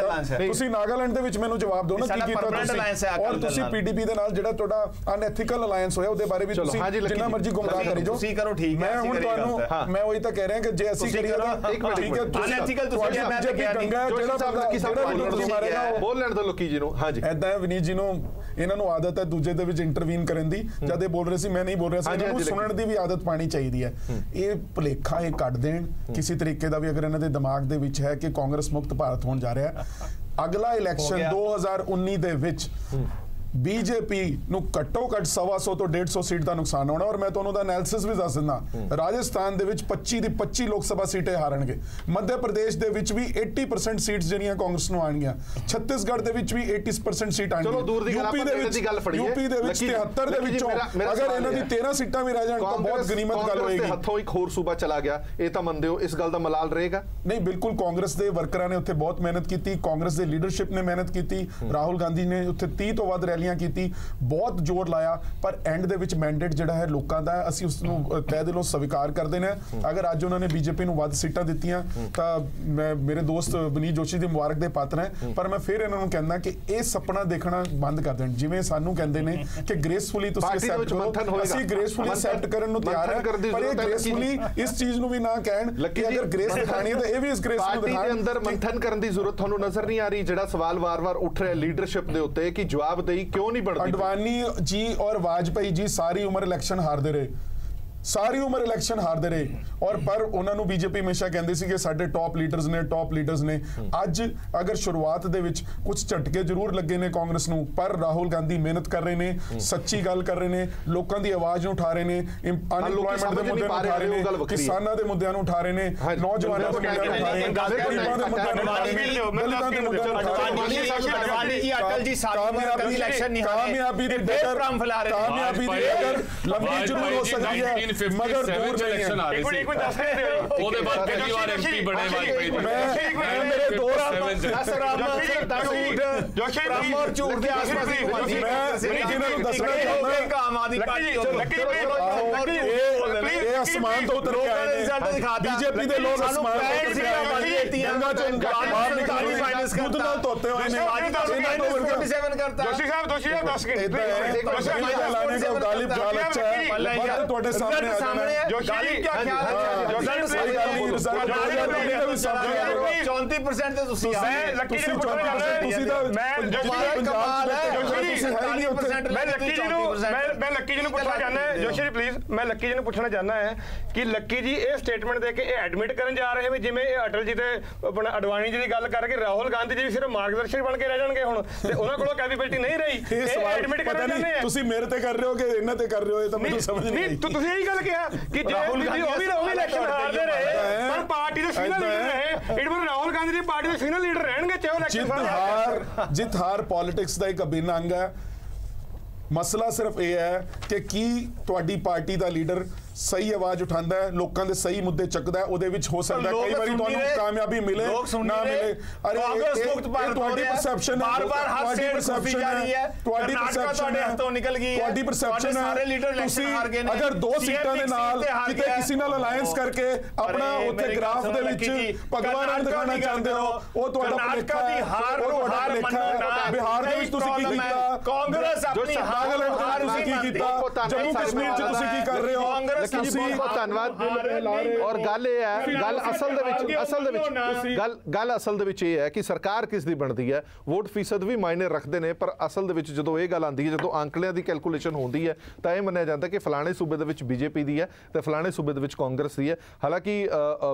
ਹੈ, ਤੁਸੀਂ ਨਾਗਾਲੈਂਡ ਦੇ ਵਿੱਚ ਮੈਨੂੰ ਜਵਾਬ ਦਿਓ ਨਾ ਕੀ ਕੀਤਾ ਤੁਸੀਂ। ਔਰ ਤੁਸੀਂ ਪੀਡੀਪੀ ਦੇ ਨਾਲ ਜਿਹੜਾ ਤੁਹਾਡਾ ਅਨਐਥੀਕਲ ਅਲਾਈਅੰਸ ਹੋਇਆ ਉਹਦੇ ਬਾਰੇ ਵੀ ਤੁਸੀਂ ਜਿੰਨਾ ਮਰਜ਼ੀ ਗੁੰਮਰਾਹ ਕਰੀ ਜਾਓ। ਤੁਸੀਂ ਕਰੋ ਠੀਕ ਹੈ, ਮੈਂ ਹੁਣ ਤੁਹਾਨੂੰ ਮੈਂ ਉਹੀ ਤਾਂ ਕਹਿ ਰਿਹਾ ਕਿ ਜੇ ਅਸੀਂ ਕਰੀਏ ਤਾਂ ਇੱਕ ਮਿੰਟ ਠੀਕ ਹੈ, ਅਨਐਥੀਕਲ ਤੁਸੀਂ ਬੋਲ ਲੈਣ ਦੋ ਲੋਕੀ ਜੀ ਨੂੰ। ਹਾਂਜੀ ਐਦਾਂ ਵਿਨੀਤ ਜੀ ਨੂੰ ਇਹਨਾਂ ਨੂੰ ਆਦਤ ਹੈ ਦੂਜੇ ਦੇ ਵਿੱਚ ਇੰਟਰਵੀਨ ਕਰਨ ਦੀ। ਜਦ ਇਹ ਬੋਲ ਰਹੇ ਸੀ ਮੈਂ ਨਹੀਂ ਬੋਲ ਰਿਹਾ ਸੀ, ਇਹਨਾਂ ਨੂੰ ਸੁਣਨ ਦੀ ਵੀ ਆਦਤ ਪਾਣੀ ਚਾਹੀਦੀ ਹੈ। ਇਹ ਭੁਲੇਖਾ ਇਹ ਕੱਢ ਦੇਣ ਕਿਸੇ ਤਰੀਕੇ ਦਾ ਵੀ, ਅਗਰ ਇਹਨਾਂ ਦੇ ਦਿਮਾਗ ਦੇ ਵਿੱਚ ਹੈ ਕਿ ਕਾਂਗਰਸ ਮੁਕਤ ਭਾਰਤ ਹੋਣ ਜਾ ਰਿਹਾ। ਅਗਲਾ ਇਲੈਕਸ਼ਨ 2019 ਦੇ ਵਿੱਚ ਬੀਜੇਪੀ ਨੂੰ ਘੱਟੋ ਘੱਟ 125 ਤੋਂ 150 ਸੀਟ ਦਾ ਨੁਕਸਾਨ ਹੋਣਾ। ਔਰ ਮੈਂ ਤੁਹਾਨੂੰ ਦਾ ਐਨਾਲਿਸਿਸ ਵੀ ਦੱਸ ਦਿੰਦਾ, ਰਾਜਸਥਾਨ ਦੇ ਵਿੱਚ 25 ਦੀ 25 ਲੋਕ ਸਭਾ ਸੀਟਾਂ ਹਾਰਨਗੇ, ਮੱਧ ਪ੍ਰਦੇਸ਼ ਦੇ ਵਿੱਚ ਵੀ 80% ਸੀਟਸ ਜਿਹੜੀਆਂ ਕਾਂਗਰਸ ਨੂੰ ਆਣਗੀਆਂ, ਛੱਤੀਸਗੜ੍ਹ ਦੇ ਵਿੱਚ ਵੀ 80% ਸੀਟ ਆਣਗੀਆਂ, ਯੂਪੀ ਦੇ ਵਿੱਚ 73 ਦੇ ਵਿੱਚੋਂ ਅਗਰ ਇਹਨਾਂ ਦੀ 13 ਸੀਟਾਂ ਵੀ ਰਹਿ ਜਾਣ ਤਾਂ ਬਹੁਤ ਗਨੀਮਤ ਗੱਲ ਹੋਏਗੀ। ਹੱਥੋਂ ਇੱਕ ਹੋਰ ਸੂਬਾ ਚਲਾ ਗਿਆ, ਇਹ ਤਾਂ ਮੰਨਦੇ ਹੋ, ਇਸ ਗੱਲ ਦਾ ਮਲਾਲ ਰਹੇਗਾ? ਨਹੀਂ, ਬਿਲਕੁਲ ਕਾਂਗਰਸ ਦੇ ਵਰਕਰਾਂ ਨੇ ਉੱਥੇ ਬਹੁਤ ਮਿਹਨਤ ਕੀਤੀ, ਕਾਂਗਰਸ ਦੇ ਲੀਡਰਸ਼ਿਪ ਨੇ ਮਿਹਨਤ ਕੀਤੀ, ਰਾਹੁਲ ਗਾਂਧੀ ਨੇ ਉੱਥੇ 30 ਤੋਂ ਵੱਧ ਰੈਲੀਆਂ ਕੀਤੀ, ਬਹੁਤ ਜ਼ੋਰ ਲਾਇਆ, ਪਰ ਐਂਡ ਦੇ ਵਿੱਚ ਮੈਂਡੇਟ ਜਿਹੜਾ ਹੈ ਲੋਕਾਂ ਦਾ ਹੈ, ਅਸੀਂ ਉਸ ਨੂੰ ਤਹਿ ਦਿਲੋਂ ਸਵੀਕਾਰ ਕਰਦੇ ਨੇ। ਅਗਰ ਅੱਜ ਉਹਨਾਂ ਨੇ ਬੀਜੇਪੀ ਨੂੰ ਵੱਧ ਸੀਟਾਂ ਦਿੱਤੀਆਂ ਤਾਂ ਮੈਂ ਮੇਰੇ ਦੋਸਤ ਬਨੀਤ ਜੋਸ਼ੀ ਦੀ ਮੁਬਾਰਕ ਦੇ ਪਾਤਰ ਹੈ, ਪਰ ਮੈਂ ਫਿਰ ਇਹਨਾਂ ਨੂੰ ਕਹਿੰਦਾ ਕਿ ਇਹ ਸੁਪਨਾ ਦੇਖਣਾ ਬੰਦ ਕਰ ਦੇਣ। ਜਿਵੇਂ ਸਾਨੂੰ ਕਹਿੰਦੇ ਨੇ ਕਿ ਗ੍ਰੇਸਫੁਲੀ ਤੁਸੀਂ ਐਕਸੈਪਟ ਕਰੋ, ਅਸੀਂ ਗ੍ਰੇਸਫੁਲੀ ਐਕਸੈਪਟ ਕਰਨ ਨੂੰ ਤਿਆਰ ਹਾਂ, ਪਰ ਇਹ ਗ੍ਰੇਸਫੁਲੀ ਇਸ ਚੀਜ਼ ਨੂੰ ਵੀ ਨਾ ਕਹਿਣ ਕਿ ਅਗਰ ਗ੍ਰੇਸ ਦਿਖਾਣੀ ਹੈ ਤਾਂ ਇਹ ਵੀ ਇਸ ਗ੍ਰੇਸ ਨੂੰ ਦਿਖਾਣ। ਪਾਰਟੀ ਦੇ ਅੰਦਰ ਮੰਥਨ ਕਰਨ ਦੀ ਜ਼ਰੂਰਤ ਤੁਹਾਨੂੰ ਨਜ਼ਰ ਨਹੀਂ ਆ ਰਹੀ? ਜਿਹੜਾ ਸਵਾਲ ਵਾਰ-ਵਾਰ ਉੱਠ ਰਿਹਾ ਲੀਡਰਸ਼ਿਪ ਦੇ ਉੱਤੇ ਕਿ ਜਵਾਬਦੇਹੀ ਕਿਉਂ ਨਹੀਂ ਬਣਦੀ? ਅਡਵਾਨੀ ਜੀ ਔਰ ਵਾਜਪਾਈ ਜੀ ਸਾਰੀ ਉਮਰ ਇਲੈਕਸ਼ਨ ਹਾਰਦੇ ਰਹੇ, ਸਾਰੀ ਉਮਰ ਇਲੈਕਸ਼ਨ ਹਾਰਦੇ ਰਹੇ, ਔਰ ਪਰ ਉਹਨਾਂ ਨੂੰ ਬੀਜੇਪੀ ਹਮੇਸ਼ਾ ਕਹਿੰਦੀ ਸੀ ਕਿ ਸਾਡੇ ਟੌਪ ਲੀਡਰਸ ਨੇ। ਅੱਜ ਅਗਰ ਸ਼ੁਰੂਆਤ ਦੇ ਵਿੱਚ ਕੁਝ ਝਟਕੇ ਜ਼ਰੂਰ ਲੱਗੇ ਨੇ ਕਾਂਗਰਸ ਨੂੰ, ਪਰ ਰਾਹੁਲ ਗਾਂਧੀ ਮਿਹਨਤ ਕਰ ਰਹੇ ਨੇ, ਸੱਚੀ ਗੱਲ ਕਰ ਰਹੇ ਨੇ, ਲੋਕਾਂ ਦੀ ਆਵਾਜ਼ ਨੂੰ ਉਠਾ ਰਹੇ ਨੇ, ਅਨਇੰਪਲੋਇਮੈਂਟ ਦੇ ਮੁੱਦੇ ਨੂੰ ਉਠਾ ਰਹੇ ਨੇ, ਕਿਸਾਨਾਂ ਦੇ ਮੁੱਦਿਆਂ ਨੂੰ ਉਠਾ ਰਹੇ ਨੇ, ਨੌਜਵਾਨਾਂ ਦੇ ਮੁੱਦਿਆਂ ਨੂੰ ਉਠਾ ਰਹੇ ਨੇ, ਗਰੀਬਾਂ ਦੇ ਮੁੱਦਿਆਂ ਨੂੰ ਉਠਾ ਰਹੇ ਨੇ, ਦਲਿਤਾਂ ਦੇ ਮੁੱਦਿਆਂ ਨੂੰ ਉਠਾ ਰਹੇ ਨੇ। ਕਾਮਯਾਬੀ ਦੀ ਡगर ਲੰਬੀ ਜ਼ਰੂਰ ਹੋ ਸਕਦੀ ਹੈ ਮगर दूर नहीं है। ਉਹਦੇ ਬਾਅਦ ਪਹਿਲੀ ਵਾਰ ਐਮਪੀ ਬਣੇ ਵਾਜਪਾਈ ਜੀ। मैं मेरे दोस्त और झूठ के आसपास मैं जिन्हां ਨੂੰ ਦੱਸਣਾ ਚਾਹੁੰਦਾ ਆਮ ਆਦਮੀ ਪਾਰਟੀ ਇਹ ਅਸਮਾਨ ਤੋਂ ਉਤਰ ਕੇ ਆਏ ਨੇ, ਬੀਜੇਪੀ ਦੇ ਲੋਕ ਅਸਮਾਨ ਤੋਂ ਉਤਰ ਕੇ ਆਏ ਨੇ, ਗੰਗਾ ਚੋਂ ਬਾਹਰ ਨਿਕਾਲੀ ਫਾਈਨੈਂਸ ਖੁਦ ਨਾਲ ਧੋਤੇ ਹੋਏ ਨੇ। ਇਹਨਾਂ ਤੋਂ 47 ਕਰਤਾ ਦੋਸ਼ੀ ਸਾਹਿਬ ਦੱਸ ਕੇ ਲਾਣੇ ਦਾ ਗਾਲਿਬ ਜਾਲ ਅੱਛਾ ਹੈ, ਤੁਹਾਡੇ ਸਾਹਮਣੇ ਆ ਜਾਣਾ ਹੈ। ਜੋਸ਼ੀ ਕੀ ਖਿਆਲ ਹੈ? ਸਹੀ ਗੱਲ ਨਹੀਂ, ਰਿਜ਼ਲਟ 34% ਤੇ ਤੁਸੀਂ ਮੈਂ ਲੱਕੀ ਜੀ ਨੂੰ ਪੁੱਛਣਾ ਚਾਹੁੰਦਾ, ਤੁਸੀਂ ਤਾਂ ਮੈਂ ਕਮਾਲ ਹੈ, ਮੈਂ ਲੱਕੀ ਜੀ ਨੂੰ ਪੁੱਛਣਾ ਚਾਹੁੰਦਾ, ਜੋਸ਼ੀ ਜੀ ਪਲੀਜ਼, ਮੈਂ ਲੱਕੀ ਜੀ ਨੂੰ ਪੁੱਛਣਾ ਚਾਹੁੰਦਾ ਹੈ ਕਿ ਲੱਕੀ ਜੀ ਇਹ ਸਟੇਟਮੈਂਟ ਦੇ ਕੇ ਇਹ ਐਡਮਿਟ ਕਰਨ ਜਾ ਰਹੇ ਵੀ ਜਿਵੇਂ ਇਹ ਅਟਲ ਜੀ ਤੇ ਆਪਣਾ ਅਡਵਾਨੀ ਜੀ ਦੀ ਗੱਲ ਕਰਕੇ ਰਾਹੁਲ ਗਾਂਧੀ ਜੀ ਵੀ ਸਿਰਫ ਮਾਰਗਦਰਸ਼ਕ ਬਣ ਕੇ ਰਹਿ ਜਾਣਗੇ ਹੁਣ, ਤੇ ਉਹਨਾਂ ਕੋਲੋਂ ਕੈਪੇਬਿਲਿਟੀ ਨਹੀਂ ਰਹੀ। ਇਹ ਸਵਾਲ ਐਡਮਿਟ ਪਤਾ ਨਹੀਂ ਤੁਸੀਂ ਮੇਰੇ ਤੇ ਕਰ ਰਹੇ ਹੋ ਕਿ ਇਹਨਾਂ ਤੇ ਕਰ ਰਹੇ ਹੋ, ਇਹ ਤਾਂ ਮੈਨੂੰ ਸਮਝ ਨਹੀਂ ਆਈ। ਤੁਸੀਂ ਇਹੀ ਗੱਲ ਕਿਹਾ ਕਿ ਜੇ ਉਹ ਵੀ ਇਲੈਕਸ਼ਨ ਹਾਰਦੇ ਰਹੇ ਪਰ ਪਾਰਟੀ ਦੇ ਸੀਨੀਅਰ ਲੀਡਰ ਰਹੇ, it mean Rahul Gandhi ji party ਦੇ ਸੀਨੀਅਰ ਲੀਡਰ ਰਹਿਣਗੇ ਚਾਹੇ ਇਲੈਕਸ਼ਨ ਜਿੱਤ ਹਾਰ ਪੋਲਿਟਿਕਸ ਦਾ ਇੱਕ ਅਭਿੰਨ ਅੰਗ ਹੈ। ਮਸਲਾ ਸਿਰਫ ਇਹ ਹੈ ਕਿ ਕੀ ਤੁਹਾਡੀ ਪਾਰਟੀ ਦਾ ਲੀਡਰ ਸਹੀ ਆਵਾਜ਼ ਉਠਾਉਂਦਾ ਹੈ, ਲੋਕਾਂ ਦੇ ਸਹੀ ਮੁੱਦੇ ਚੱਕਦਾ ਹੈ, ਉਹਦੇ ਵਿੱਚ ਹੋ ਸਕਦਾ ਕਈ ਵਾਰੀ ਤੁਹਾਨੂੰ ਕਾਮਯਾਬੀ ਮਿਲੇ ਨਾ ਮਿਲੇ। ਅਰੇ ਇਹ ਤੁਹਾਡੀ ਪਰਸੈਪਸ਼ਨ ਹੈ, ਤੁਹਾਡੀ ਪਰਸੈਪਸ਼ਨ ਹੈ, ਤੁਹਾਡੀ ਪਰਸੈਪਸ਼ਨ ਹੈ, ਤੁਹਾਡੀ ਪਰਸੈਪਸ਼ਨ ਹੈ। ਤੁਸੀਂ ਅਗਰ 2 ਸੀਟਾਂ ਦੇ ਨਾਲ ਕਿਤੇ ਕਿਸੇ ਨਾਲ ਅਲਾਈਅੰਸ ਕਰਕੇ ਆਪਣਾ ਉੱਥੇ ਗ੍ਰਾਫ ਦੇ ਵਿੱਚ ਭਗਵਾਨ ਦਿਖਾਉਣਾ ਚਾਹੁੰਦੇ ਹੋ, ਉਹ ਤੁਹਾਡਾ ਭੁਲੇਖਾ ਹੈ, ਉਹ ਤੁਹਾਡਾ ਭੁਲੇਖਾ ਹੈ। ਬਿਹਾਰ ਦੇ ਵਿੱਚ ਤੁਸੀਂ ਕੀ ਕੀਤਾ? ਕਾਂਗਰਸ ਆਪਣੀ ਹਾਰ ਤੁਸੀਂ ਕੀ ਕੀਤਾ? ਜੰਮੂ ਕਸ਼ਮੀਰ 'ਚ ਤੁਸੀਂ ਕੀ ਕਰ ਰਹੇ ਹੋ? ਬਹੁਤ ਧੰਨਵਾਦ। ਔਰ ਗੱਲ ਇਹ ਹੈ, ਗੱਲ ਅਸਲ ਦੇ ਵਿੱਚ ਇਹ ਹੈ ਕਿ ਸਰਕਾਰ ਕਿਸ ਦੀ ਬਣਦੀ ਹੈ, ਵੋਟ ਫੀਸਦ ਵੀ ਮਾਇਨੇ ਰੱਖਦੇ ਨੇ, ਪਰ ਅਸਲ ਦੇ ਵਿੱਚ ਜਦੋਂ ਇਹ ਗੱਲ ਆਉਂਦੀ ਹੈ, ਜਦੋਂ ਅੰਕੜਿਆਂ ਦੀ ਕੈਲਕੂਲੇਸ਼ਨ ਹੁੰਦੀ ਹੈ ਤਾਂ ਇਹ ਮੰਨਿਆ ਜਾਂਦਾ ਕਿ ਫਲਾਣੇ ਸੂਬੇ ਦੇ ਵਿੱਚ ਬੀਜੇਪੀ ਦੀ ਹੈ ਤੇ ਫਲਾਣੇ ਸੂਬੇ ਦੇ ਵਿੱਚ ਕਾਂਗਰਸ ਦੀ ਹੈ। ਹਾਲਾਂਕਿ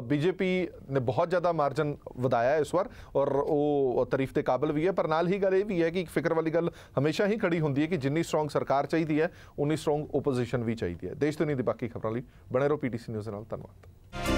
ਬੀਜੇਪੀ ਨੇ ਬਹੁਤ ਜ਼ਿਆਦਾ ਮਾਰਜਨ ਵਧਾਇਆ ਇਸ ਵਾਰ ਔਰ ਉਹ ਤਾਰੀਫ ਦੇ ਕਾਬਿਲ ਵੀ ਹੈ, ਪਰ ਨਾਲ ਹੀ ਗੱਲ ਇਹ ਵੀ ਹੈ ਕਿ ਇੱਕ ਫਿਕਰ ਵਾਲੀ ਗੱਲ ਹਮੇਸ਼ਾ ਹੀ ਖੜੀ ਹੁੰਦੀ ਹੈ ਕਿ ਜਿੰਨੀ ਸਟਰੋਂਗ ਸਰਕਾਰ ਚਾਹੀਦੀ ਹੈ ਉਨੀ ਸਟਰੋਂਗ ਓਪੋਜੀਸ਼ਨ ਵੀ ਚਾਹੀਦੀ ਹੈ। ਦੇਸ਼ ਦੁਨੀਆ ਦੀ ਬਾਕੀ ਖਬਰਾਂ ਲਈ ਬਣੇ ਰਹੋ PTC ਨਿਊਜ਼ ਨਾਲ। ਧੰਨਵਾਦ।